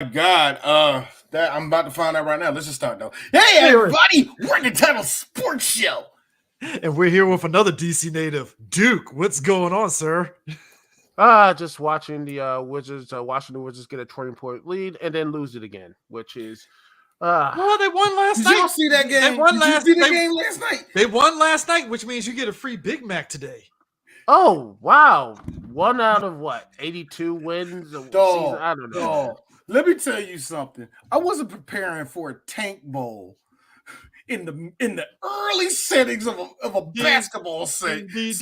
God, that I'm about to find out right now. Let's just start though. Hey everybody, we're the Title Sports Show. And we're here with another DC native. Duke, what's going on, sir? Just watching the Wizards, watching the Wizards get a 20-point lead and then lose it again, which is well, they won last night. Did y'all see that game? They won Did you see the game last night? They won last night, which means you get a free Big Mac today. Oh wow. 1 out of what? 82 wins a season? I don't know. Let me tell you something. I wasn't preparing for a tank bowl in the early settings of a basketball set. We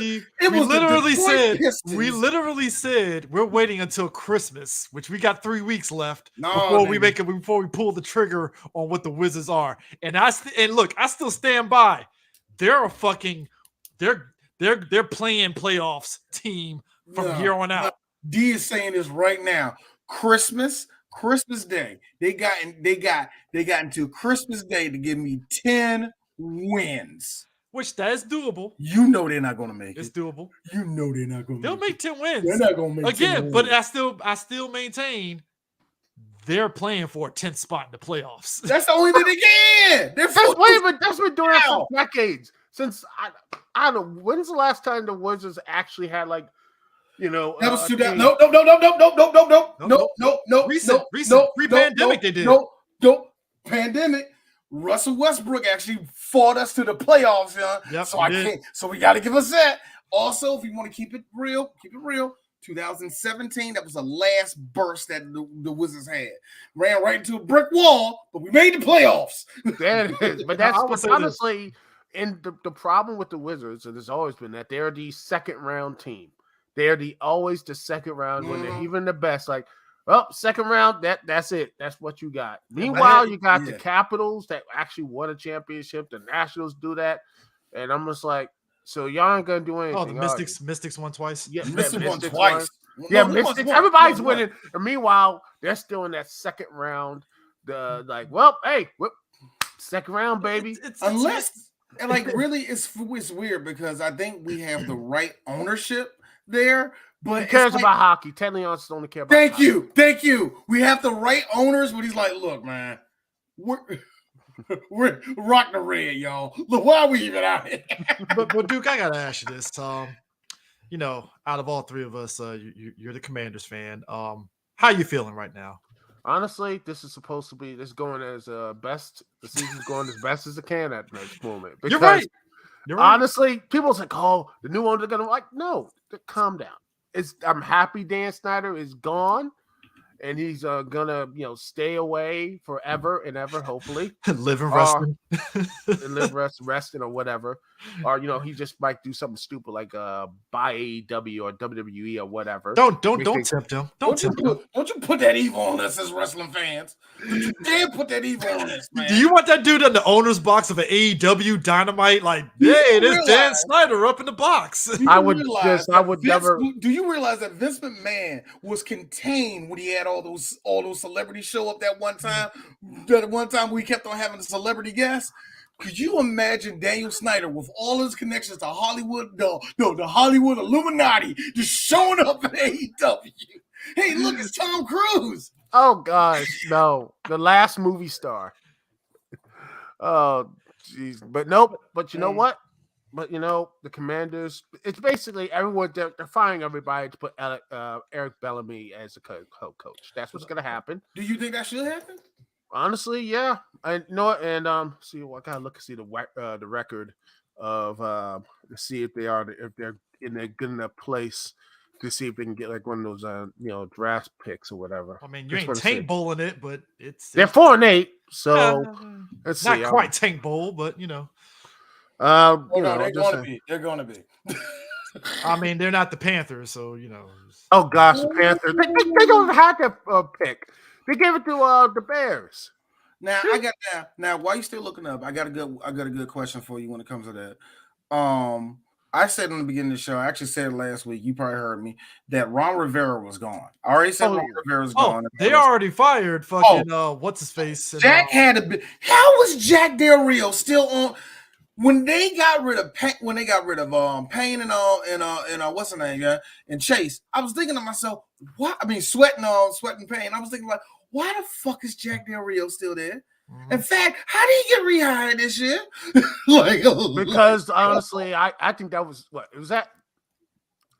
literally said we're waiting until Christmas, which we got 3 weeks left before we pull the trigger on what the Wizards are. And look, I still stand by. They're playing playoffs team from here on out. D is saying this right now. Christmas Day. They got until Christmas Day to give me 10 wins. Which that is doable. You know they're not going to make it. It's doable. You know they're not going to. They'll make 10 wins. They're not going to make again, 10 wins. but I still maintain they're playing for a 10th spot in the playoffs. That's the only thing they can. That's been doing it for decades. Since I don't know, when's the last time the Wizards actually had that was 2000. No. Recent. Pre-pandemic they did. No. Pandemic. Russell Westbrook actually fought us to the playoffs, Yep, so I can't. So we got to give us that. Also, if you want to keep it real. 2017, that was the last burst that the Wizards had. Ran right into a brick wall, but we made the playoffs. That is, but that's honestly, and the problem with the Wizards, and there's always been that they're the second round team. They're always the second round when they're even the best. Like, well, second round, that's it. That's what you got. Meanwhile, you got the Capitals that actually won a championship. The Nationals do that. And I'm just like, so y'all ain't going to do anything. Oh, the Mystics won twice? Yeah, Mystics won twice. Mystics. Everybody's winning. And meanwhile, they're still in that second round. Second round, baby. Really, it's weird because I think we have the right ownership there, but he cares about hockey. Ted Leonsis only care about hockey. Thank you. We have the right owners, but he's like, look, man, we're rock the red, y'all. Look, why are we even out here? but Duke, I gotta ask you this. Out of all three of us, you're the Commanders fan. How you feeling right now? Honestly, this is supposed to be going as best. The season's going as best as it can at this moment. Because You're right. Honestly, people's like, "Oh, the new owners are gonna no." Calm down. I'm happy Dan Snyder is gone, and he's gonna stay away forever and ever. Hopefully, live and resting, resting or whatever. Or he just might do something stupid like buy AEW or WWE or whatever. Don't tempt him. Don't you put that evil on us as wrestling fans. You dare put that evil on us, man. Do you want that dude in the owner's box of an AEW Dynamite? Like, hey, there's Dan Snyder up in the box. I would never. Do you realize that Vince McMahon was contained when he had all those celebrities show up that one time? That one time we kept on having a celebrity guest. Could you imagine Daniel Snyder with all his connections to Hollywood, the Hollywood Illuminati, just showing up at AEW? Hey, look, it's Tom Cruise. Oh, gosh, no. The last movie star. Oh, jeez. But nope. But you know what? But, the Commanders, it's basically everyone, they're firing everybody to put Eric Bellamy as the coach. That's what's going to happen. Do you think that should happen? Honestly, yeah. I know it. And I gotta look and see the record of to see if they're in a good enough place to see if they can get like one of those draft picks or whatever. I mean, you ain't tank bowling it, but they're 4-8, so let's see. Not quite tank bowl, but they're going to be. I mean, they're not the Panthers, so Oh gosh, the Panthers. They don't have that pick. They gave it to the Bears. Now now while you still looking up, I got a good question for you when it comes to that. I said in the beginning of the show, I actually said last week, you probably heard me, that Ron Rivera was gone. I already said Ron Rivera's gone. They already fired fucking what's his face? Jack had a bit. How was Jack Del Rio still on? When they got rid of Payne and what's her name, and Chase, I was thinking to myself, what? I mean, sweating Payne. I was thinking like, why the fuck is Jack Del Rio still there? Mm-hmm. In fact, how did he get rehired this year? Because honestly, I think that was was that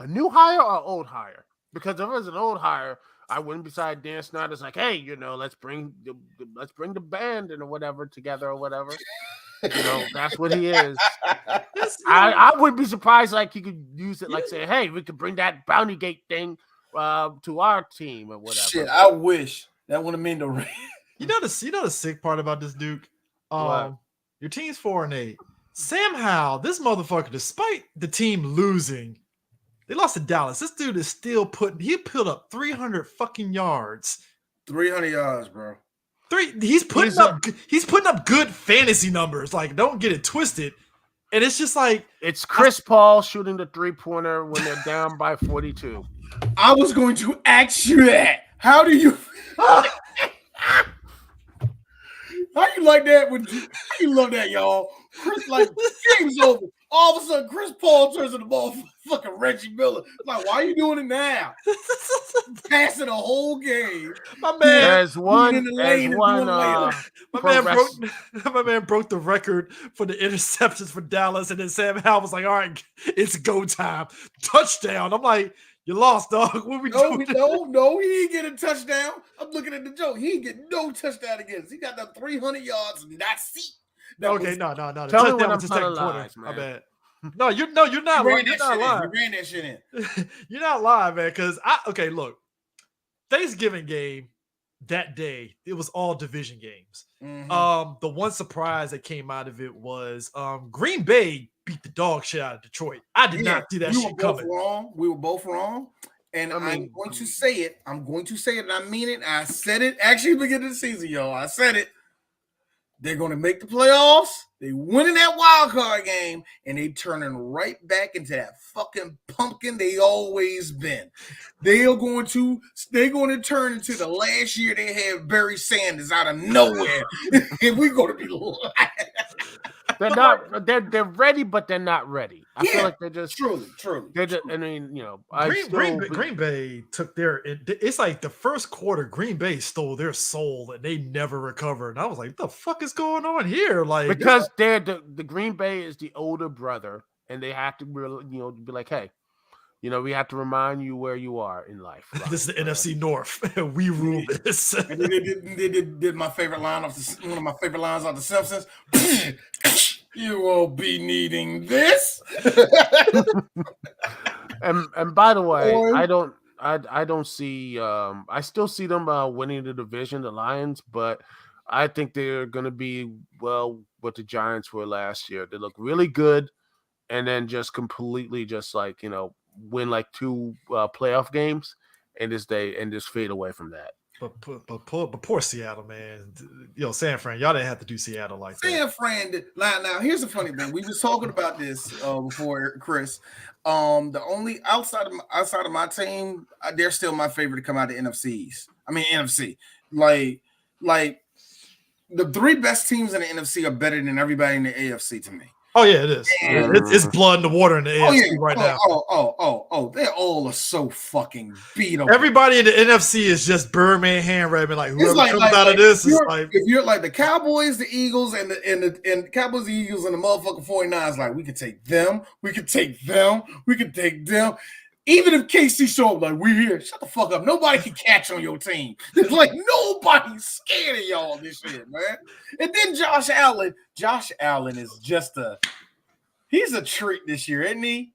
a new hire or old hire? Because if it was an old hire, I wouldn't beside Dan Snyder's like, hey, let's bring the band and or whatever together or whatever. That's what he is. I wouldn't be surprised like he could use it like say, hey, we could bring that Bounty Gate thing to our team or whatever. Shit, I wish that would have meant the rain. You know the sick part about this, Duke? Your team's 4-8. Sam Howell, this motherfucker, despite the team losing, they lost to Dallas. This dude is still he put up 300 fucking yards. 300 yards, bro. He's putting up good fantasy numbers. Like, don't get it twisted. And it's just like it's Chris Paul shooting the 3-pointer when they're down by 42. I was going to ask you that. How do you how you like that? How you love that, y'all? Chris, like, game's over. All of a sudden, Chris Paul turns into the ball fucking Reggie Miller. Like, why are you doing it now? Passing a whole game. My man, my man broke the record for the interceptions for Dallas, and then Sam Howell was like, "All right, it's go time, touchdown." I'm like, "You lost, dog. What we doing?" No, he ain't getting a touchdown. I'm looking at the joke. He ain't getting no touchdown against. He got them 300 yards and that's it. No. The tell me touchdown when was the second quarter. lies, My bad. No, you're not lying. You're not lying. You ran that shit in. You're not lying, man. Because look, Thanksgiving game that day, it was all division games. Mm-hmm. The one surprise that came out of it was Green Bay beat the dog shit out of Detroit. I did not see that shit coming. We were both wrong. And I'm going to say it. And I mean it. I said it actually at the beginning of the season, y'all. I said it. They're going to make the playoffs. They winning that wild card game, and they turning right back into that fucking pumpkin they always been. They're going to turn into the last year they had Barry Sanders out of nowhere, and we're going to be lying. They're not. They're ready, but they're not ready. I feel like they're just truly. They're just. I mean, Green Bay took their. It's like the first quarter. Green Bay stole their soul, and they never recovered. And I was like, "What the fuck is going on here?" Like, because they're the Green Bay is the older brother, and they have to really, be like, "Hey, we have to remind you where you are in life." This is the NFC North. We rule this. And they did my favorite line one of my favorite lines off The Simpsons. You will be needing this. and by the way, I don't see. I still see them winning the division, the Lions, but I think they're going to be what the Giants were last year. They look really good, and then just completely win like 2 playoff games and just fade away from that. But poor Seattle, man. San Fran, y'all didn't have to do Seattle like that. San Fran. Now, here's the funny thing. We was talking about this before, Chris. The only outside of my team, they're still my favorite to come out of NFCs. I mean NFC. Like the 3 best teams in the NFC are better than everybody in the AFC to me. Oh yeah, it is. It's blood in the water in the AFC right now. They all are so fucking beat up. Everybody in the NFC is just Birdman hand wrapping. Like whoever comes out of this is like. If you're like the Cowboys, the Eagles, and the Cowboys, the Eagles, and the motherfucking 49ers, like we could take them, we could take them. Even if KC show up, like we here, shut the fuck up. Nobody can catch on your team. It's like nobody's scared of y'all this shit, man. And then Josh Allen is just he's a treat this year, isn't he?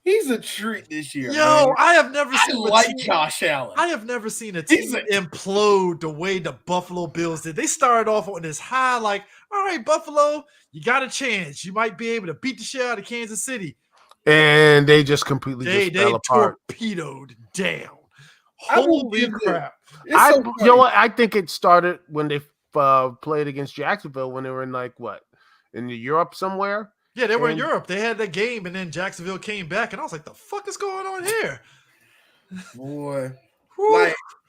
He's a treat this year. Yo, man. I have never seen Josh Allen. I have never seen a team implode the way the Buffalo Bills did. They started off on this high, like, all right, Buffalo, you got a chance. You might be able to beat the shit out of Kansas City. And they just completely fell apart. Torpedoed down. Holy crap. I think it started when they played against Jacksonville when they were in Europe somewhere. Yeah, they were in Europe. They had that game, and then Jacksonville came back, and I was like, the fuck is going on here? Boy.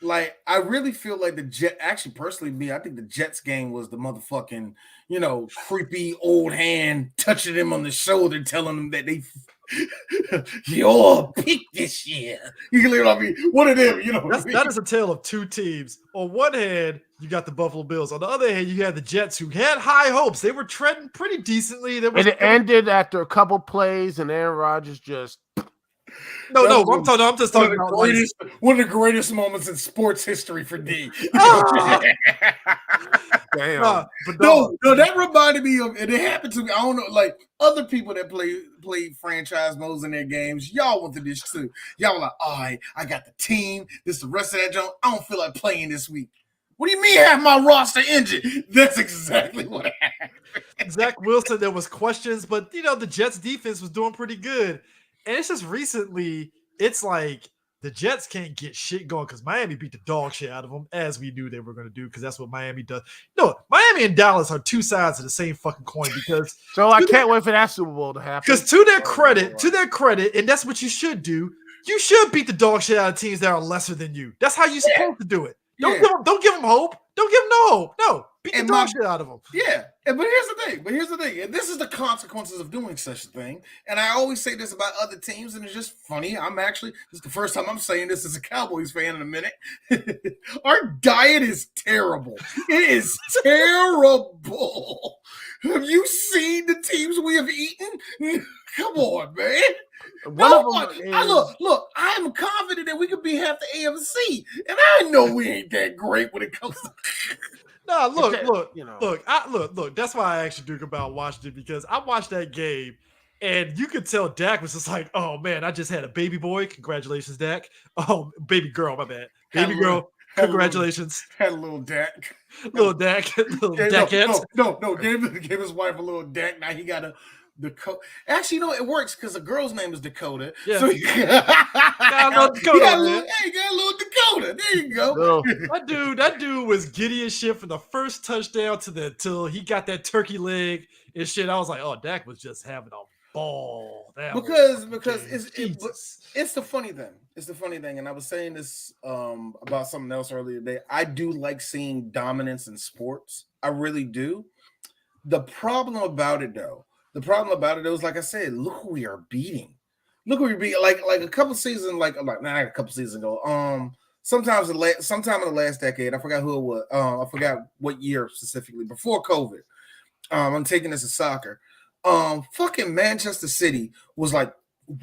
Like I really feel like the Jet. Actually, personally, me, I think the Jets game was the motherfucking, creepy old hand touching them on the shoulder, telling them that they you're a pick this year. You know what I mean? One of them, That is a tale of two teams. On one hand, you got the Buffalo Bills. On the other hand, you had the Jets, who had high hopes. They were treading pretty decently. It ended after a couple plays, and Aaron Rodgers just. I'm just talking about one of the greatest moments in sports history for D. Damn. No, that reminded me of, and it happened to me. I don't know, like other people that play franchise modes in their games. Y'all went through this too. Y'all were like, all right, I got the team. This is the rest of that junk. I don't feel like playing this week. What do you mean have my roster injured? That's exactly what happened. Zach Wilson, there was questions, but the Jets defense was doing pretty good. And it's just recently, it's like the Jets can't get shit going because Miami beat the dog shit out of them, as we knew they were going to do, because that's what Miami does. No, Miami and Dallas are two sides of the same fucking coin. Because so I can't wait for that Super Bowl to happen. Because to their credit, and that's what you should do. You should beat the dog shit out of teams that are lesser than you. That's how you're supposed to do it. Don't give them hope. Don't give them no hope. No, beat the dog shit out of them. Yeah, but here's the thing. And this is the consequences of doing such a thing. And I always say this about other teams, and it's just funny. This is the first time I'm saying this as a Cowboys fan in a minute. Our diet is terrible. It is terrible. Have you seen the teams we have eaten? Come on, man. Look, I am confident that we could be half the AFC, and I know we ain't that great when it comes to. No, look. That's why I actually Duke about watched it, because I watched that game, and you could tell Dak was just like, "Oh man, I just had a baby boy. Congratulations, Dak. Oh, baby girl, my bad. Baby girl, congratulations. Had a little Dak, little Dak, little Dak. No. Gave his wife a little Dak. Now he got a. Actually, it works because the girl's name is Dakota. Yeah. So got a little Dakota. There you go. That dude was giddy as shit from the first touchdown till he got that turkey leg and shit. I was like, oh, Dak was just having a ball. Because it's the funny thing. It's the funny thing, and I was saying this about something else earlier today. I do like seeing dominance in sports. I really do. The problem about it was, like I said, look who we are beating. Look who we beat. Like a couple seasons, not a couple seasons ago. Sometime in the last decade, I forgot who it was. I forgot what year specifically, before COVID. I'm taking this as soccer. Fucking Manchester City was like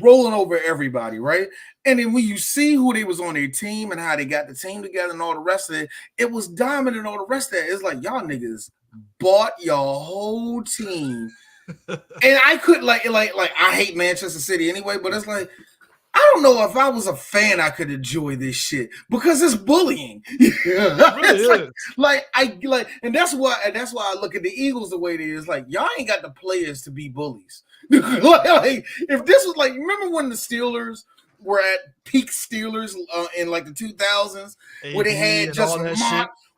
rolling over everybody, right? And then when you see who they was on their team and how they got the team together and all the rest of it, it was dominant. All the rest of it, it's like y'all niggas bought your whole team. And I could like I hate Manchester City anyway, but it's like I don't know if I was a fan I could enjoy this shit because it's bullying. It really is. And that's why I look at the Eagles the way it is. Like y'all ain't got the players to be bullies. Like if this was like, remember when the Steelers were at peak Steelers in like the 2000s, where they had just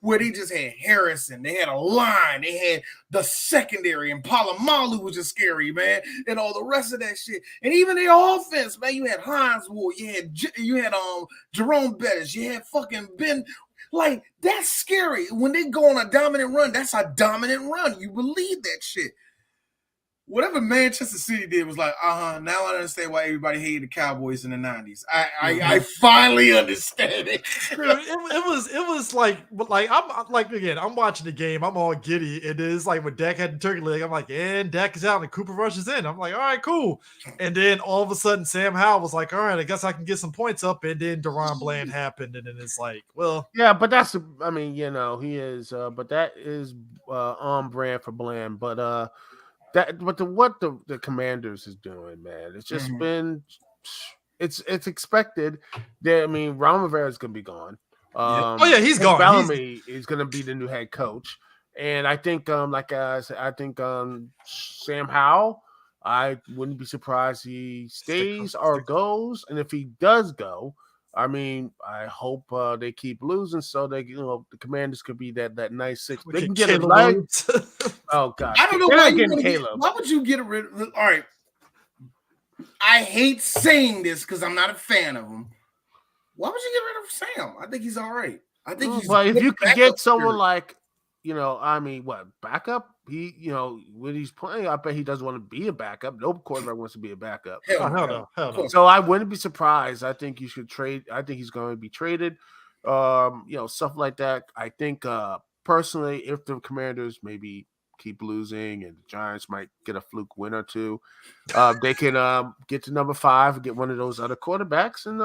where they just had Harrison, they had a line, they had the secondary, and Palomalu was just scary, man, and all the rest of that shit. And even their offense, man, you had Hines Ward, you had Jerome Bettis, you had fucking Ben. Like, that's scary. When they go on a dominant run, that's a dominant run. You believe that shit. Whatever Manchester City did was like, now I understand why everybody hated the Cowboys in the 90s. I finally understand it. It was like I'm watching the game, I'm all giddy, and it's like when Dak had the turkey leg, I'm like, and Dak is out and Cooper Rush is in. I'm like, all right, cool. And then all of a sudden Sam Howell was like, all right, I guess I can get some points up, and then Deron Bland happened, and then it's like, well, yeah, but that's he is but that is on brand for Bland, but what the Commanders is doing, man, it's just been it's expected that Ron Rivera is gonna be gone. He's gone. Bellamy is gonna be the new head coach, and I think Sam Howell, I wouldn't be surprised he stays or goes, and if he does go, I hope they keep losing so they, the Commanders could be that nice six. They can get it right. Oh God! I don't know why would you get rid of? All right, I hate saying this because I'm not a fan of them. Why would you get rid of Sam? I think he's all right. I think he's. Well, if you could get someone like, backup. When he's playing, I bet he doesn't want to be a backup. No quarterback wants to be a backup. Hell no. So I wouldn't be surprised. I think you should trade. I think he's going to be traded. Stuff like that. I think personally, if the Commanders maybe keep losing and the Giants might get a fluke win or two, they can get to number 5, get one of those other quarterbacks, and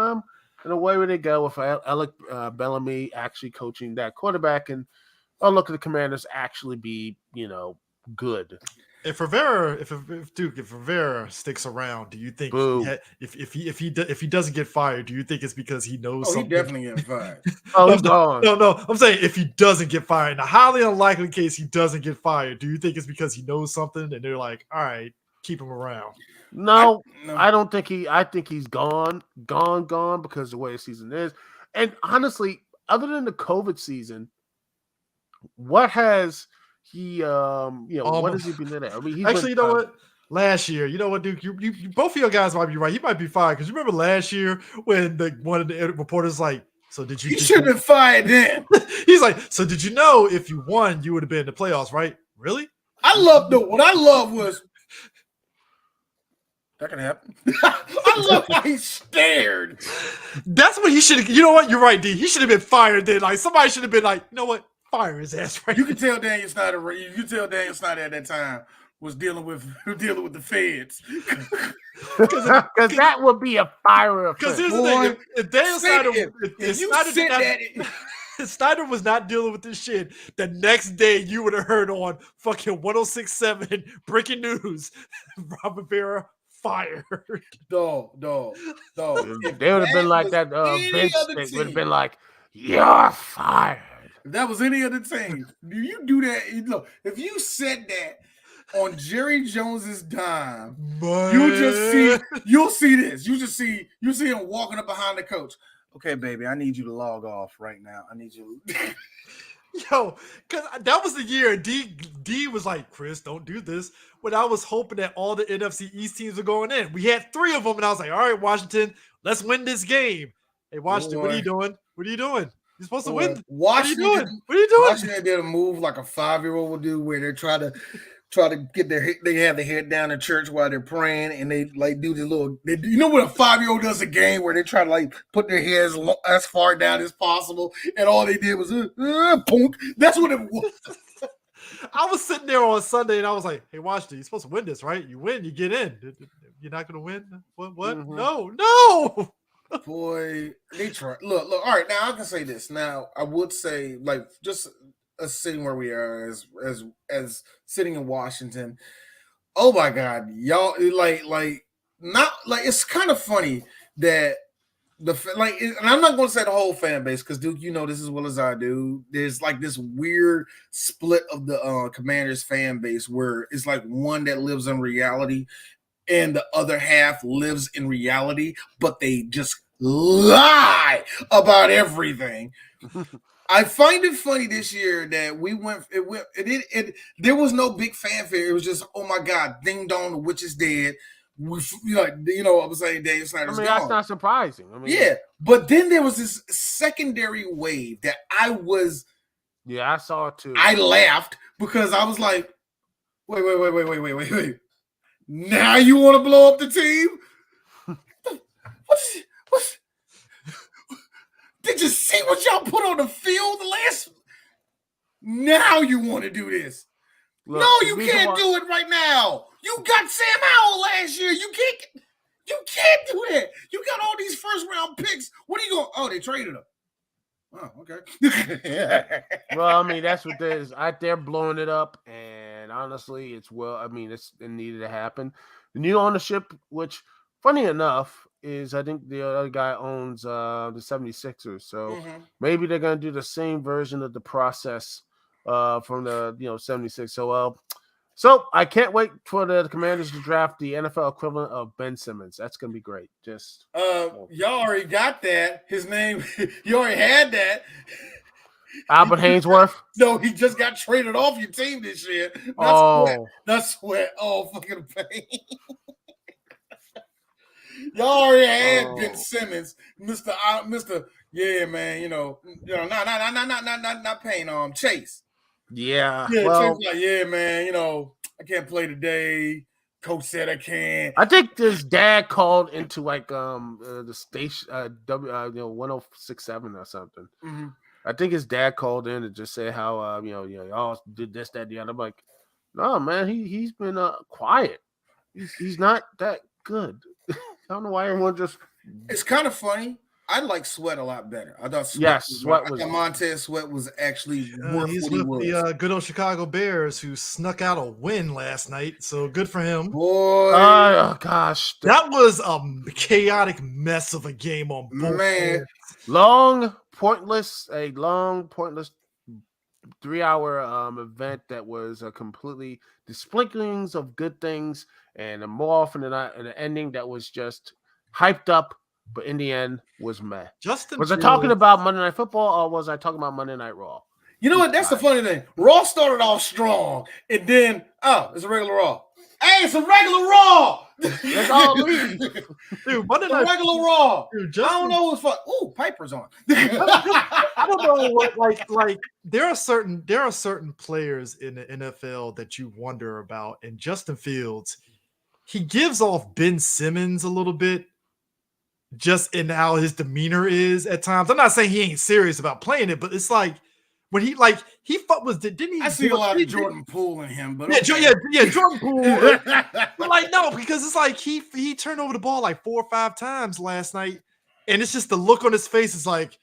away would they go with Alec Bellamy actually coaching that quarterback, and look at the Commanders actually be good. If Rivera sticks around, do you think if he doesn't get fired, do you think it's because he knows something? He definitely getting fired. He's gone. No. I'm saying if he doesn't get fired, in a highly unlikely case he doesn't get fired, do you think it's because he knows something and they're like, all right, keep him around? No, I don't think I think he's gone because the way the season is. And honestly, other than the COVID season, what has he what has he been in there? I mean, actually, you know what? Last year, you know what, Duke? You both of your guys might be right. He might be fired because you remember last year when one of the reporters like, so did you? You should have been fired then. He's like, so did you know if you won, you would have been in the playoffs, right? Really? What I love was that can happen. I love how he stared. That's what he should have. You know what? You're right, D. He should have been fired then. Like somebody should have been like, you know what? Fire his ass right. You can tell Daniel Snyder. You can tell Daniel Snyder at that time was dealing with the feds. Because that would be a fire offense. Because here's the thing: if Daniel Snyder, if Snyder was not dealing with this shit, the next day you would have heard on fucking 106.7 breaking news: Ron Rivera fired. Dog. They would have been like that. Vince would have been like, "You're fired." If that was any other team, do you do that? Look, if you said that on Jerry Jones's dime, you'll see this. You see him walking up behind the coach. Okay, baby, I need you to log off right now. I need you. Yo, because that was the year D was like, Chris, don't do this. When I was hoping that all the NFC East teams were going in. We had 3 of them, and I was like, all right, Washington, let's win this game. Hey, Washington, what are you doing? What are you doing? You're supposed to win. Washington, what are you doing? Washington did a move like a 5-year-old would do, where they try to get they have their head down in church while they're praying, and they like do this little. You know what a 5-year-old does a game where they try to like put their heads as far down as possible, and all they did was punk. That's what it was. I was sitting there on Sunday, and I was like, "Hey, Washington, you're supposed to win this, right? You win, you get in. You're not going to win. What? Mm-hmm. No." Boy, they try. Look. All right, now I can say this. Now I would say, like, just us sitting where we are as sitting in Washington. Oh my God, y'all! Not like it's kind of funny that and I'm not going to say the whole fan base because Duke, you know this as well as I do. There's like this weird split of the Commanders fan base where it's like one that lives in reality and the other half lives in reality, but they just lie about everything. I find it funny this year that there was no big fanfare. It was just, oh my God, ding dong, the witch is dead. I was saying Daniel Snyder's gone. That's not surprising. Yeah, but then there was this secondary wave that I saw it too. I laughed because I was like, wait. Now you want to blow up the team? What? Did you see what y'all put on the field last? Now you want to do this? Look, no, you can't do it right now. You got Sam Howell last year. You can't do that. You got all these first round picks. What are you going? Oh, they traded them. Oh, okay. Well, I mean, that's what it is. They're blowing it up, and honestly, it needed to happen. The new ownership, which, funny enough, is I think the other guy owns the 76ers, so maybe they're going to do the same version of the process from the 76. So I can't wait for the Commanders to draft the NFL equivalent of Ben Simmons. That's going to be great. Y'all already got that. His name, you already had that. Albert Hainsworth? No, he just got traded off your team this year. That's sweat. Oh, fucking pain. Y'all already had Ben Simmons, Mr. Yeah, man. Not Payne. Chase. Yeah. Yeah, well, Chase like, yeah, man. I can't play today. Coach said I can't. I think his dad called into like the station 1067 or something. Mm-hmm. I think his dad called in and just said how y'all did this, that, the other. I'm like, no, man, he's been quiet. He's not that good. I don't know why everyone just. It's kind of funny. I like Sweat a lot better. I thought Sweat was Montez Sweat was actually worth he's what he with was. The good old Chicago Bears who snuck out a win last night, so good for him. Boy, oh gosh, that was a chaotic mess of a game on both ends. Long pointless 3-hour event that was completely the sprinklings of good things, and more often than not, an ending that was just hyped up, but in the end was meh. Was I talking about Monday Night Football, or was I talking about Monday Night Raw? You know what? That's the funny thing. Raw started off strong, and then it's a regular Raw. Hey, it's a regular Raw. That's all we dude. Monday Night regular Raw. Dude, I don't know what's fun. Ooh, Piper's on. I don't know what like. There are certain players in the NFL that you wonder about, and Justin Fields, he gives off Ben Simmons a little bit, just in how his demeanor is at times. I'm not saying he ain't serious about playing it, but it's like when he didn't he? I see a lot of Jordan Poole in him, but yeah, Jordan Poole. But like no, because it's like he turned over the ball like 4 or 5 times last night, and it's just the look on his face is like,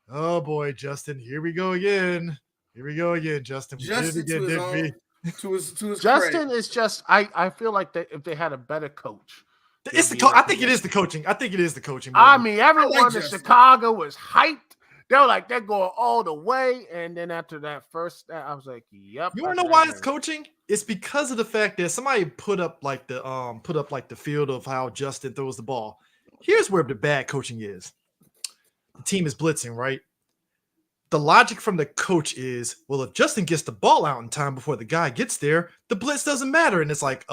oh boy, Justin, here we go again. Here we go again, Justin. We Justin did it again, to his Justin credit. is just I feel like if they had a better coach. It's the I think it is the coaching. I think it is the coaching. I mean, everyone in Chicago was hyped. They were like, they're going all the way. And then after that first, I was like, yep. You want to know why it's coaching? It's because of the fact that somebody put up like the field of how Justin throws the ball. Here's where the bad coaching is. The team is blitzing, right? The logic from the coach is, well, if Justin gets the ball out in time before the guy gets there, the blitz doesn't matter. And it's like,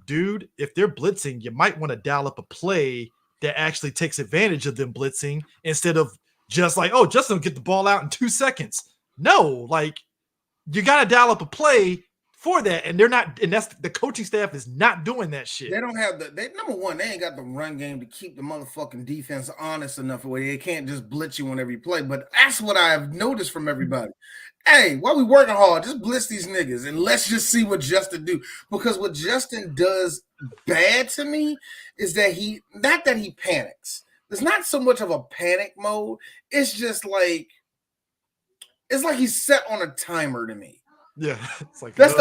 dude, if they're blitzing, you might want to dial up a play that actually takes advantage of them blitzing instead of just like, oh, Justin will get the ball out in 2 seconds. No, like you got to dial up a play for that. And they're not, and that's the coaching staff is not doing that shit. They don't have number one, they ain't got the run game to keep the motherfucking defense honest enough where they can't just blitz you on every play. But that's what I've noticed from everybody. Hey, while we working hard, just blitz these niggas and let's just see what Justin do. Because what Justin does bad to me is that not that he panics. It's not so much of a panic mode. It's just like, it's like he's set on a timer to me. Yeah, it's like that's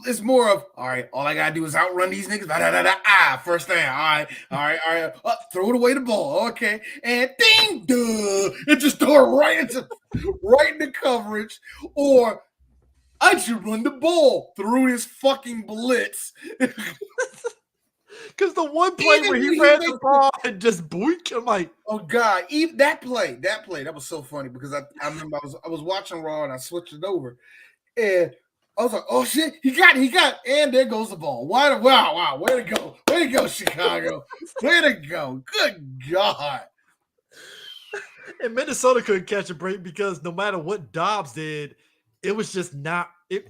it's more of all right. All I gotta do is outrun these niggas. First down. All right. Throw it away the ball. Okay, and ding, duh, and just throw it right into coverage. Or I should run the ball through his fucking blitz. Because the one play where he ran the ball and just boink, I'm like, oh god, even that play, that was so funny because I remember I was watching Raw and I switched it over, and I was like, oh shit, he got, and there goes the ball. Wow, way to go, Chicago, way to go, good god. And Minnesota couldn't catch a break because no matter what Dobbs did, it was just not it.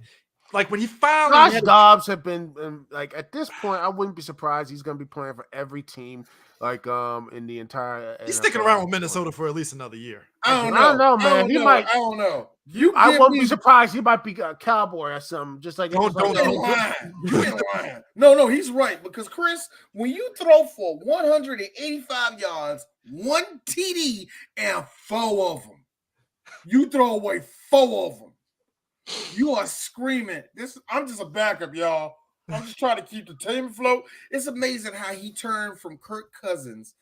Like when he finally Dobbs have been like at this point, I wouldn't be surprised he's going to be playing for every team like in the entire. He's sticking around with Minnesota for at least another year. I don't know, man. I don't know. I wouldn't be surprised. He might be a Cowboy or something. Just like don't. No, he's right because Chris, when you throw for 185 yards, 1 TD, and 4 of them, you throw away 4 of them. You are screaming. I'm just a backup, y'all. I'm just trying to keep the team afloat. It's amazing how he turned from Kirk Cousins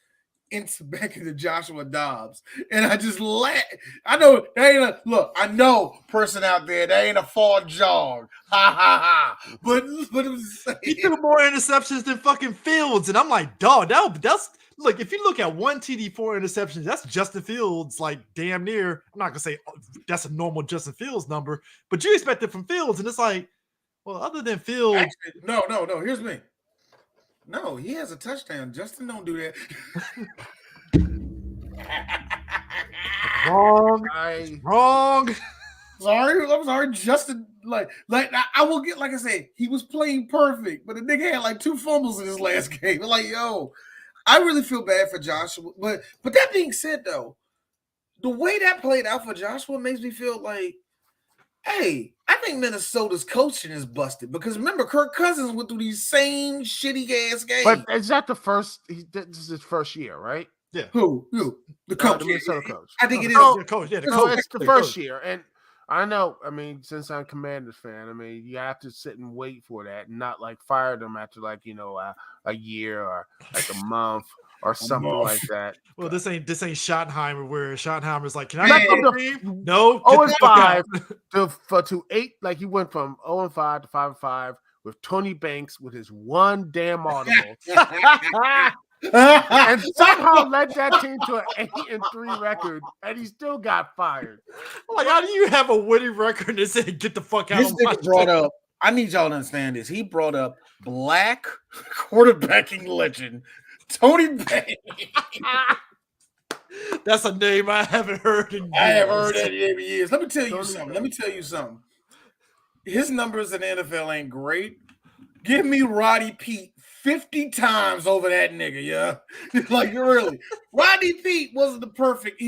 back into Joshua Dobbs. And I just laugh. I know I know person out there, that ain't a far jog. Ha ha ha. But it was he threw more interceptions than fucking Fields. And I'm like, dog, that's look, if you look at 1 TD, 4 interceptions, that's Justin Fields, like damn near. I'm not gonna say that's a normal Justin Fields number, but you expect it from Fields, and it's like, well, other than Fields, actually, no. Here's me. No, he has a touchdown. Justin don't do that. Wrong. I'm sorry. Justin, like I will get, like I said, he was playing perfect, but the nigga had like 2 fumbles in his last game. Like, yo, I really feel bad for Joshua. But that being said, though, the way that played out for Joshua makes me feel like, hey, I think Minnesota's coaching is busted because remember, Kirk Cousins went through these same shitty ass games. But is that the first? This is his first year, right? Yeah. Who? The coach, the Minnesota coach. I think it is. The coach. Yeah, the coach. It's the first year, and I know. I mean, since I'm a Commanders fan, I mean, you have to sit and wait for that, and not like fire them after like a year or like a month or something like that. Well, this ain't Schottenheimer, where Schottenheimer's like, can I come to team? No, 0-5 to 8. Like he went from 0-5 to 5-5 with Tony Banks with his one damn audible. And somehow led that team to an 8-3 record, and he still got fired. Like, how do you have a winning record and say, get the fuck out this of my nigga brought up, I need y'all to understand this. He brought up black quarterbacking legend, Tony Banks. That's a name I haven't heard in years. I haven't heard that in years. Let me tell you something. His numbers in the NFL ain't great. Give me Roddy Pete 50 times over that nigga, yeah. Like, really. Roddy Pete wasn't the perfect.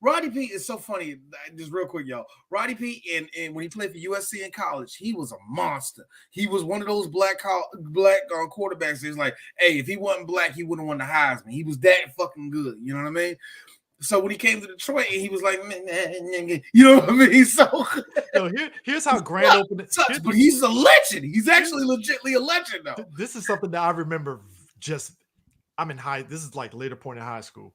Roddy Pete is so funny. Just real quick, y'all. Roddy Pete, and when he played for USC in college, he was a monster. He was one of those black quarterbacks. He's like, hey, if he wasn't black, he wouldn't won the Heisman. He was that fucking good. You know what I mean? So when he came to Detroit, he was like, you know what I mean? So here's how grand opening. But he's a legend. He's actually legitimately a legend, though. This is something that I remember. I'm in this is like later point in high school.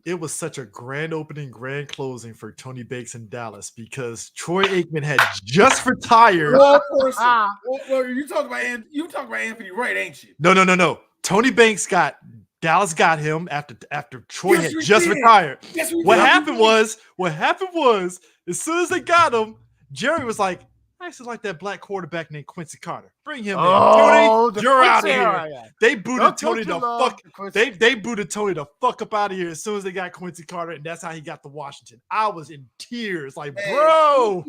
It was such a grand opening, grand closing for Tony Banks in Dallas because Troy Aikman had just retired. Well, you talking about Anthony Wright, ain't you? No. Tony Banks Dallas got him after Troy had just retired. What happened was, as soon as they got him, Jerry was like, I used to like that black quarterback named Quincy Carter. Bring him in. Tony, you're out of here. They booted Tony the fuck. They booted Tony the fuck up out of here as soon as they got Quincy Carter, and that's how he got to Washington. I was in tears, like, bro.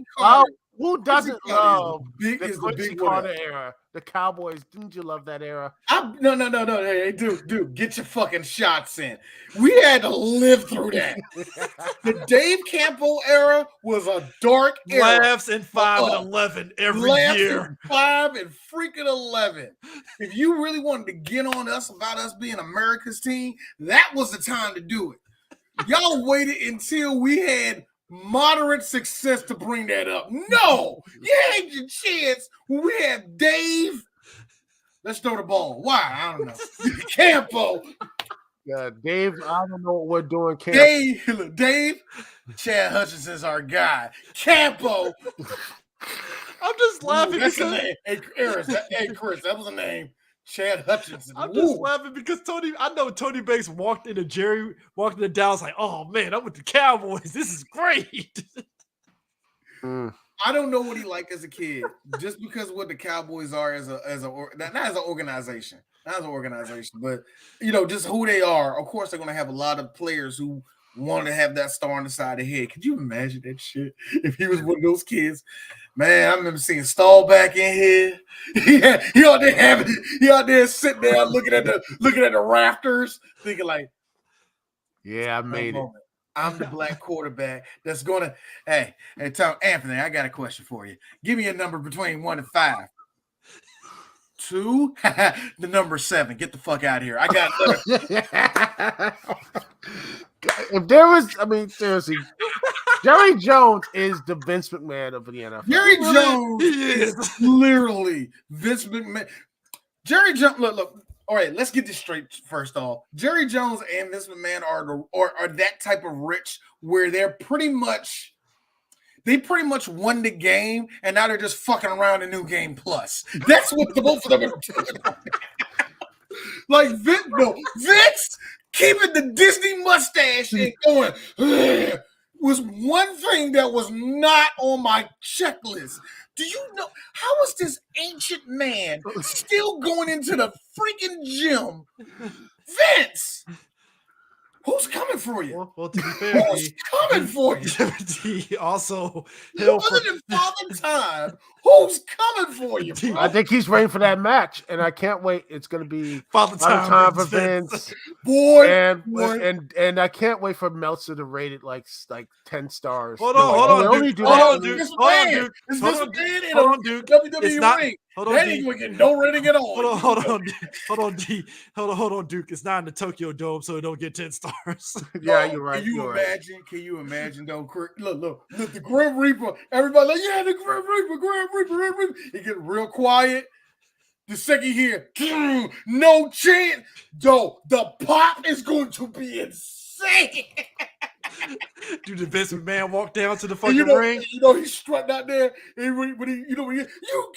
Who doesn't love the Quincy Carter era? The Cowboys, didn't you love that era? No. Hey, dude, get your fucking shots in. We had to live through that. The Dave Campo era was a dark era. Laughs in 5 and 11 every year. 5 and freaking 11. If you really wanted to get on us about us being America's team, that was the time to do it. Y'all waited until we had moderate success to bring that up. No, you had your chance when we had Dave. Let's throw the ball. Why? I don't know. Campo. Yeah, Dave, I don't know what we're doing. Campo. Dave, Chad Hutchinson's our guy. Campo. I'm just laughing because hey, Chris, that was a name. Chad Hutchinson. I'm just laughing because I know Tony Banks walked into Dallas like, oh man, I'm with the Cowboys. This is great. I don't know what he liked as a kid, just because of what the Cowboys are not as an organization, but just who they are. Of course, they're going to have a lot of players who want to have that star on the side of the head. Could you imagine that shit if he was one of those kids? Man, I remember seeing Stall back in here. He out there sitting there looking at the rafters, thinking like, yeah, I made it. I'm the black quarterback that's gonna. Hey, tell Anthony, I got a question for you. Give me a number between 1 and 5. 2, the number 7. Get the fuck out of here. I got. If there was, seriously, Jerry Jones is the Vince McMahon of the NFL. Jerry Jones is literally Vince McMahon. Jerry Jones, look. All right, let's get this straight first off. Jerry Jones and Vince McMahon are that type of rich where they pretty much won the game, and now they're just fucking around in New Game Plus. That's what the both of them are doing. Like Vince keeping the Disney mustache and going, was one thing that was not on my checklist. Do you know how is this ancient man still going into the freaking gym? Vince, who's coming for you? Well, to be fair, who's coming for you? He also Other than Father Time, who's coming for you, bro? I think he's waiting for that match, and I can't wait. It's going to be Father Time for Vince. Boy, and I can't wait for Meltzer to rate it like 10 stars. Hold on, Duke. Hold on, Duke. WWE ring. That ain't gonna get no rating at all. Hold on, Duke. It's not in the Tokyo Dome, so it don't get 10 stars. Yeah, you're right. Can you imagine though? Look, the Grim Reaper. Everybody like, yeah, the Grim Reaper. It get real quiet. The second here, no chance. Though the pop is going to be insane. Dude, the Vince McMahon walk down to the fucking ring. He's strutting out there. And when he you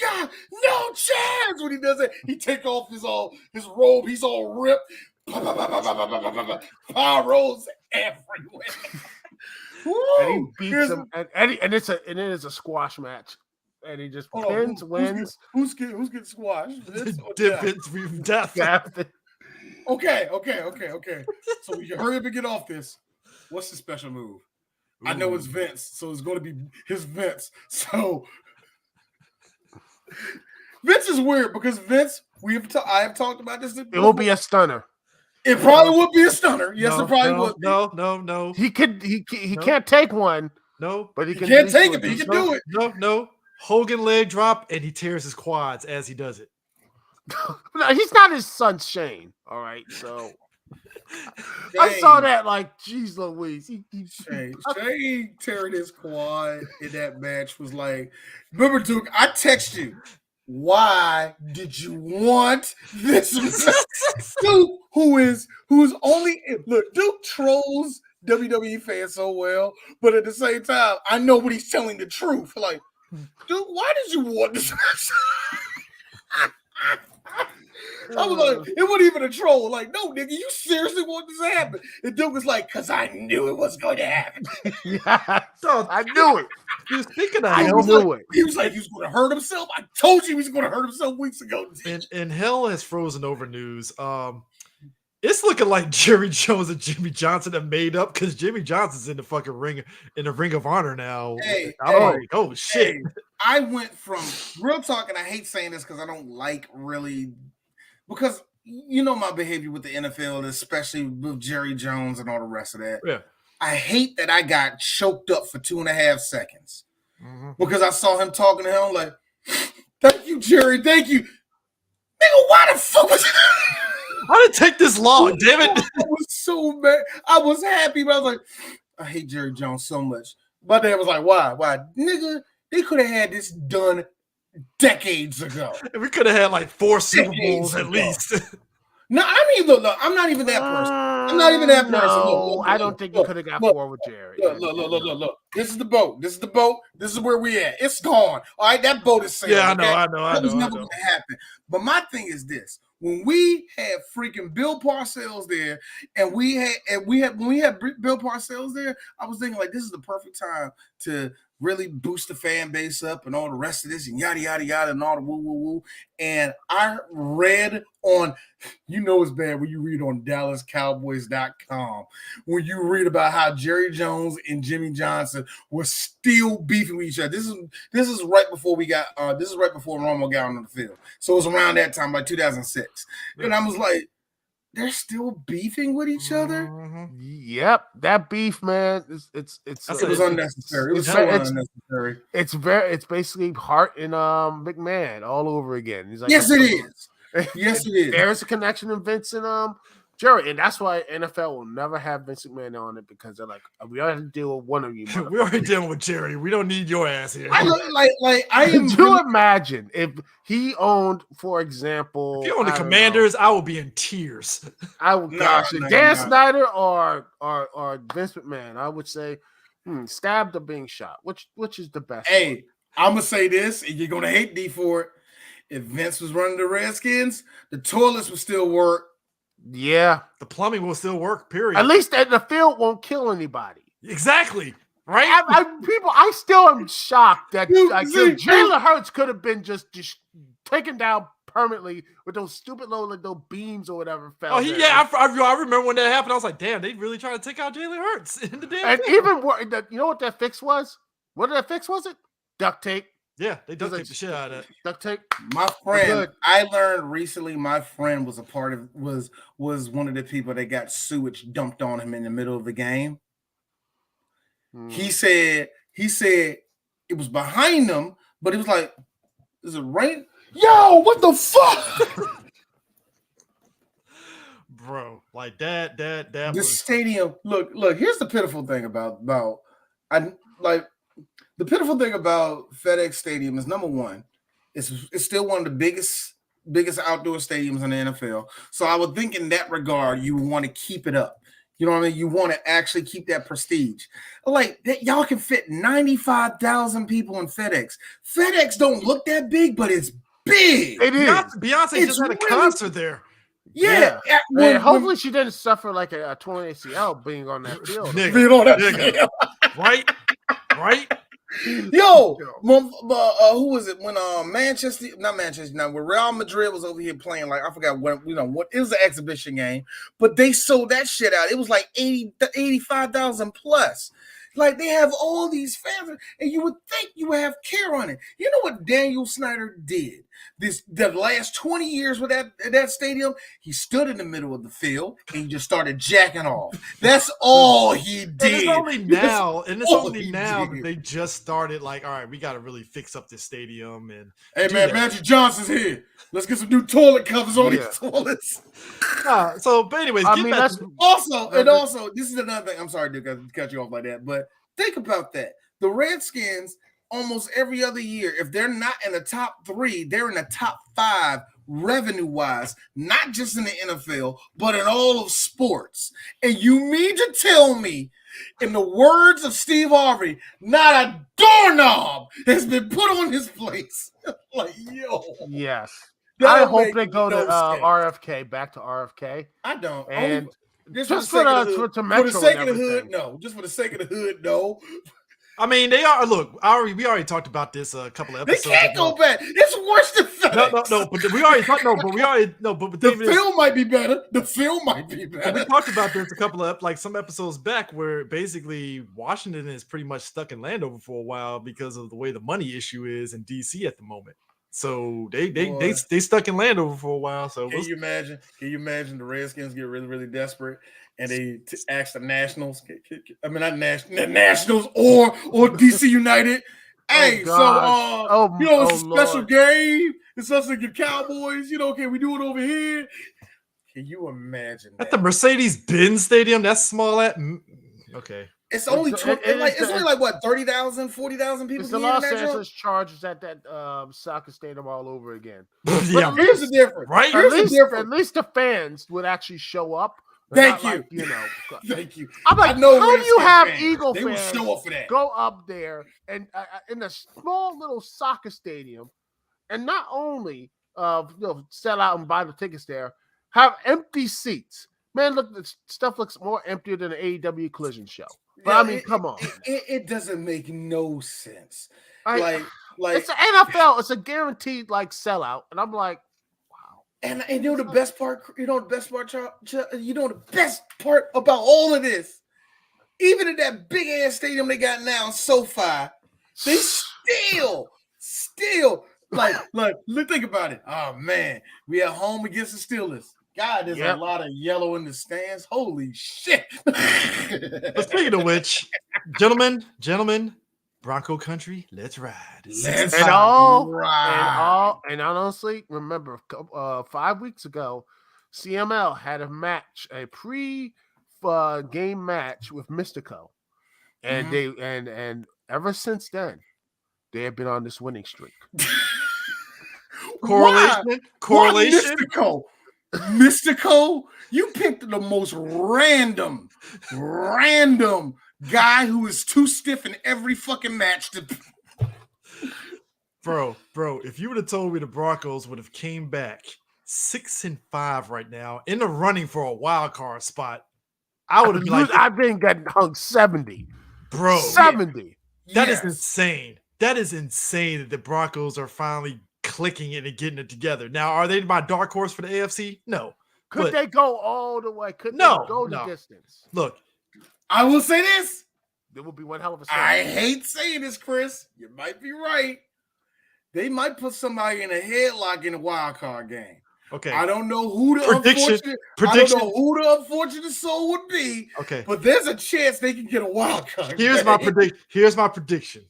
got no chance. When he does it, he take off his robe. He's all ripped. Pyros everywhere. And he beats him. And it is a squash match. And he just wins. Who's getting squashed? Death. Okay. So we can hurry up and get off this. What's the special move? Ooh. I know it's Vince, so it's going to be his Vince. So Vince is weird because Vince, I have talked about this. It will be a stunner. It probably would be a stunner. Yes, it probably would. No. He can't take one. No, but he can't take it. But he can do it. No. Hogan leg drop and he tears his quads as he does it. No, he's not his son Shane. All right, so. I saw that like, geez Louise. Shane tearing his quad in that match was like, remember, Duke, I text you, why did you want this? Duke, who's only, look, Duke trolls WWE fans so well, but at the same time, I know what he's telling the truth. Like, Duke, why did you want this? I was like, it wasn't even a troll. Like, no, nigga, you seriously want this to happen? And Duke was like, because I knew it was going to happen. Yeah, I knew it. Speaking of, he was like, he was going to hurt himself. I told you he was going to hurt himself weeks ago. And hell has frozen over news. It's looking like Jerry Jones and Jimmy Johnson have made up because Jimmy Johnson's in the fucking ring of honor now. Oh shit. I went from real talk, and I hate saying this because I don't like really, because you know my behavior with the NFL, especially with Jerry Jones and all the rest of that. Yeah. I hate that I got choked up for 2.5 seconds because I saw him talking to him like, thank you, Jerry, thank you. Nigga, why the fuck was How did it take this long, damn it? I was so mad. I was happy, but I was like, I hate Jerry Jones so much. But then I was like, why? Nigga, they could have had this done decades ago. We could have had like 4 Super Bowls at least. No, I mean, look, I'm not even that person. I'm not even that person. No, I don't think you could have got 4 with Jerry. Look. This is the boat. This is where we at. It's gone. All right, that boat is sailing. Yeah, I know. That was never going to happen. But my thing is this. When we had freaking Bill Parcells there, and when we had Bill Parcells there, I was thinking like this is the perfect time to really boost the fan base up and all the rest of this and yada yada yada and all the woo woo woo. And I read on, it's bad when you read on DallasCowboys.com when you read about how Jerry Jones and Jimmy Johnson were still beefing with each other. This is right before Romo got on the field. So it was around that time, like 2006. And I was like, they're still beefing with each other. Mm-hmm. Yep, that beef, man. It was unnecessary. It was so unnecessary. It's basically Hart and McMahon all over again. He's like, yes, it is. Yes, it is. There's a connection in Vince and Jerry, and that's why NFL will never have Vince McMahon on it because they're like, we already deal with one of you. We already dealing with Jerry. We don't need your ass here. Imagine if he owned, for example, if he owned the Commanders, I would be in tears. I would Dan Snyder or Vince McMahon. I would say stabbed or being shot. Which is the best? Hey, I'm gonna say this, and you're gonna hate D for it. If Vince was running the Redskins, the toilets would still work. Yeah, the plumbing will still work. Period. At least the field won't kill anybody. Exactly. Right? I still am shocked that Jalen Hurts could have been just taken down permanently with those stupid little beams or whatever. I remember when that happened. I was like, damn, they really trying to take out Jalen Hurts in the damn. And thing. even you know what that fix was? What that fix was it? Duct tape. Yeah, they duct tape the shit out of that. Duct tape. My friend, I learned recently. My friend was was one of the people that got sewage dumped on him in the middle of the game. He said it was behind them, but it was like, is it rain? Yo, what the fuck? Bro, like that the stadium. Look, here's the pitiful thing about the pitiful thing about FedEx Stadium is, number one, it's still one of the biggest outdoor stadiums in the NFL. So I would think in that regard, you would want to keep it up. You know what I mean? You want to actually keep that prestige. Like that, y'all can fit 95,000 people in FedEx. FedEx don't look that big, but it's big. It is. Beyonce just had a concert there. Yeah. Hopefully she didn't suffer like a torn ACL being on that field. Nigga. Right? Yo, who was it when when Real Madrid was over here playing, like, I forgot what it was, an exhibition game, but they sold that shit out. It was like 85,000 plus. Like, they have all these fans, and you would think you would have care on it. You know what Daniel Snyder did the last 20 years with that stadium? He stood in the middle of the field and he just started jacking off. That's all he did. And it's only now that they just started, like, all right, we got to really fix up this stadium. And hey, man, Magic Johnson's here. Let's get some new toilet covers on these toilets. But anyways, also, this is another thing. I'm sorry, Duke, I cut you off like that, but think about that. The Redskins, almost every other year, if they're not in the top 3, they're in the top 5 revenue-wise, not just in the NFL, but in all of sports. And you mean to tell me, in the words of Steve Harvey, not a doorknob has been put on his place? Like, yo. Yes. I hope they go to RFK, back to RFK. I don't. And just for the sake of the hood, no. Just for the sake of the hood, no. I mean, they are. Look, we already talked about this a couple of episodes. They can't go back. It's worse than FedEx. No. But we already talked. But the film might be better. The film might be better. We talked about this a couple of some episodes back, where basically Washington is pretty much stuck in Landover for a while because of the way the money issue is in DC at the moment. So they stuck in Landover for a while. So can you imagine? Can you imagine the Redskins get really, really desperate and they ask the Nationals? I mean, not the Nationals or DC United. Hey, it's a special game. It's us against the Cowboys. Can we do it over here? Can you imagine that? At the Mercedes-Benz Stadium, that's small. Okay. It's only like 30,000, 40,000 people. It's the Los Angeles Chargers at that soccer stadium all over again. Yeah, here's the difference. Right? At least the fans would actually show up. Thank you. Thank you. I'm like, how do you have Eagle fans show up for that? Go up there and in a small little soccer stadium, and not only sell out and buy the tickets there, have empty seats. Man, look, the stuff looks more empty than an AEW Collision show. But come on. It doesn't make no sense. Like it's an NFL. It's a guaranteed sellout, and I'm like, wow. And the best part. The best part about all of this, even in that big ass stadium they got now, SoFi, they still think about it. Oh man, we at home against the Steelers. God, there's a lot of yellow in the stands. Holy shit. But speaking of which, gentlemen, Bronco country, let's ride. And honestly, remember 5 weeks ago, CML had a pre-game match with Mystico. And and ever since then, they have been on this winning streak. Correlation. Mystico, you picked the most random guy who is too stiff in every fucking match to. Bro, if you would have told me the Broncos would have came back 6-5 right now in the running for a wild card spot, I would have been like, I've been getting hung 70. Bro. 70. That is insane. That is insane that the Broncos are finally clicking it and getting it together. Now, are they my dark horse for the AFC? No. Could they go all the way? Could they go the distance? Look, I will say this. There will be one hell of a story. I hate saying this, Chris. You might be right. They might put somebody in a headlock in a wild card game. Okay. I don't know who the unfortunate soul would be. Okay. But there's a chance they can get a wild card. Here's my prediction.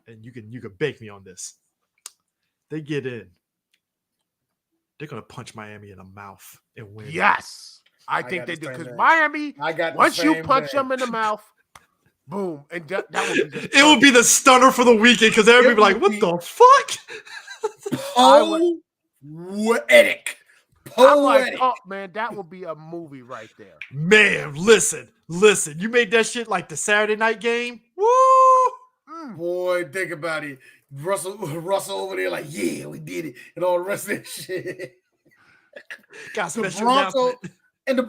And you can bake me on this. They get in. They're gonna punch Miami in the mouth and win. Yes. I think they do. Because Miami, once you punch them in the mouth, boom. And that would be it would be the stunner for the weekend because everybody be like, what the fuck? Poetic. I'm like, oh man, that would be a movie right there. Man, listen. You made that shit like the Saturday night game. Woo! Boy, think about it. Russell over there, like, yeah, we did it, and all the rest of that shit. The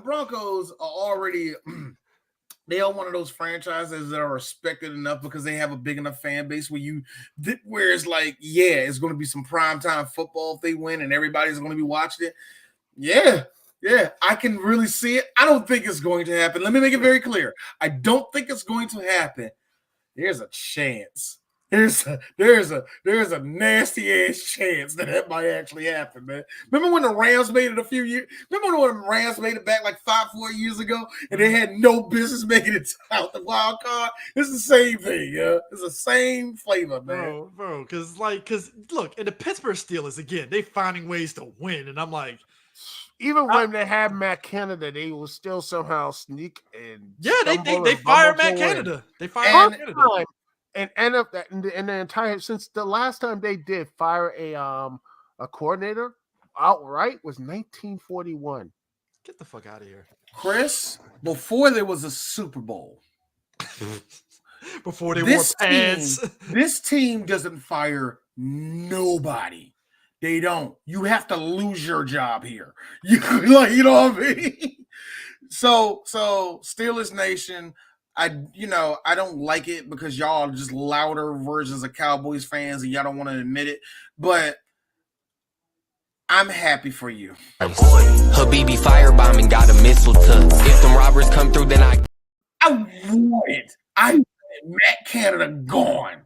Broncos are already. They are one of those franchises that are respected enough because they have a big enough fan base where it's like, yeah, it's going to be some primetime football if they win and everybody's going to be watching it. Yeah, I can really see it. I don't think it's going to happen. Let me make it very clear. I don't think it's going to happen. There's a chance. There's a nasty ass chance that might actually happen, man. Remember when the Rams made it a few years? Remember when the Rams made it back like 5-4 years ago, and they had no business making it out the wild card? It's the same thing, yeah. It's the same flavor, man. Bro, because look, and the Pittsburgh Steelers again, they finding ways to win, and I'm like. Even when they had Matt Canada, they will still somehow sneak and they fired Matt Canada. They fired Matt Canada. And end up that in the entire since the last time they did fire a coordinator outright was 1941. Get the fuck out of here, Chris. Before there was a Super Bowl, before they wore pads, this team doesn't fire nobody. They don't. You have to lose your job here. You know what I mean? So Steelers Nation. I don't like it because y'all are just louder versions of Cowboys fans and y'all don't want to admit it, but I'm happy for you. Habibi firebombing got a missile to. If some robbers come through, then I wanted Matt Canada gone.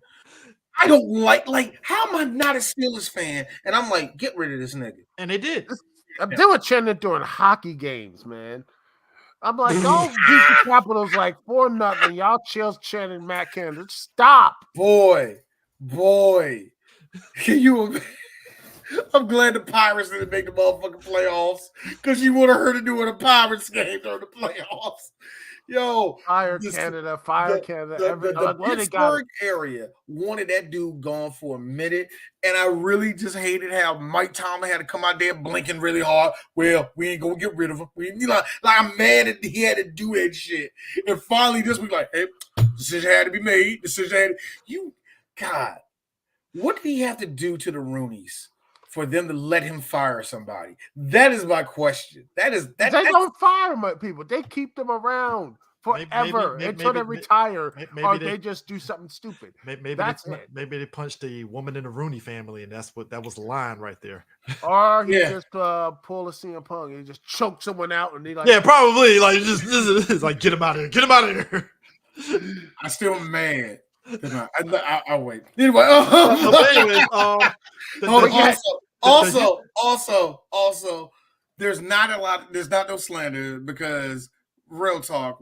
I don't like how am I not a Steelers fan? And I'm like, get rid of this nigga. And they did. They were chanting during hockey games, man. I'm like, y'all beat the Capitals like 4-0. Y'all chanting Matt Canada. Stop. Boy. Can you? I'm glad the Pirates didn't make the motherfucking playoffs because you would have heard it doing a Pirates game during the playoffs. Yo, fire Canada. The Pittsburgh area wanted that dude gone for a minute, and I really just hated how Mike Tomlin had to come out there blinking really hard. Well, we ain't gonna get rid of him. I'm mad that he had to do that shit, and finally this week, like, hey, decision had to be made. God, what did he have to do to the Roonies for them to let him fire somebody? That is my question. They don't fire people. They keep them around forever until they retire, or they just do something stupid. Maybe they punched the woman in the Rooney family, and that was the line right there. Or he just pull a CM Punk and he just choke someone out, and they probably just like get him out of here. I'm still mad. I'll wait. Anyway, Also, there's not no slander because real talk.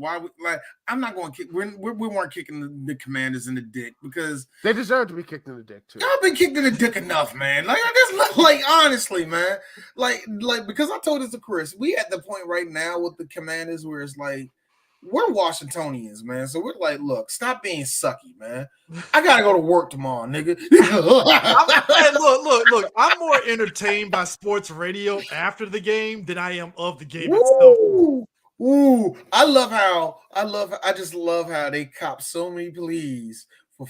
I'm not going to kick. We weren't kicking the Commanders in the dick because they deserve to be kicked in the dick too. Y'all been kicked in the dick enough, man. Honestly, man. Because I told this to Chris, we at the point right now with the Commanders where it's like we're Washingtonians, man. So we're like, look, stop being sucky, man. I gotta go to work tomorrow, nigga. Look. I'm more entertained by sports radio after the game than I am of the game itself. Ooh, I just love how they cop so many pleas for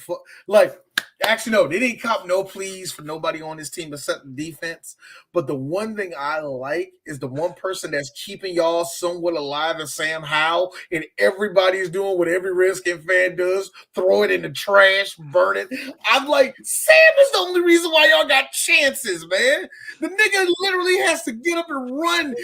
Actually, no, they didn't cop no pleas for nobody on this team except the defense. But the one thing I like is the one person that's keeping y'all somewhat alive is Sam Howell, and everybody's doing what every Redskin fan does: throw it in the trash, burn it. I'm like, Sam is the only reason why y'all got chances, man. The nigga literally has to get up and run.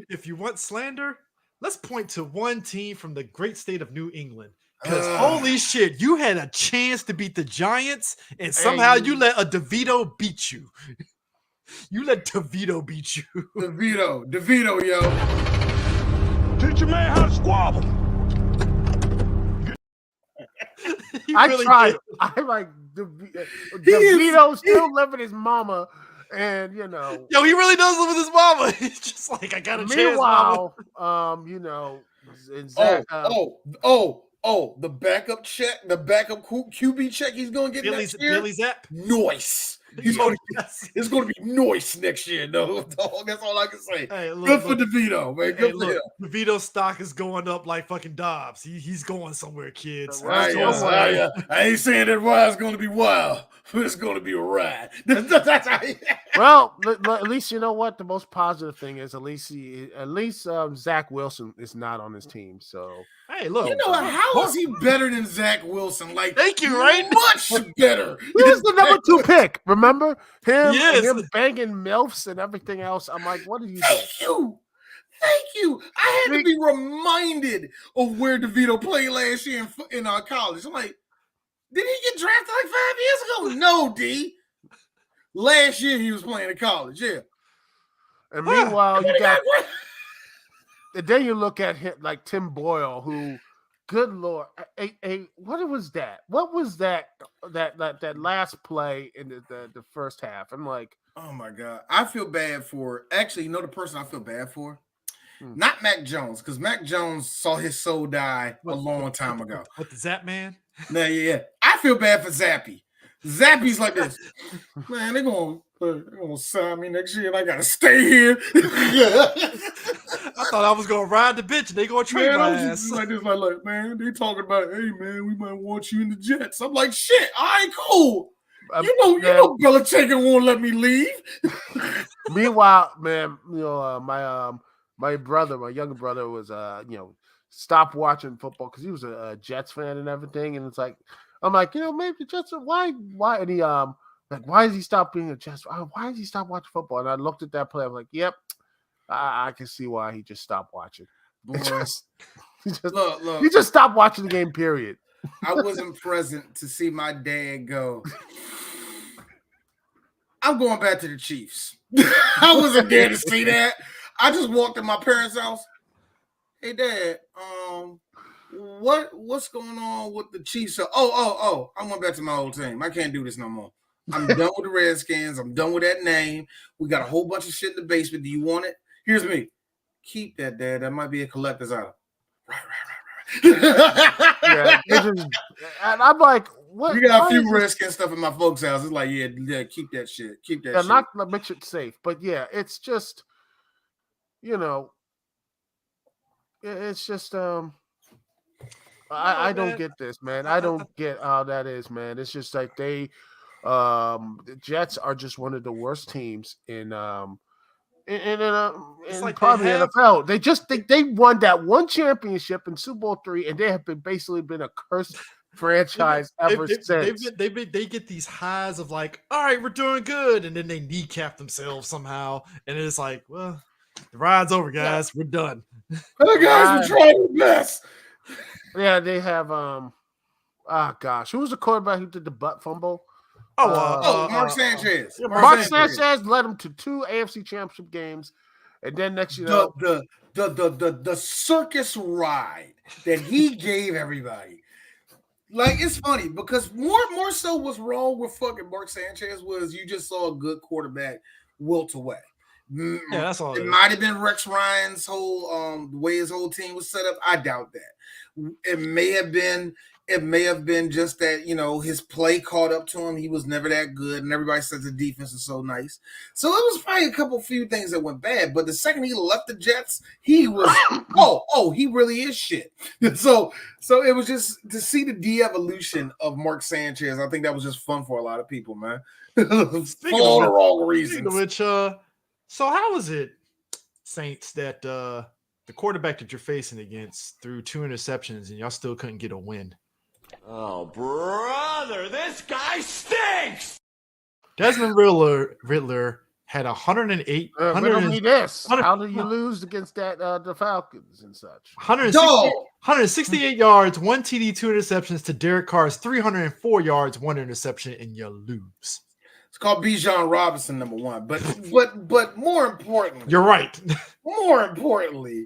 If you want slander, let's point to one team from the great state of New England. Because holy shit, you had a chance to beat the Giants, and somehow you let a DeVito beat you. You let DeVito beat you. DeVito, yo. Teach your man how to squabble. I tried. I like DeVito still living his mama. And yo, he really does live with his mama. He's just like, I got a chance. Meanwhile, Zach, the backup check, the backup QB check he's gonna get next year. Billy Zapp. Noise. It's gonna be noise next year, no. That's all I can say. Hey, good for DeVito, man. Good for him. DeVito's stock is going up like fucking Dobbs. He's going somewhere, kids. I ain't saying that Wild's gonna be wild, but it's gonna be a ride. Well, at least you know what the most positive thing is. At least Zach Wilson is not on his team. So hey, look, how is he better than Zach Wilson? Like, thank you, right? Much better. He was the number 2 pick. Remember him? Yes. Him banging MILFs and everything else. I'm like, what are you doing? Thank you. I had to be reminded of where DeVito played last year in college. I'm like, did he get drafted like 5 years ago? No, D. Last year he was playing in college, yeah. And meanwhile, and then you look at him like Tim Boyle, who, good Lord, what was that? What was that last play in the first half? I'm like, oh my God. I feel bad for, actually, the person I feel bad for? Not Mac Jones, because Mac Jones saw his soul die a long time ago. With the Zapp man? Yeah. I feel bad for Zappy. Zappy's like this. Man, they're gonna sign me next year and I gotta stay here. I thought I was gonna ride the bitch and they gonna trade my ass. Like this, like, man, they talking about, hey man, we might want you in the Jets. I'm like, shit, all right, cool. You know Belichick won't let me leave. Meanwhile, man, my younger brother was stopped watching football because he was a Jets fan and everything, and it's like, I'm like, maybe the Jets are why and he why does he stop being a Jets? Why does he stop watching football? And I looked at that play, I'm like, yep, I can see why he just stopped watching. He just stopped watching the game, period. I wasn't present to see my dad go, I'm going back to the Chiefs. I wasn't there to see that. I just walked in my parents' house. Hey, Dad, what's going on with the Chiefs? Oh, I went back to my old team. I can't do this no more. I'm done with the Redskins. I'm done with that name. We got a whole bunch of shit in the basement. Do you want it? Here's me. Keep that, Dad. That might be a collector's item. Right. Yeah, and I'm like, what? You got a few Redskin stuff in my folks' house. It's like, yeah, keep that shit. Keep that shit. Not to make it safe, but yeah, it's just, it's just, I don't get this, man. I don't get how that is, man. It's just like the Jets are just one of the worst teams in probably the NFL. They won that one championship in Super Bowl III, and they have basically been a cursed franchise ever since. They get these highs of like, all right, we're doing good, and then they kneecap themselves somehow, and it's like, well, the ride's over, guys. We're done. Hey guys, we're trying our best. Yeah, they have who was the quarterback who did the butt fumble? Mark Sanchez. Mark Sanchez led them to 2 AFC Championship games, and then next year, the circus ride that he gave everybody. Like, it's funny because more so what's wrong with fucking Mark Sanchez was you just saw a good quarterback wilt away. Yeah, that's all. It might have been Rex Ryan's whole the way his whole team was set up. I doubt that. It may have been just that, his play caught up to him. He was never that good, and everybody says the defense is so nice. So it was probably few things that went bad. But the second he left the Jets, he was he really is shit. So it was just to see the de-evolution of Mark Sanchez. I think that was just fun for a lot of people, man. For all the wrong reasons. Which, so how is it, Saints, that the quarterback that you're facing against threw 2 interceptions and y'all still couldn't get a win? Oh, brother, this guy stinks! Desmond Riddler had 108. Riddle me this. How did you lose against the Falcons and such? 168 yards, 1 TD, 2 interceptions to Derek Carr's 304 yards, 1 interception, and you lose. It's called Bijan Robinson, number one. But more importantly, you're right. More importantly,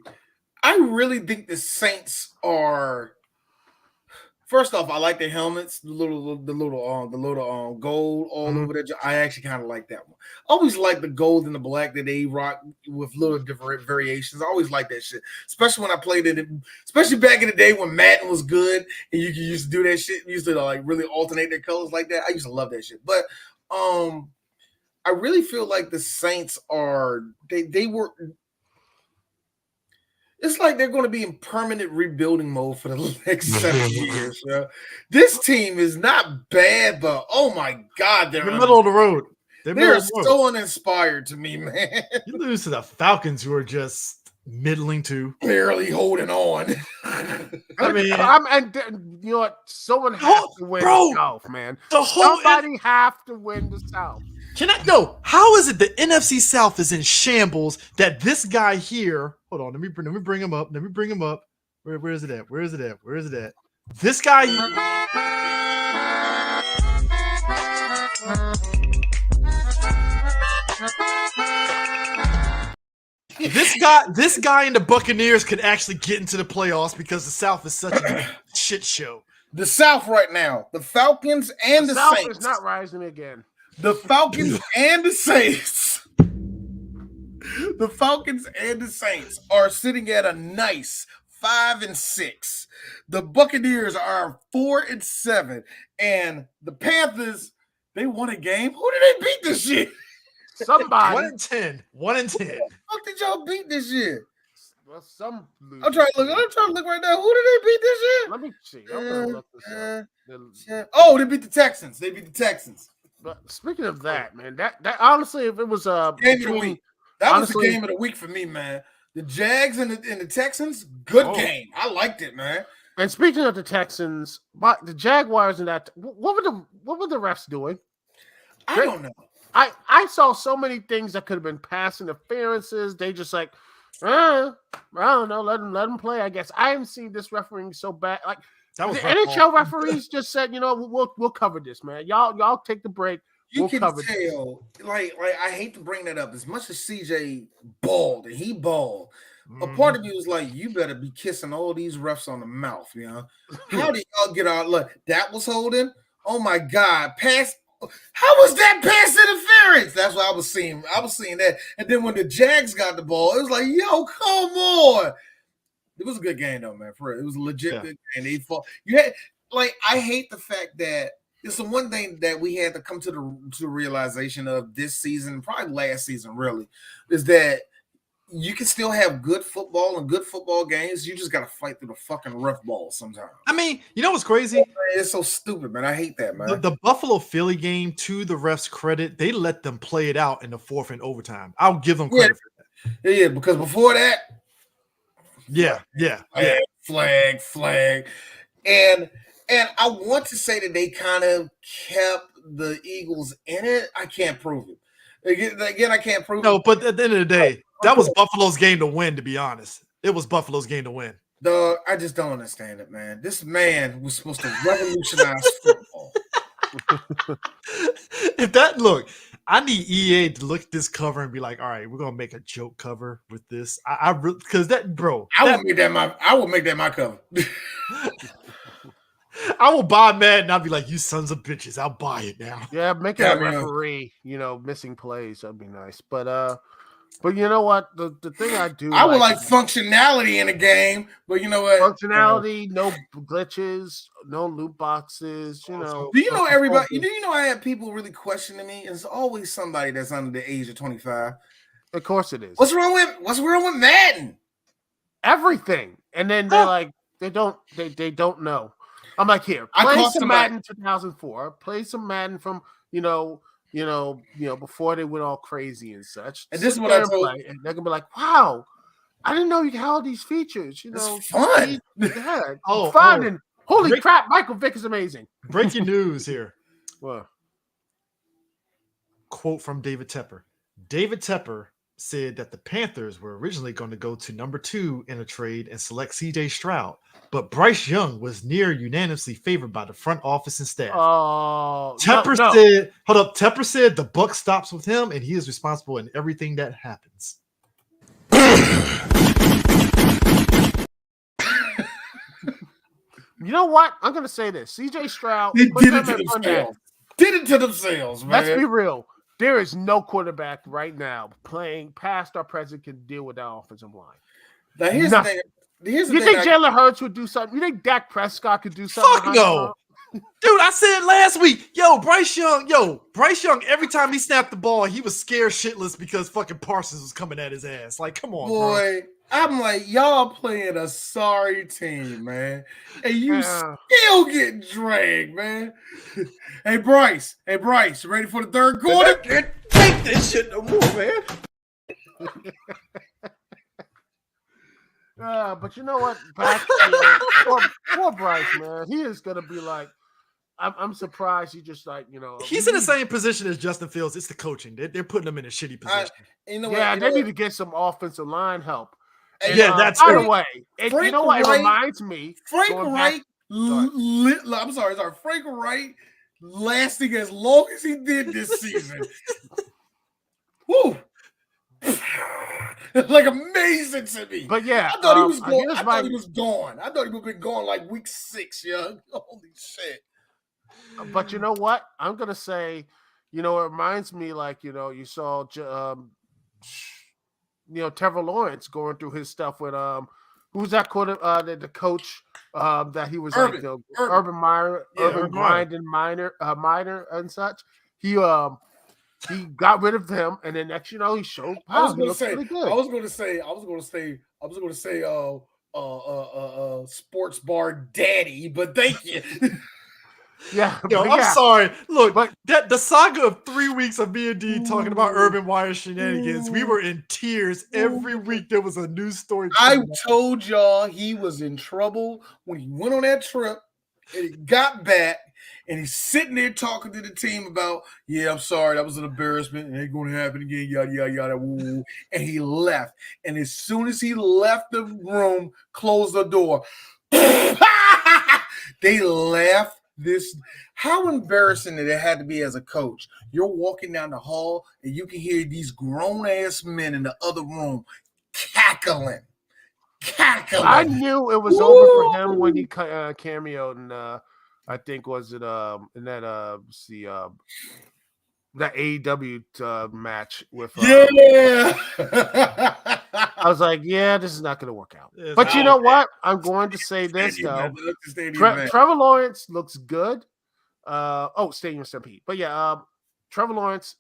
I really think the Saints are. First off, I like the helmets, the little gold all over there. I actually kind of like that one. I always like the gold and the black that they rock with little different variations. I always like that shit, especially when I played it. Especially back in the day when Madden was good and you used to do that shit. You used to like really alternate their colors like that. I used to love that shit. But I really feel like the Saints are they were. It's like they're going to be in permanent rebuilding mode for the next 7 years. Bro. This team is not bad, but oh my God, they're middle of the road. They're so uninspired to me, man. You lose to the Falcons, who are just middling to, barely holding on. I mean, and you know what? Someone has to win the South, man. Somebody have to win the South. How is it the NFC South is in shambles that this guy here? Hold on, let me bring him up. Where is it at? This guy. This guy and the Buccaneers could actually get into the playoffs because the South is such a shit show. The South right now, the Falcons and the South Saints is not rising again. The Falcons and the Saints. The Falcons and the Saints are sitting at a nice 5-6. The Buccaneers are 4-7, and the Panthers, they won a game. Who did they beat this year? Somebody. 1-10. Who the fuck did y'all beat this year? Well, some. I'm trying to look right now. Who did they beat this year? Let me see. I'm gonna look this up. Oh, they beat the Texans. But speaking of that, man, that honestly, if it was game of the week, that was the game of the week for me, man. The Jags and the Texans, good game. I liked it, man. And speaking of the Texans, but the Jaguars and that, what were the refs doing? I don't know. I saw so many things that could have been pass interferences. They just like, I don't know, let them play. I guess I haven't seen this refereeing so bad. Like the NHL referees just said, we'll cover this, man. Y'all take the break. You can tell, like I hate to bring that up. As much as CJ balled and he balled, a part of me was like, you better be kissing all these refs on the mouth, How did y'all get out? Look, that was holding. Oh my God, pass. How was that pass interference? That's what I was seeing. I was seeing that. And then when the Jags got the ball, it was like, yo, come on. It was a good game, though, man. For real. It was a legit good game. They fought. I hate the fact that it's the one thing that we had to come to the realization of this season, probably last season, really, is that you can still have good football and good football games. You just got to fight through the fucking rough ball sometimes. I mean, you know what's crazy? It's so stupid, man. I hate that, man. The Buffalo-Philly game, to the refs' credit, they let them play it out in the fourth and overtime. I'll give them credit for that. Yeah, because before that, flag. And I want to say that they kind of kept the Eagles in it. I can't prove it. Again, I can't prove it. No, but at the end of the day, that was Buffalo's game to win, to be honest. It was Buffalo's game to win. Dog, I just don't understand it, man. This man was supposed to revolutionize football. I need EA to look at this cover and be like, all right, we're gonna make a joke cover with this. I would make that my cover. I will buy Madden and I'll be like, you sons of bitches, I'll buy it now. Yeah, make it a referee, missing plays. That'd be nice. But But you know what? The thing I do, I would like functionality in a game, but you know what? Functionality, no glitches, no loot boxes. You know. Do you know everybody? Do you know I have people really questioning me? It's always somebody that's under the age of 25. Of course it is. What's wrong with Madden? Everything, and then they're like, they don't know. I'm like, here, play some Madden 2004. Play some Madden from before they went all crazy and such. And this is what I told. And they're gonna be like, wow, I didn't know you had all these features. It's fun. Fun and holy crap, Michael Vick is amazing. Breaking news here. What? Quote from David Tepper. David Tepper said that the Panthers were originally going to go to number 2 in a trade and select C.J. Stroud, but Bryce Young was near unanimously favored by the front office and staff. Tepper said, "Hold up." Tepper said the buck stops with him, and he is responsible in everything that happens. You know what? I'm going to say this: C.J. Stroud did it to themselves. Did it to themselves, man. Let's be real. There is no quarterback right now playing past or present can deal with that offensive line. Now here's the thing. You think Jalen Hurts would do something? You think Dak Prescott could do something? Fuck no. Dude, I said last week, Bryce Young, every time he snapped the ball, he was scared shitless because fucking Parsons was coming at his ass. Like, come on, boy. Bro. I'm like, y'all playing a sorry team, man. And you still getting dragged, man. Hey, Bryce, you ready for the third quarter? I can't take this shit no more, man. But you know what? Poor Bryce, man. He is gonna be like, I'm surprised he just like, he's in the same position as Justin Fields. It's the coaching. They're putting him in a shitty position. They need to get some offensive line help. And, that's by the way. You know what? It reminds me. Frank Wright. I'm sorry. Frank Wright lasting as long as he did this season. Woo. Like amazing to me. But yeah, I thought he was gone. I thought he was gone. I thought he would have been gone like week 6, young. Holy shit. But you know what? I'm gonna say, it reminds me like, you saw Trevor Lawrence going through his stuff with who's that the coach that he was Urban Meyer and such. He got rid of them, and then next he showed power. I was going to say sports bar daddy, but thank you. Yeah, I'm sorry. Look, the saga of 3 weeks of me and D talking about Urban Meyer shenanigans, we were in tears every week. There was a news story. I told y'all he was in trouble when he went on that trip and he got back. And he's sitting there talking to the team about, I'm sorry, that was an embarrassment. It ain't going to happen again, yada, yada, yada. Woo. And he left. And as soon as he left the room, closed the door, they laughed. How embarrassing did it have to be as a coach? You're walking down the hall and you can hear these grown-ass men in the other room cackling. I knew it was over for him when he cameoed in I think was it in that that AEW match with I was like, this is not going to work out. But you know what? I'm going to say this though. Trevor Lawrence looks good. Stadium Stampede. But Trevor Lawrence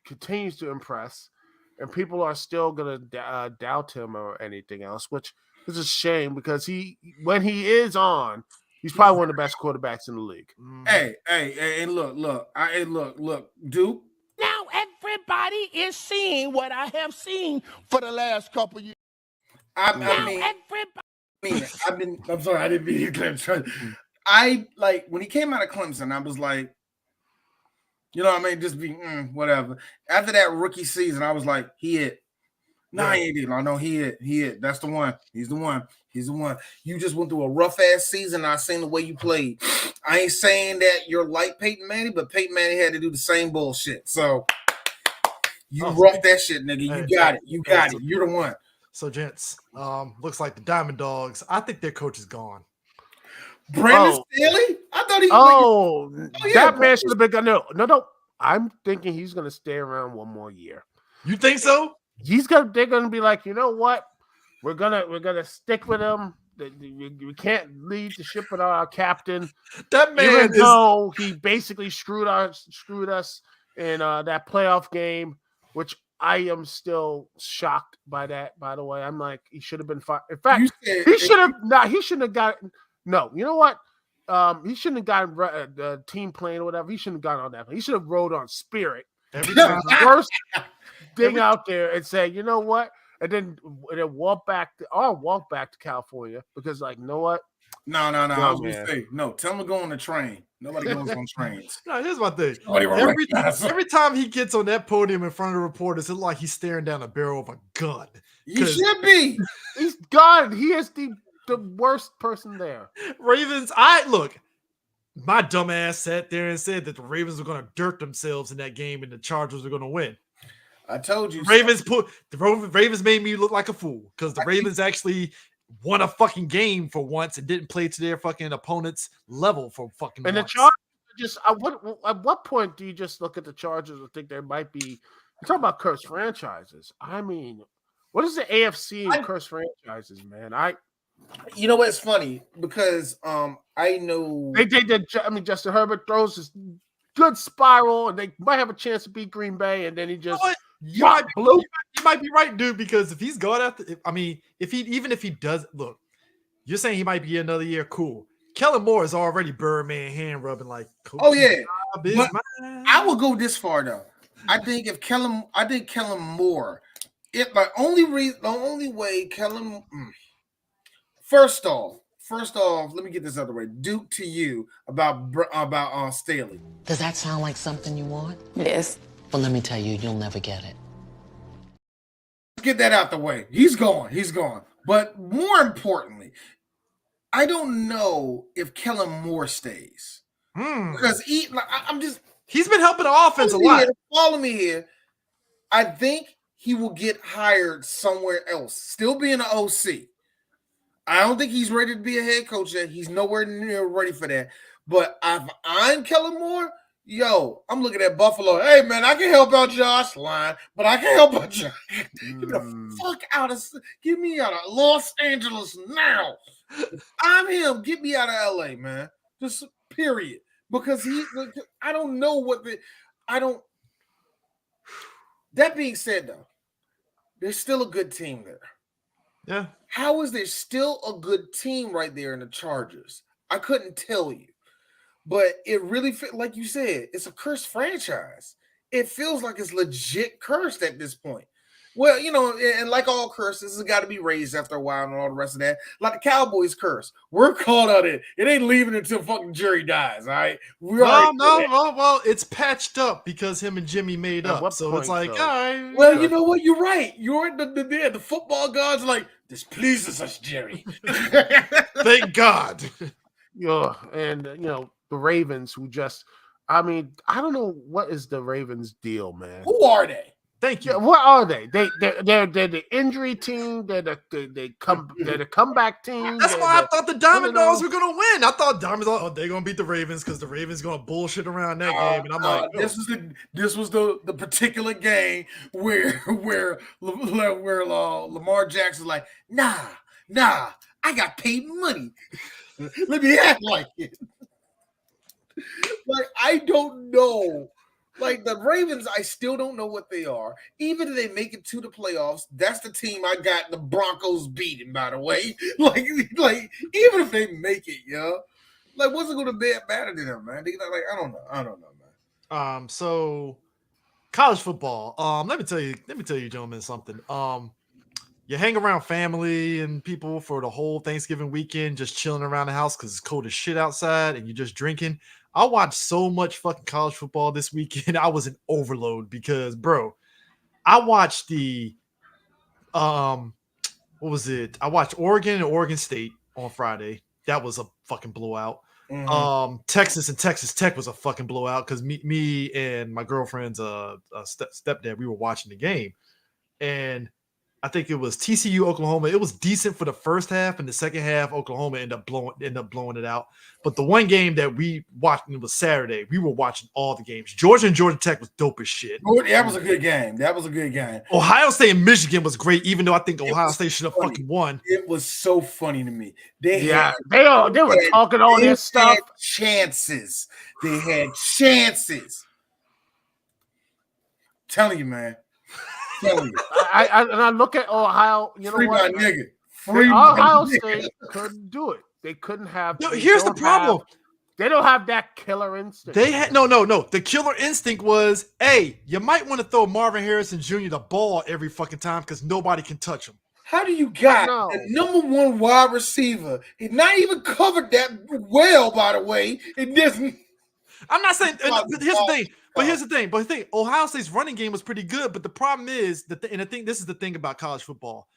continues to impress, and people are still going to doubt him or anything else, which is a shame because when he is on, he's probably one of the best quarterbacks in the league. Hey, look, Duke. Now everybody is seeing what I have seen for the last couple of years. I'm sorry, I didn't mean to. I like when he came out of Clemson, I was like, just be whatever. After that rookie season, I was like, he hit. No, he ain't. I know he hit. That's the one. He's the one. You just went through a rough ass season. I seen the way you played. I ain't saying that you're like Peyton Manning, but Peyton Manning had to do the same bullshit. So you roughed that shit, nigga. You got it. You got it. You're the one. So, gents, looks like the Diamond Dogs. I think their coach is gone. Brandon Staley? I thought he. That man should have been gone. No. I'm thinking he's going to stay around one more year. You think so? They're gonna be like, you know what? We're gonna stick with him. We can't lead the ship without our captain. That man, even though he basically screwed us in that playoff game, which I am still shocked by that. By the way, I'm like, he should have been fired. In fact, he should have not. He shouldn't have got. No, you know what? He shouldn't have gotten the team plane or whatever. He shouldn't have gotten on that. He should have rode on Spirit. Every time. The worst thing out there, and say, you know what? And then walk back to California because, like, you know what? No. I was gonna say no. Tell him to go on the train. Nobody goes on trains. No, here's my thing. Every time he gets on that podium in front of the reporters, it's like he's staring down a barrel of a gun. He should be. He's gone. He is the worst person there. Ravens. My dumb ass sat there and said that the Ravens were going to dirt themselves in that game and the Chargers were going to win. I told you. Ravens made me look like a fool because the Ravens actually won a fucking game for once and didn't play to their fucking opponent's level for fucking and once. The Chargers just at what point do you just look at the Chargers and think there might be? You're talking about cursed franchises. I mean, what is the AFC and cursed franchises, man? You know what's funny because I know they did. I mean, Justin Herbert throws this good spiral, and they might have a chance to beat Green Bay, and then he just you might be right, dude. Because if he's gone after, if he does look, you're saying he might be another year. Cool. Kellen Moore is already Birdman hand rubbing like. Oh yeah, but I will go this far though. I think Kellen Moore. The only way Kellen. First off, let me get this out of the way. Duke to you about Staley. Does that sound like something you want? Yes. Well, let me tell you, you'll never get it. Get that out the way. He's gone. But more importantly, I don't know if Kellen Moore stays because he's been helping the offense a lot. Follow me here. I think he will get hired somewhere else. Still being an OC. I don't think he's ready to be a head coach yet. He's nowhere near ready for that. But if I'm Kellen Moore, I'm looking at Buffalo. Hey, man, I can help out Josh Line, but I can help out Josh. Get the fuck out of – get me out of Los Angeles now. I'm him. Get me out of LA, man. Just period. Because I don't know what that being said, though, there's still a good team there. Yeah. How is there still a good team right there in the Chargers? I couldn't tell you. But it really, like you said, it's a cursed franchise. It feels like it's legit cursed at this point. Well, and like all curses, it's got to be raised after a while and all the rest of that. Like the Cowboys curse. We're caught on it. It ain't leaving until fucking Jerry dies, all right? Well, it's patched up because him and Jimmy made up. So it's like, all right. Well, you know what? You're right. You're the football gods are like, this pleases us, Jerry. Thank God. And the Ravens who just, I don't know what is the Ravens deal, man. Who are they? Thank you. Yeah, what are they? They're the injury team. They're the comeback team. That's why I thought the Diamond Dogs were gonna win. I thought Diamond Dogs, they're gonna beat the Ravens because the Ravens gonna bullshit around that game. And I'm like, this was the particular game where Lamar Jackson's like, nah, I got paid money. Let me act like it. Like, I don't know. Like the Ravens, I still don't know what they are. Even if they make it to the playoffs, that's the team I got the Broncos beating, by the way. Like even if they make it, like what's it gonna be matter to them, man? I don't know, man. So college football. Let me tell you, gentlemen, something. You hang around family and people for the whole Thanksgiving weekend, just chilling around the house because it's cold as shit outside, and you're just drinking. I watched so much fucking college football this weekend. I was an overload because, bro, I watched the what was it? I watched Oregon and Oregon State on Friday. That was a fucking blowout. Mm-hmm. Texas and Texas Tech was a fucking blowout because me and my girlfriend's stepdad, we were watching the game, and I think it was TCU Oklahoma. It was decent for the first half, and the second half, Oklahoma ended up blowing it out. But the one game that we watched, it was Saturday. We were watching all the games. Georgia and Georgia Tech was dope as shit. That was a good game. Ohio State and Michigan was great, even though I think Ohio State should have fucking won. It was so funny to me. They were talking all this stuff. They had chances. Telling you, man. I look at Ohio. You know Free what? my nigga. Ohio State couldn't do it. They couldn't have. No, here's the problem. They don't have that killer instinct. They had no. The killer instinct was, hey, you might want to throw Marvin Harrison Jr. the ball every fucking time because nobody can touch him. How do you got the number one wide receiver? He's not even covered that well, by the way. It doesn't. I'm not saying. Here's the thing. Ohio State's running game was pretty good, but the problem is that, and I think this is the thing about college football: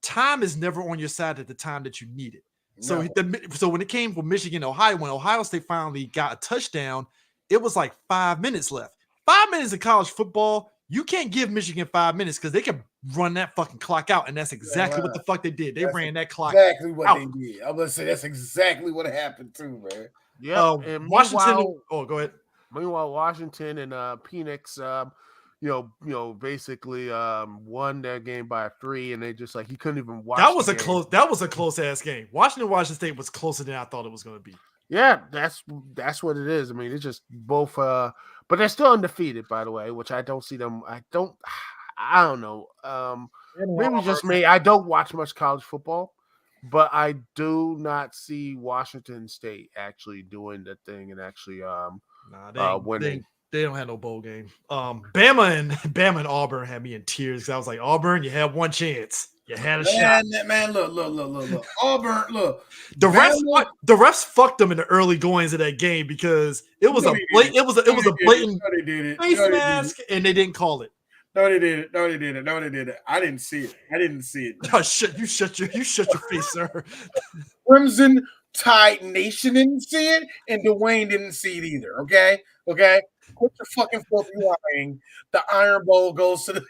time is never on your side at the time that you need it. So, so when it came from Michigan, Ohio, when Ohio State finally got a touchdown, it was like 5 minutes left. 5 minutes of college football, you can't give Michigan 5 minutes because they can run that fucking clock out, and that's exactly what the fuck they did. They ran that clock out. Exactly what they did. I'm gonna say that's exactly what happened too, man. Yeah, and Washington. Go ahead. Meanwhile, Washington and Phoenix, basically won their game by 3, and they just like he couldn't even watch. That was a close ass game. Washington State was closer than I thought it was going to be. Yeah, that's what it is. I mean, it's just both, but they're still undefeated, by the way, which I don't see them. I don't know. Maybe just me. I don't watch much college football, but I do not see Washington State actually doing the thing and actually winning. They don't have no bowl game. Bama and Auburn had me in tears because I was like, Auburn, you had one chance. You had a shot. Man, look. Auburn, look. The refs fucked them in the early goings of that game because it was a blatant face mask, and they didn't call it. No, they did it. I didn't see it. Oh, shit, you shut your face, sir. Crimson Tide Nation didn't see it, and Dwayne didn't see it either. Okay. Quit your fucking filthy lying. The Iron Bowl goes to the.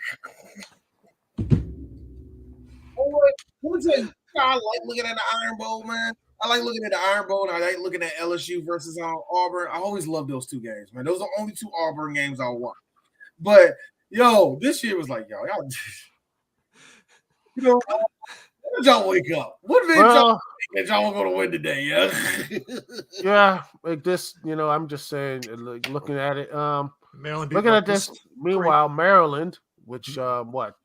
What's it? I like looking at the Iron Bowl, man. I like looking at the Iron Bowl, and I like looking at LSU versus Auburn. I always love those two games, man. Those are the only two Auburn games I'll watch. But this year was like, y'all, y'all wake up. What if y'all were going to win today? Yeah, like this. I'm just saying, looking at it. Maryland. Looking at this. Meanwhile, Maryland, which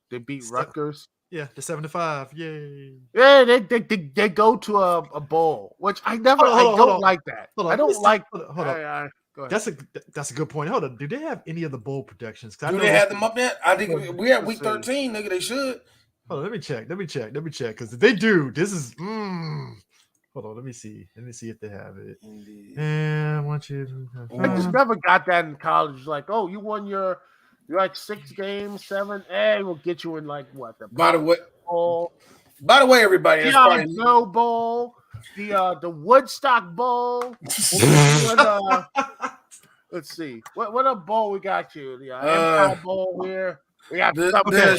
they beat Rutgers. Yeah, the 7-5. Yay. Yeah, they go to a bowl, which I don't like that. I don't like. Hold on. Go ahead. That's a good point. Hold on. Do they have any of the bowl projections? Do they have them up there? I think we have week 13, nigga. They should. Hold on, let me check. Because if they do, this is. Hold on, let me see. If they have it. And I want you. I just never got that in college. Like, oh, you won your. You're like 6 games, 7. Hey, we'll get you in like what? By the way, everybody, the Bowl, the Woodstock Bowl. Let's see, what a bowl we got you. The Empire Bowl here. We got the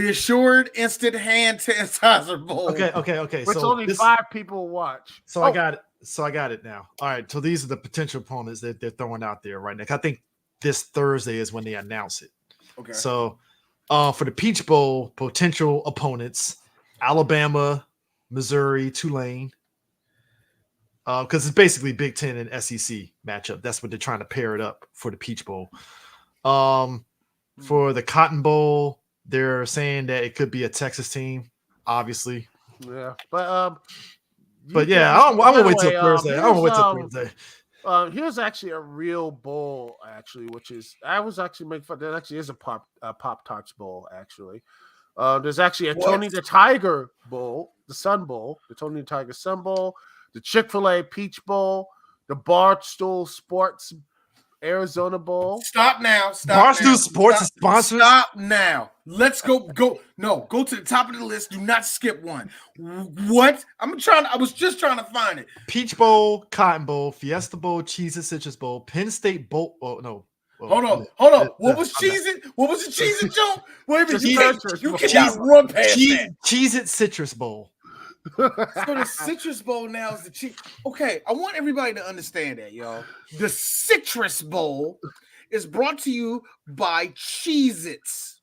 assured instant hand sanitizer bowl. Okay. Which only 5 people watch. So I got it now. All right. So these are the potential opponents that they're throwing out there right now. I think this Thursday is when they announce it. Okay. So for the Peach Bowl, potential opponents, Alabama, Missouri, Tulane. Because it's basically Big Ten and SEC matchup. That's what they're trying to pair it up for the Peach Bowl. For the Cotton Bowl, they're saying that it could be a Texas team, obviously. Yeah. But yeah, I'm gonna wait till Thursday. Thursday. Here's actually a real bowl, which is I was actually making fun. There actually is a Pop Tarts bowl, actually. There's actually a Tony the Tiger Bowl, the Sun Bowl, the Tony the Tiger Sun Bowl, the Chick-fil-A Peach Bowl, the Barstool Sports Arizona Bowl. Stop now. Barstool Sports is sponsored. Stop now. Let's go. No, go to the top of the list. Do not skip one. What? I was just trying to find it. Peach Bowl, Cotton Bowl, Fiesta Bowl, Cheez-It Citrus Bowl, Penn State Bowl. Oh no. Hold on. What was Cheez-It? What was the Cheez-It joke? Wait a minute, you cannot run past that. Cheez-It Citrus Bowl. So the Citrus Bowl now is the cheese. Okay, I want everybody to understand that, y'all. The Citrus Bowl is brought to you by Cheez-Its.